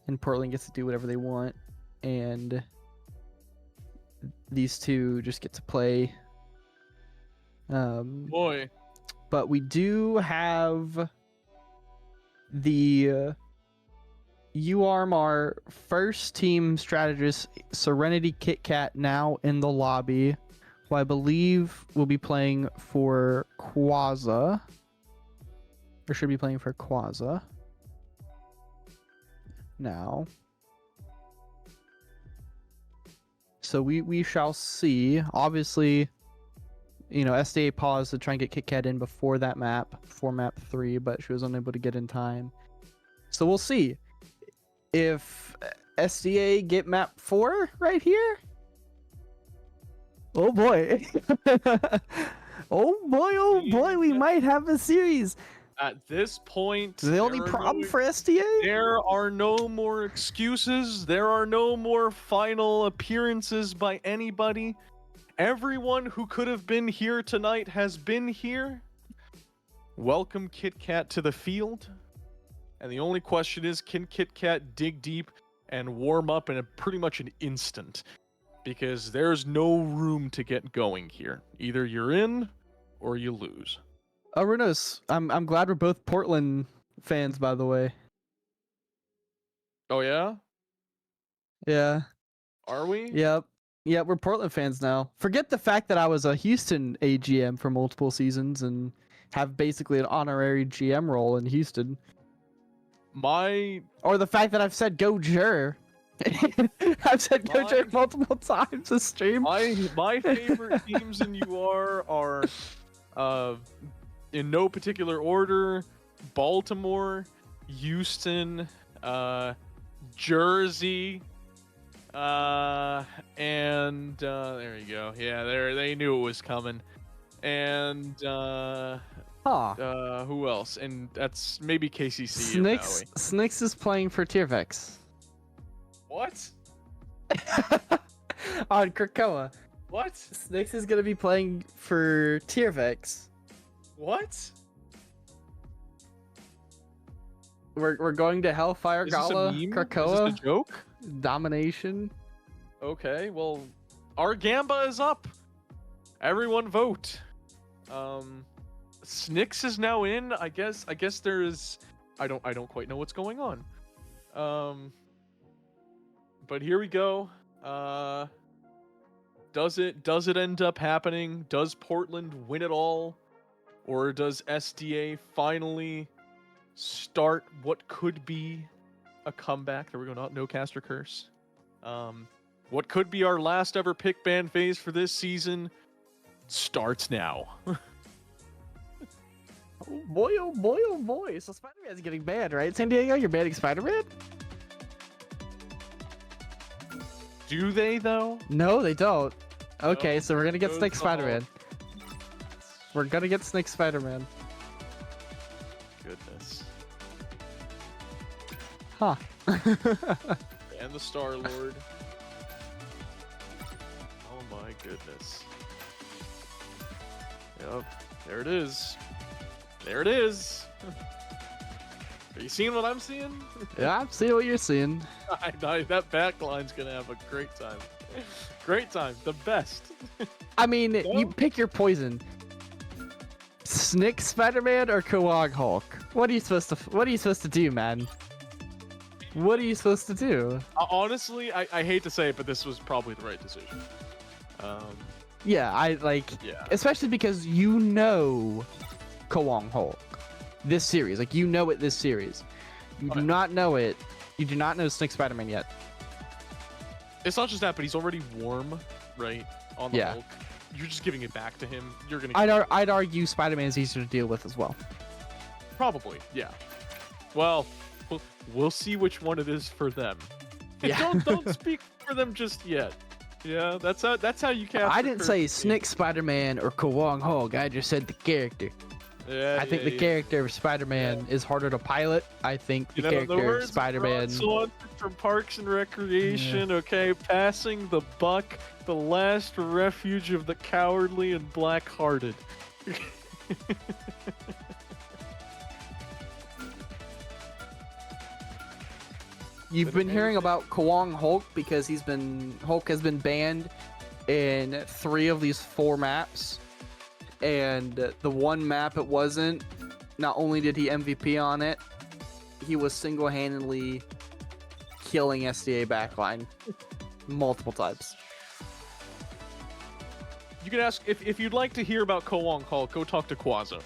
and Portland gets to do whatever they want and these two just get to play. Boy. But we do have the URMR first team strategist Serenity Kit Kat now in the lobby, who I believe will be playing for Quaza. Or should be playing for Quaza. Now. So we shall see. Obviously, you know, SDA paused to try and get Kit Kat in before that map, before map 3, but she was unable to get in time. So we'll see if SDA get map 4 right here. Oh boy. Oh boy, we might have a series. At this point, The only there are problem no- for SDA? There are no more excuses. There are no more final appearances by anybody. Everyone who could have been here tonight has been here. Welcome Kit Kat to the field. And the only question is, can Kit Kat dig deep and warm up in pretty much an instant? Because there's no room to get going here. Either you're in or you lose. Oh, Runos, I'm glad we're both Portland fans, by the way. Oh yeah? Yeah. Are we? Yep. Yeah, we're Portland fans now. Forget the fact that I was a Houston AGM for multiple seasons and have basically an honorary GM role in Houston. Or the fact that I've said go Jur. I've said go Jur multiple times this stream. My favorite teams in UR are in no particular order: Baltimore, Houston, Jersey, and there you go. Yeah, they knew it was coming. And who else? And that's maybe KCC. Snicks is playing for Tiervex. What? On Krakoa. What? Snicks is gonna be playing for Tiervex. What? We're going to Hellfire Is this a Gala, meme? Krakoa. Is this a joke? Domination. Okay, well, our Gamba is up. Everyone vote. Snicks is now in. I guess there is. I don't quite know what's going on. But here we go. Does it end up happening? Does Portland win it all, or does SDA finally start what could be a comeback? There we go. No caster curse. What could be our last ever pick ban phase for this season starts now. Oh boy, oh boy, oh boy. So Spider-Man's getting banned, right? San Diego, you're banning Spider-Man? Do they, though? No, they don't. Okay, No, so we're gonna get no, Snake no. Spider-Man. We're gonna get Snake Spider-Man. Goodness. Huh. And the Star-Lord. Oh my goodness. Yep, there it is. There it is. Are you seeing what I'm seeing? Yeah, I'm seeing what you're seeing. That backline's gonna have a great time. Great time. The best. I mean, No? you pick your poison. Snick Spider-Man or Kawag Hulk? What are you supposed to do, man? What are you supposed to do? Honestly, I hate to say it, but this was probably the right decision. Yeah, Yeah. especially because you know Kawang Hulk this series. Like, you know it this series. You do not know it. You do not know Snick Spider-Man yet. It's not just that, but he's already warm, right? On the Yeah. Hulk. You're just giving it back to him. You're gonna I'd argue Spider-Man is easier to deal with as well. probably, yeah. Well, we'll see which one it is for them. Yeah. Don't speak for them just yet. Yeah, that's how you cast. I the didn't curse say game. Snick Spider-Man or Kawang Hulk. I just said the character. Yeah, I think the character of Spider-Man is harder to pilot. I think the You know, character of words of Spider-Man. Ron Swanson from Parks and Recreation, okay? Passing the buck, the last refuge of the cowardly and black-hearted. You've been hearing about Kawang Hulk because Hulk has been banned in 3 of these 4 maps, and the one map it wasn't. Not only did he MVP on it, he was single-handedly killing SDA backline multiple times. You can ask, if you'd like to hear about Kawang Hulk, go talk to Quaza.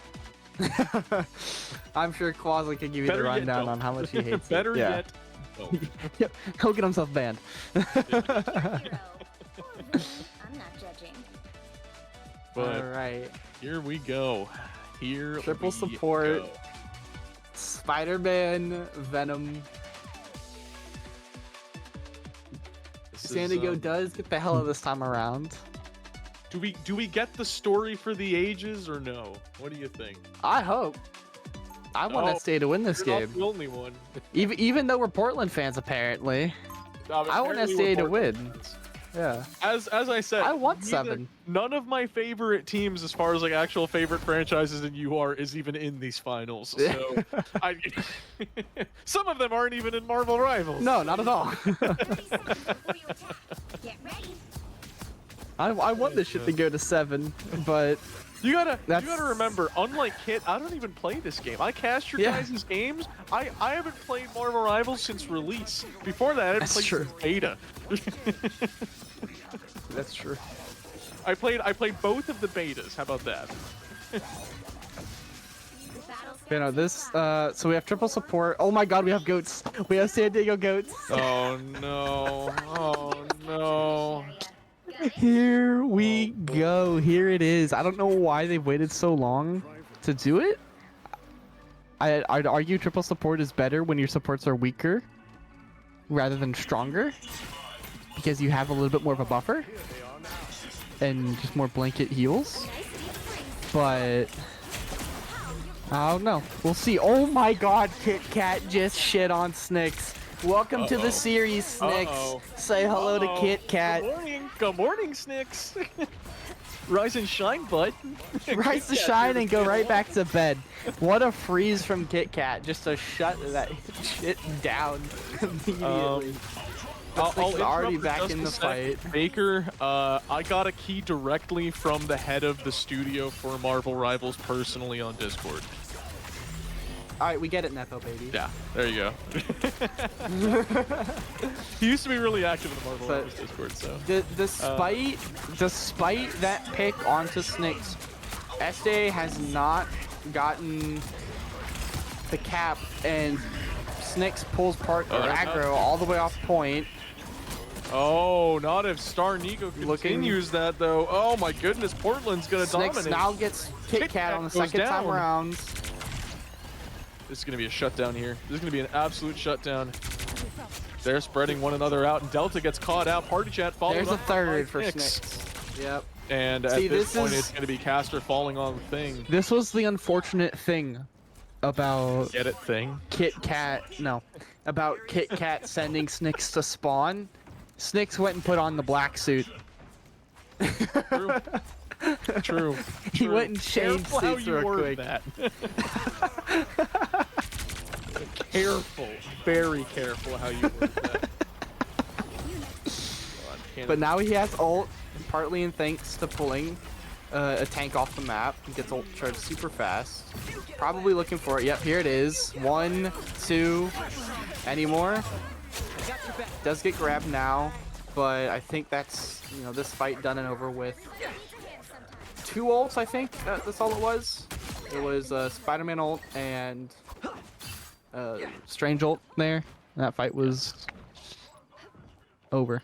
I'm sure Quasi can give you Better the yet, rundown don't. on how much he hates Better it. Yeah. yet, don't. Yep, he'll get himself banned. Hero. I'm not judging. But Alright. here we go. Here Triple we support. go. Spider-Man, Venom. This San is, Diego does get the hell of this time around. Do we get the story for the ages or no? What do you think? I hope. I want No, SDA to win this You're game. not the only one. Even though we're Portland fans, apparently. I want Apparently SDA we're to win. Portland fans. Yeah. As I said, I want 7. None of my favorite teams, as far as like actual favorite franchises in UR, is even in these finals. So, some of them aren't even in Marvel Rivals. No, not at all. 30 seconds before you attack. Get ready. I want this shit to go to 7, but You gotta That's- remember, unlike Kit, I don't even play this game. I cast your Yeah. guys' games. I haven't played Marvel Rivals since release. Before that, I hadn't That's played true. since beta. That's true. I played both of the betas. How about that? You know this. So we have triple support. Oh my God, we have goats. We have San Diego goats. Oh no! Oh no! Here we go. Here it is. I don't know why they've waited so long to do it. I'd argue triple support is better when your supports are weaker rather than stronger, because you have a little bit more of a buffer and just more blanket heals. But I don't know. We'll see. Oh my God, Kit Kat just shit on Snicks. Welcome to the series, Snicks. Say hello to Kit Kat. Good morning. Good morning, Snicks. Rise and shine, bud. Rise to shine and go right back to bed. What a freeze from Kit Kat just to shut that shit down immediately. I'll already interrupt for back just in a the sec. fight. Baker, I got a key directly from the head of the studio for Marvel Rivals personally on Discord. All right, we get it, Nepo baby. Yeah, there you go. He used to be really active in the Marvel Rivals Discord, so. Despite that pick onto Snicks, SDA has not gotten the cap, and Snicks pulls part or aggro all the way off point. Oh, not if Star Nico continues that though. Oh my goodness, Portland's gonna Snicks dominate. now gets Kit Kat on the goes second time down. around. This is gonna be a shutdown here. This is gonna be an absolute shutdown. They're spreading one another out, and Delta gets caught out. Party chat followed There's a up by third for Snicks. Snicks. Yep. And at See, this point, is- it's gonna be Caster falling on the thing. This was the unfortunate thing about Get it thing? Kit Kat. No, about Kit Kat sending Snicks to spawn. Snicks went and put on the black suit. True. True. He True. went and changed Careful how suits you real word quick. that. Careful. Very careful how you word that. But now he has ult, partly in thanks to pulling a tank off the map. He gets ult charged super fast. Probably looking for it. Yep, here it is. 1, 2. Any more? Does get grabbed now, but I think that's, you know, this fight done and over with. 2 ults, I think. That's all it was. It was Spider-Man ult and Strange ult there. That fight was over.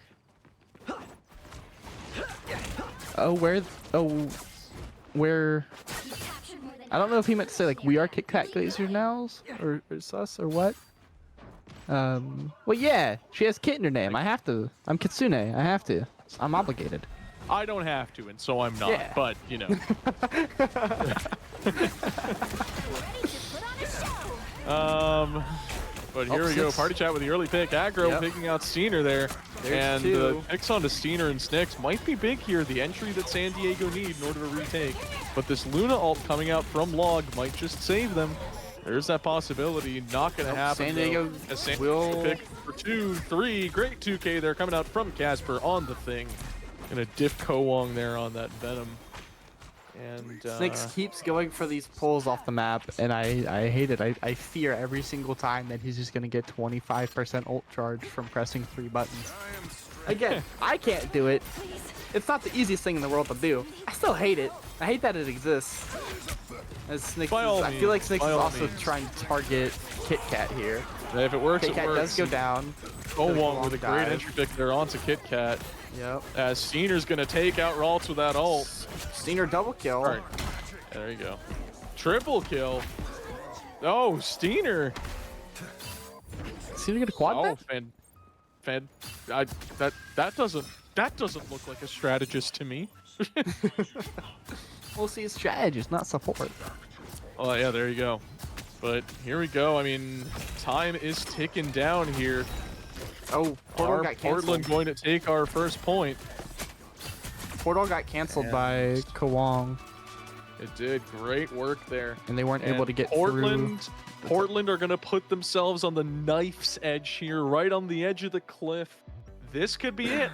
Oh, where? I don't know if he meant to say like we are Kit Kat Glazer now, or sus, or what. Well, yeah, she has Kit in her name. I have to. I'm Kitsune. I have to. I'm obligated. I don't have to, and so I'm not. Yeah. But you know. But here we go. Six. Party chat with the early pick. Aggro Yep. picking out Steiner there. There's And two. picks onto Steiner and Snicks might be big here. The entry that San Diego need in order to retake. But this Luna ult coming out from Log might just save them. There's that possibility. Not going to happen. San Diego though, as San will- Diego pick for 2, 3. Great 2K there coming out from Casper on the thing. Gonna diff Kowong there on that Venom. And Snicks keeps going for these pulls off the map, and I hate it. I fear every single time that he's just gonna get 25% ult charge from pressing 3 buttons. Again, I can't do it. It's not the easiest thing in the world to do. I still hate it. I hate that it exists. As Snicks By all I feel like means, Snicks by is all also means. trying to target Kit Kat here. if it works, Kit it Kat works. does go down. Kowong with a great dive. entry pick there onto Kit Kat. Yep. As Steiner's gonna take out Ralts with that ult. Steiner double kill. All right. There you go. Triple kill. Oh, Steiner. Steiner get a quad Oh, back? that doesn't look like a strategist to me. We'll see his strategist, not support. Oh yeah, there you go. But here we go. I mean, time is ticking down here. Oh, Portal Are got canceled. Portland going to take our first point? Portal got canceled by Kowong, It did great work there. and they weren't able And to get Portland, through. Portland are going to put themselves on the knife's edge here, right on the edge of the cliff. This could be it.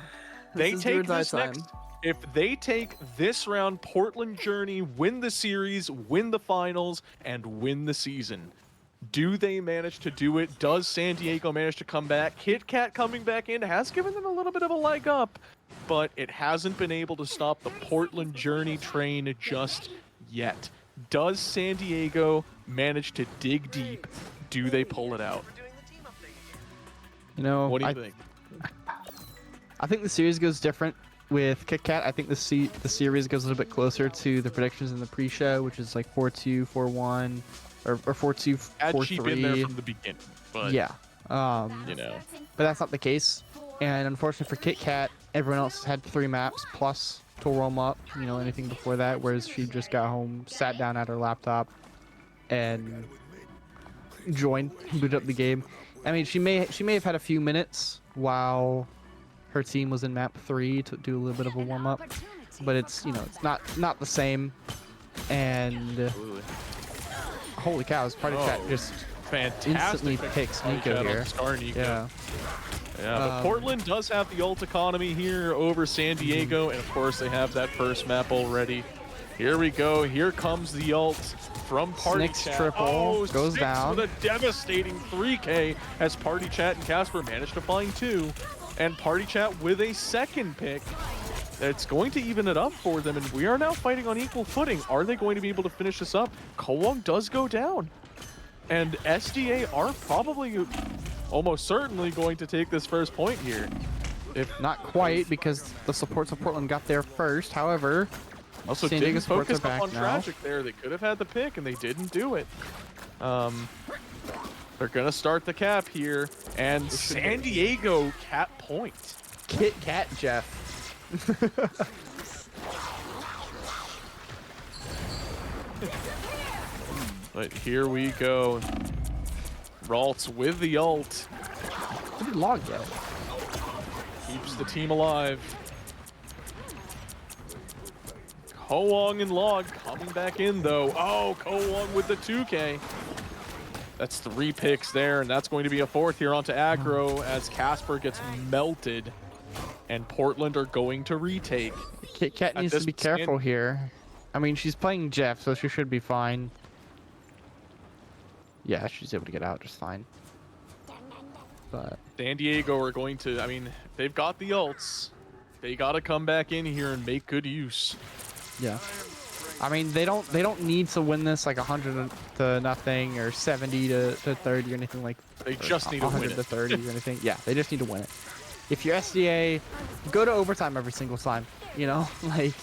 They is do or take die this time. next. If they take this round, Portland Journey, win the series, win the finals, and win the season. Do they manage to do it? Does San Diego manage to come back? Kit Kat coming back in has given them a little bit of a leg up. but it hasn't been able to stop the Portland Journey train just yet. Does San Diego manage to dig deep? Do they pull it out? You know, What do you think? I think the series goes different with Kit Kat. I think the series goes a little bit closer to the predictions in the pre-show, which is like 4-2, 4-1, or 4-2, Had she been there 4-3. from the beginning, but Yeah. you know, But that's not the case. And unfortunately for Kit Kat, everyone else had 3 maps plus to warm up, you know, anything before that, whereas she just got home, sat down at her laptop, and joined, booted up the game. I mean, she may have had a few minutes while her team was in map 3 to do a little bit of a warm up, but it's, you know, it's not the same. And Absolutely. holy cows, Party Chat Oh, just fantastic. instantly pick picks from Nico Party Chat on here. Star Nico. Yeah. Yeah, but Portland does have the ult economy here over San Diego, and of course they have that first map already. Here we go. Here comes the ult from Party Snicks Chat. triple Oh, goes Snicks down. with a devastating 3K as Party Chat and Casper managed to find 2, and Party Chat with a second pick. It's going to even it up for them, and we are now fighting on equal footing. Are they going to be able to finish this up? Kowong does go down, and SDA are probably almost certainly going to take this first point here. If Not quite, because the supports of Portland got there first. However, also San Diego didn't supports focus are back on now. Tragic there. They could have had the pick, and they didn't do it. They're gonna start the cap here, and San Diego cap point. Kit Kat Jeff. But here we go. Ralts with the ult. Who did Log get? Keeps the team alive. Kowong and Log coming back in though. Oh, Kowong with the 2K. That's 3 picks there, and that's going to be a 4th here onto aggro as Casper gets melted. And Portland are going to retake. Kit Kat At needs this to be careful here. I mean, she's playing Jeff, so she should be fine. Yeah, she's able to get out just fine. But San Diego are going to, I mean, they've got the ults. They got to come back in here and make good use. yeah, I mean, they don't need to win this like 100 to nothing or 70 to 30 or anything like. They or just need to win 100 it. to 30 or anything. Yeah, they just need to win it. If you're SDA, go to overtime every single time. You know, like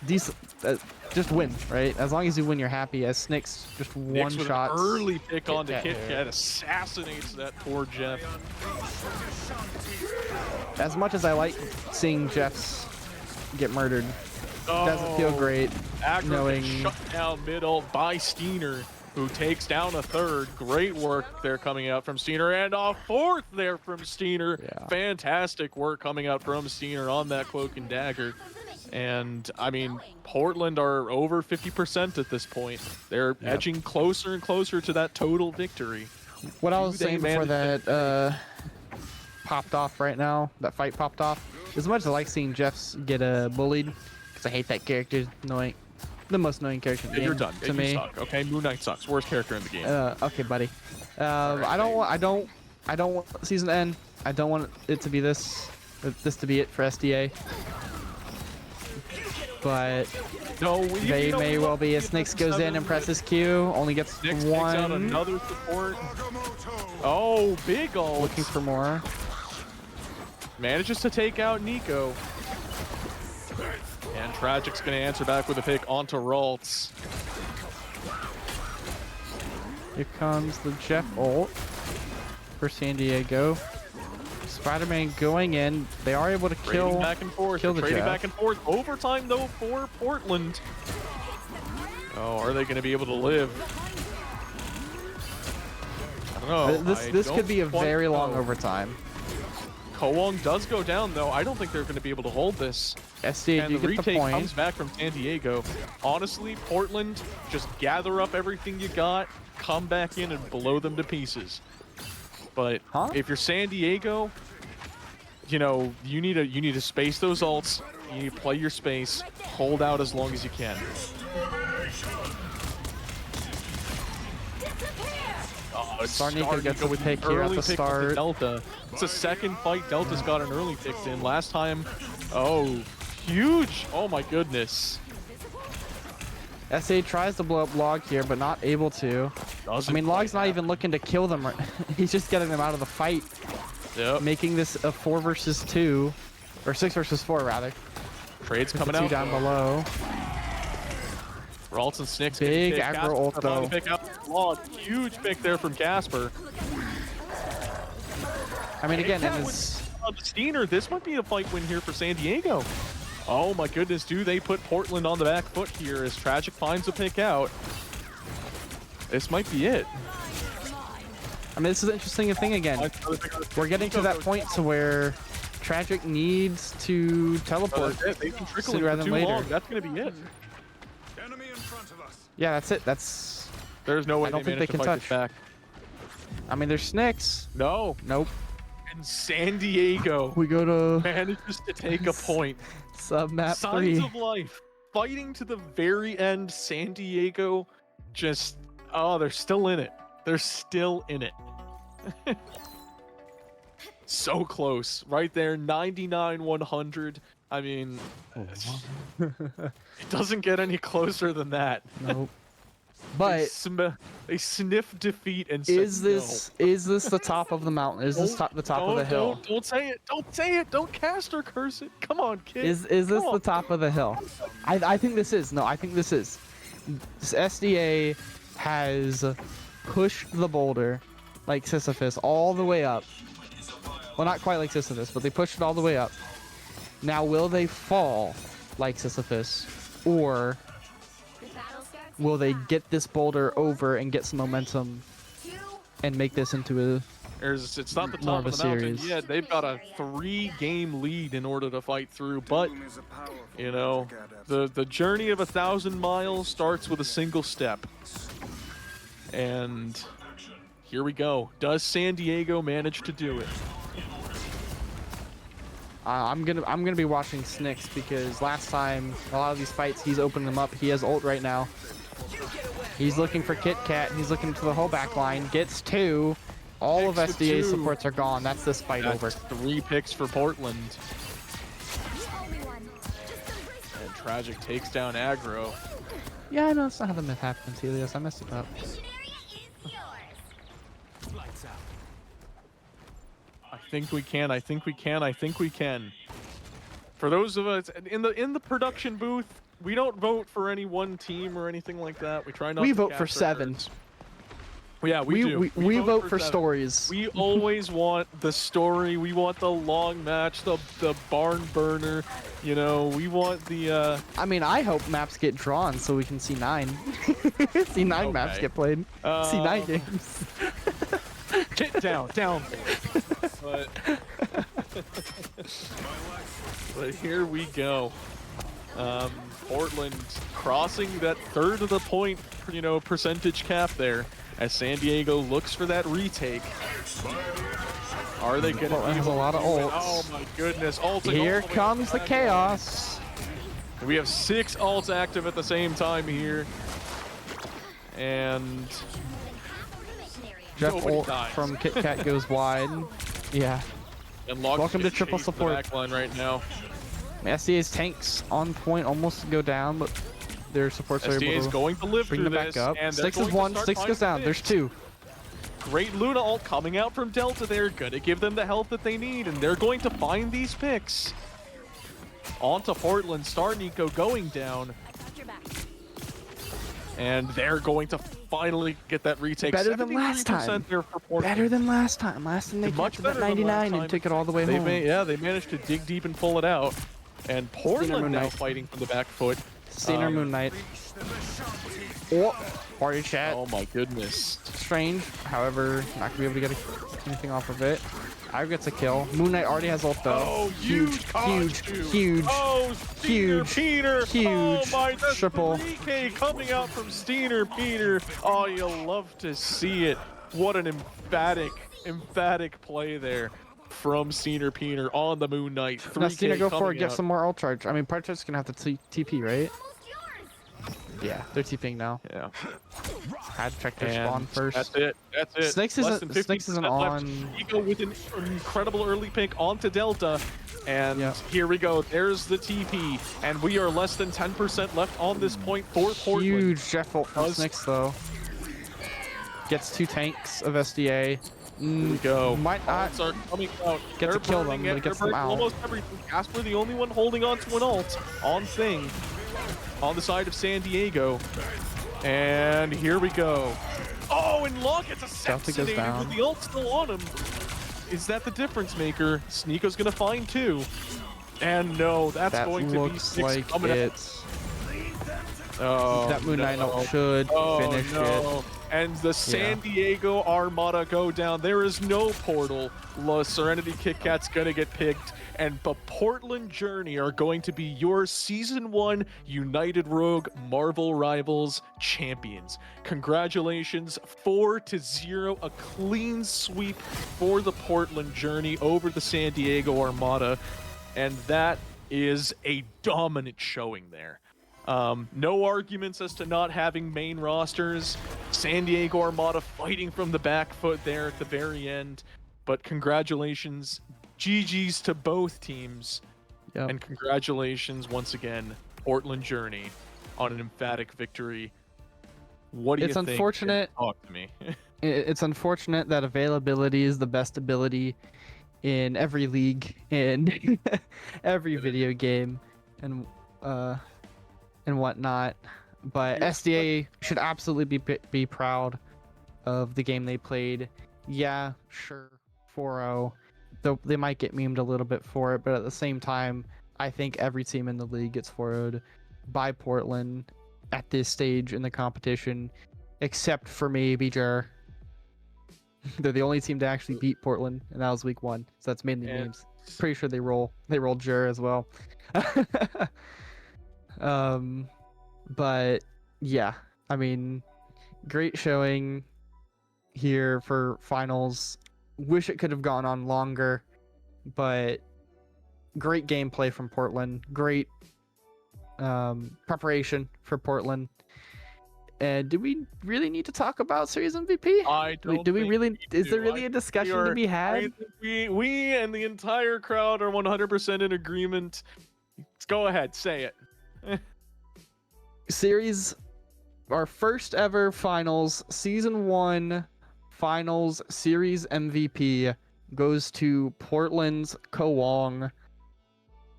decent. Just win, right? As long as you win, you're happy. As Snicks just Nix one with shot. an early pick Kit onto Kat Kit here. Kat assassinates that poor Jeff. As much as I like seeing Jeffs get murdered, it doesn't feel great Aggro knowing. gets shut down mid ult by Steiner, who takes down a 3rd. Great work there coming out from Steiner, and a 4th there from Steiner. Yeah. Fantastic work coming out from Steiner on that cloak and dagger. And I mean, Portland are over 50% at this point. They're edging closer and closer to that total victory. What I Do was they saying before manage that popped off right now, that fight popped off. As much as I like seeing Jeffs get bullied, because I hate that character, annoying, the most annoying character in the Yeah, you're game done. to You me. suck. Okay, Moon Knight sucks. Worst character in the game. Okay, buddy. I don't want season to end. I don't want it to be this to be it for SDA. But No, they may well be. As Snicks goes in and presses Q, only gets Snicks takes out one. another support. Oh, big ult. Looking for more. Manages to take out Nico. And Tragic's going to answer back with a pick onto Ralts. Here comes the Jeff ult for San Diego. Spider-Man going in. They are able to Trading kill. back and forth. kill the Trading Jeff. back and forth. Overtime, though, for Portland. Oh, are they going to be able to live? I don't know. This I could be a don't quite very long know. overtime. Kowong does go down, though. I don't think they're going to be able to hold this. SDA, And you the get the retake point. comes back from San Diego. Honestly, Portland, just gather up everything you got, come back in and blow them to pieces. But Huh? if you're San Diego, you know, you need to space those ults. You need to play your space, hold out as long as you can. Starnico gets a with pick the here at early the pick start. with Delta. It's a second fight. Delta's got an early pick in. Last time, oh, huge! Oh my goodness. SA tries to blow up Log here, but not able to. I mean, Log's not even looking to kill them. He's just getting them out of the fight, making this a 4 versus 2, or 6 versus 4 rather. Trades coming Two out. down below. Ralts and Snicks. Big getting picked. aggro ult Casper finally though. pick up Log. Huge pick there from Casper. I mean, again, Yeah, it with is. Steiner, this might be a fight win here for San Diego. Oh my goodness, do they put Portland on the back foot here as Tragic finds a pick out? This might be it. I mean, this is an interesting thing again. We're getting to that point to where Tragic needs to teleport They've been trickling sooner rather for than too later. long. That's going to be it. Enemy in front of us. Yeah, that's it. That's. There's no way I don't think managed they to can fight this touch. back. I mean, there's Snicks. No. Nope. And San Diego We go to manages to take a point. sub map Signs 3. of life. Fighting to the very end. San Diego just... Oh, they're still in it. They're still in it. So close. Right there. 99-100. I mean... It doesn't get any closer than that. Nope. But They sniff defeat and said is this no. is this the top of the mountain? Is this the top of the hill? Don't say it. Don't say it. Don't cast or curse it. Come on, kid. Is this Come the on. top of the hill? I think this is. No, I think this is. This SDA has pushed the boulder like Sisyphus all the way up. Well, not quite like Sisyphus, but they pushed it all the way up. Now, will they fall like Sisyphus, or will they get this boulder over and get some momentum and make this into a It's not the more top of of a the mountain series? yet. They've got a 3-game lead in order to fight through. But, Doom is a powerful you know, magic adept. the journey of 1,000 miles starts with a single step. And here we go. Does San Diego manage to do it? I'm gonna be watching Snicks because last time a lot of these fights he's opening them up. He has ult right now. He's looking for Kit Kat. He's looking to the whole back line. Gets 2. All of Picks with SDA 2. supports are gone. That's this fight That's over. 3 picks for Portland. And Tragic takes down aggro. Yeah, I know that's not how the myth happens, Helios. I messed it up. I think we can. I think we can. I think we can. For those of us in the production booth, we don't vote for any one team or anything like that. We try not. We to vote for cast our 7. votes. Yeah, we do. We vote for 7. stories. We always want the story. We want the long match, the barn burner. You know, we want the. I mean, I hope maps get drawn so we can see 9. See 9 maps Okay. get played. See 9 Um, games. Get down. But, but here we go. Portland crossing that third of the point, percentage cap there, as San Diego looks for that retake. Are they gonna? Portland has a lot of ults. Oh my goodness! Ulting Here all the way comes the back. chaos. We have 6 ults active at the same time here, and Jeff nobody ult dies. from Kit Kat goes wide. Yeah. And Log Welcome to gets triple chased to the support. back line right now. SDA's tanks on point, almost to go down, but their supports are SDA able is to going to live bring through them back this, up. and they're 6 is going to 1, start 6 goes down. finding There's picks. 2. Great Luna ult coming out from Delta there, gonna give them the health that they need, and they're going to find these picks. On to Portland, Star Nico going down, and they're going to finally get that retake. Better than last 73% time. there for Portland. Better than last time. Last time they Much captured that better than last 99 time. and took it all the way home. They managed to dig deep and pull it out. And Portland Moon now Knight. fighting from the back foot. Steiner Moon Knight. Oh, party chat. Oh my goodness. Strange. However, not gonna be able to get anything off of it. I gets a kill. Moon Knight already has ult though. Oh, huge, huge. Oh, Steiner huge, Peter. huge Oh my, that's triple. 3K coming out from Steiner Peter. Oh, you'll love to see it. What an emphatic play there from Steiner Peter on the Moon Knight. 3K Now Steiner, go for it. coming Get out. some more ult charge. I mean, part charge is gonna have to TP, right? Yeah, they're TPing now. Yeah. Had to check their spawn And first. That's it. That's it. Snakes Less isn't- than Snakes isn't 50% left. on- Ego with an incredible early pick onto Delta. And Yep. here we go. There's the TP. And we are less than 10% left on this point for Portland. Huge Jeff ult from Does- Snakes though. Gets 2 tanks of SDA. Here we go. Might not Ults are coming out. get to They're kill them, burning but it. it gets They're them burning out. almost everything. Casper the only one holding on to an ult on Thing on the side of San Diego. And here we go. Oh, and Long gets Delta goes assassinated down. with the ult still on him. Is that the difference maker? Sneeko's gonna find 2. And no, that's That going to be looks 6 like coming out. it's Oh, that Moon Knight no. ult should finish it. And the San Diego Armada go down. There is no portal. La Serenity Kit Kat's gonna get picked. And the Portland Journey are going to be your Season 1 United Rogue Marvel Rivals champions. Congratulations, 4-0, a clean sweep for the Portland Journey over the San Diego Armada. And that is a dominant showing there. No arguments as to not having main rosters. San Diego Armada fighting from the back foot there at the very end. But congratulations, GG's to both teams. Yep. And congratulations once again, Portland Journey, on an emphatic victory. What do It's you think? unfortunate. Talk to me. It's unfortunate that availability is the best ability in every league and every video game and whatnot. But SDA should absolutely be proud of the game they played. Yeah, sure, 4-0. Though they might get memed a little bit for it, but at the same time, I think every team in the league gets 4-0'd by Portland at this stage in the competition, except for maybe Jer. They're the only team to actually beat Portland, and that was week 1. So that's mainly And- games. Pretty sure they rolled Jer as well. But yeah, I mean, great showing here for finals. Wish it could have gone on longer, but great gameplay from Portland. Great preparation for Portland. And do we really need to talk about Series MVP? I don't Do we think really? we Is there do. really I a think discussion we to are- be I had? think we and the entire crowd are 100% in agreement. Let's go ahead, say it. Series, our first ever finals, season 1 finals series MVP goes to Portland's Kowong,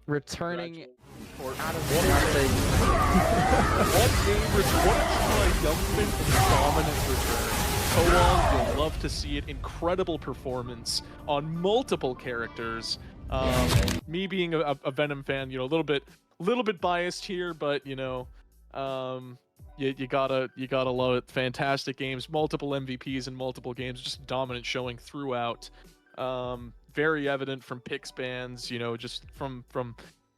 returning out of nothing. What a triumphant and dominant return. Kowal, you'll love to see it. Incredible performance on multiple characters. Me being a Venom fan, you know, a little bit biased here, but you know, you gotta love it. Fantastic games, multiple MVPs in multiple games, just dominant showing throughout. Very evident from picks bans, you know, just from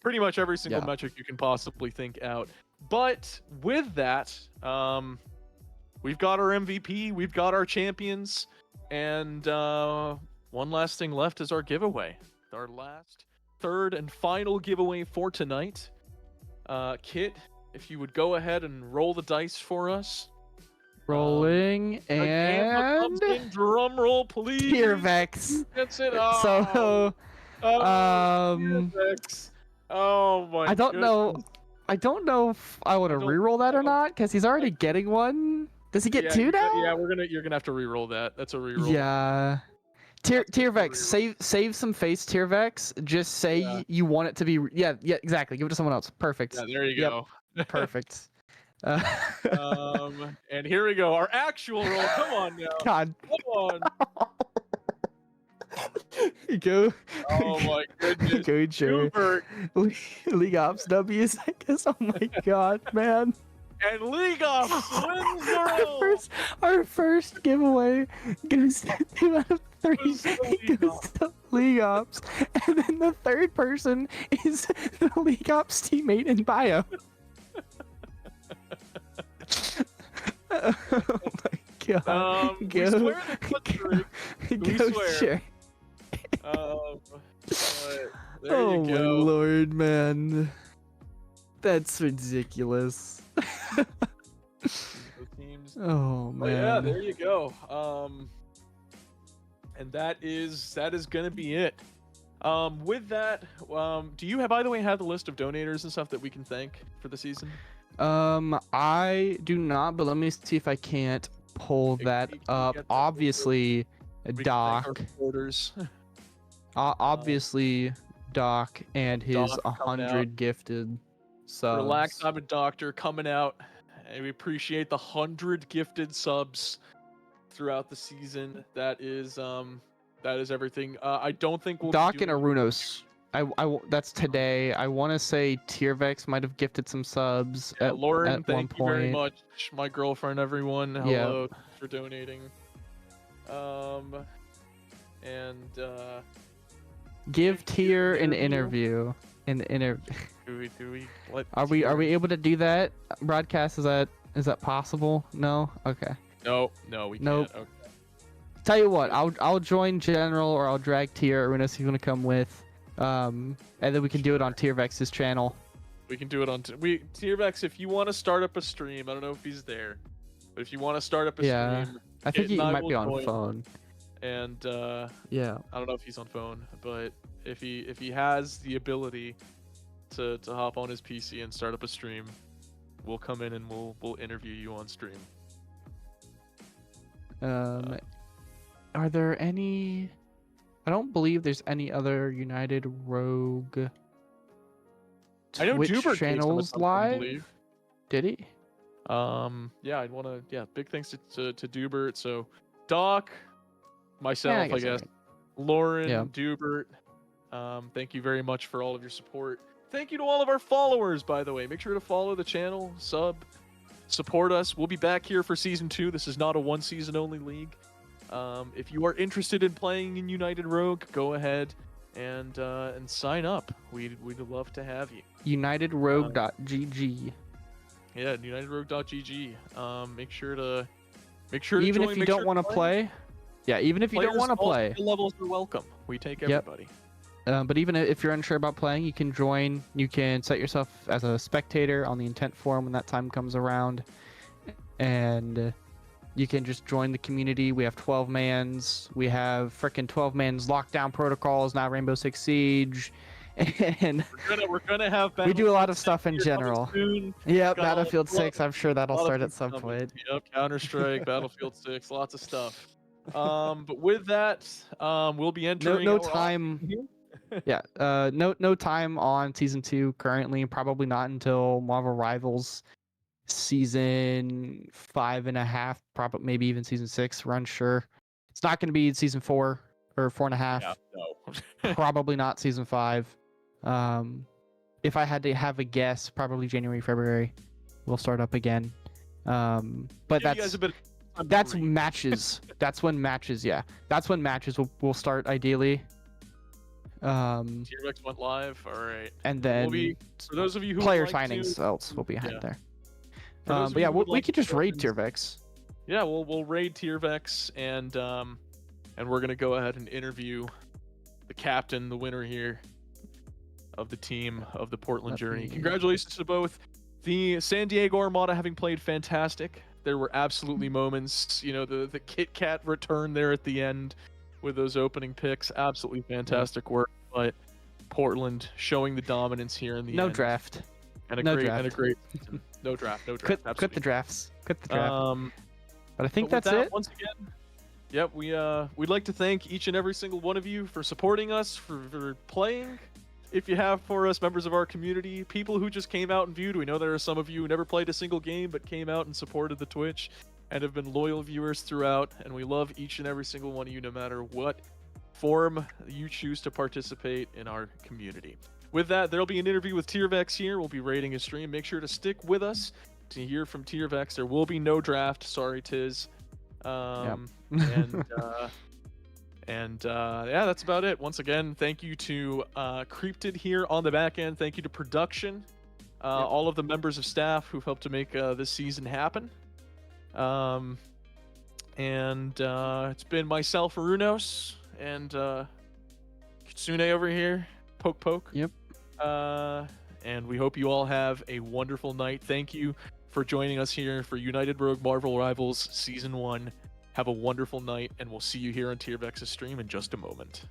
pretty much every single Yeah. metric you can possibly think out. But with that, we've got our MVP, we've got our champions, and one last thing left is our giveaway. Our last, third, and final giveaway for tonight. Kit, if you would go ahead and roll the dice for us. Rolling A gamma comes and in, drum roll, please. Tearvex. That's it. So, Tearvex. Oh my! I don't know. goodness. I don't know if I want to I don't- reroll that I or don't- not, because he's already getting one. Does he get Yeah, 2 now? Yeah, you're gonna have to re-roll that. That's a re-roll. Yeah. Tearvex, save some face Tearvex. Just say Yeah. you want it to be. Yeah, exactly. Give it to someone else. Perfect. Yeah, there you Yep. go. Perfect. And here we go. Our actual roll. Come on now. God. Come on. Go. Oh my goodness. Go, Jer. Hubert League Ops W's, I guess. Oh my god, man. and League Off wins the roll. Our first giveaway goes to 2 out of 3. Goes to League It goes Ops. to League Ops. And then the third person is the League Ops teammate in bio. Oh my god. We Go. swear this was true. We Go, swear. Jer. But there Oh you my go. lord, man. That's ridiculous. Those teams. Oh But yeah, man. there you go. And that is gonna be it. With that, do you have, by the way, have the list of donators and stuff that we can thank for the season? I do not, but let me see if I can't pull that Can we up. get that Obviously, We can thank our Doc. supporters. Obviously, Doc and his Doc coming out. 100 gifted subs. Relax, I'm a doctor coming out. And we appreciate the 100 gifted subs throughout the season. That is everything. I don't think we'll Doc be and doing Arunos. That's today. I want to say Tiervex might have gifted some subs Lauren, at one thank you very point. much. My girlfriend, everyone. Yeah. Hello. Thanks for donating. Give Tier an interview. interview. Do we let Are we able to do that? Broadcast, is that possible? No? Okay. No, we Nope. can't. Okay. Tell you what, I'll join General or I'll drag Tier. Arunas, if you want to come with. And then we can do it on Tiervex's channel. We can do it on Tiervex. If you want to start up a stream, I don't know if he's there, but if you want to start up a Yeah. stream, I think Kit he and I might will be on join. phone. And Yeah. I don't know if he's on phone, but if he has the ability to hop on his PC and start up a stream, we'll come in and we'll interview you on stream. Are there any? I don't believe there's any other United Rogue I know Twitch Dubert takes them at channels some point, I live. believe. Did he? Yeah, I'd want to. Yeah, big thanks to Dubert. So, Doc, myself, I guess, right. Lauren, Yeah. Dubert. Thank you very much for all of your support. Thank you to all of our followers, by the way. Make sure to follow the channel, support us. We'll be back here for season 2. This is not a one season only league. If you are interested in playing in United Rogue, go ahead and sign up. We'd love to have you. UnitedRogue.gg. Yeah, UnitedRogue.gg. Make sure to Even join, if you make don't sure want to play. Yeah, even if you don't Players want to of all play. skill levels are welcome. We take Yep. everybody. But even if you're unsure about playing, you can join. You can set yourself as a spectator on the intent forum when that time comes around. And you can just join the community. We have 12 mans. We have frickin' 12 mans lockdown protocols, now Rainbow Six Siege. And We're gonna have we do a lot of Battlefield stuff in 6 here coming general. soon. Yep, Got a Battlefield lot- 6. I'm sure that'll a lot of start at things some coming. point. Yep, Counter-Strike, Battlefield 6, lots of stuff. But with that, we'll be entering No our time. off-season. Yeah. No time on season 2 currently. Probably not until Marvel Rivals season 5.5. Probably maybe even season 6. We're unsure. It's not going to be season 4 or 4.5. Yeah, no. Probably not season 5. If I had to have a guess, probably January, February, we'll start up again. But Give you guys a bit of time to that's breathe. matches. That's when matches. Yeah, that's when matches will start ideally. T-Rex went live. All right. And then We'll be, for those of you who would player like signings to, else will be behind yeah. there. For those of But you yeah, who would we like could to just raid join- Tiervex. Yeah, we'll raid Tiervex and we're gonna go ahead and interview the captain, the winner here of the team of the Portland Let Journey. me- Congratulations to both. The San Diego Armada having played fantastic. There were absolutely moments, the Kit Kat return there at the end with those opening picks. Absolutely fantastic work. But Portland showing the dominance here in the No end. draft. And a no great draft. and a great season. No draft. Quit the absolutely. drafts. Quit the draft. But I think But with that's that, it. Once again, yep, we'd like to thank each and every single one of you for supporting us, for playing. If you have for us, members of our community, people who just came out and viewed. We know there are some of you who never played a single game but came out and supported the Twitch and have been loyal viewers throughout. And we love each and every single one of you, no matter what form you choose to participate in our community. With that, there'll be an interview with Tiervex here. We'll be rating his stream. Make sure to stick with us to hear from Tiervex. There will be no draft. Sorry, Tiz. Yeah, that's about it. Once again, thank you to Creepted here on the back end. Thank you to production, all of the members of staff who've helped to make this season happen. It's been myself, Arunos, and Kitsune over here. Poke. Yep. And we hope you all have a wonderful night. Thank you for joining us here for United Rogue Marvel Rivals Season 1. Have a wonderful night, and we'll see you here on Tier Vex's stream in just a moment.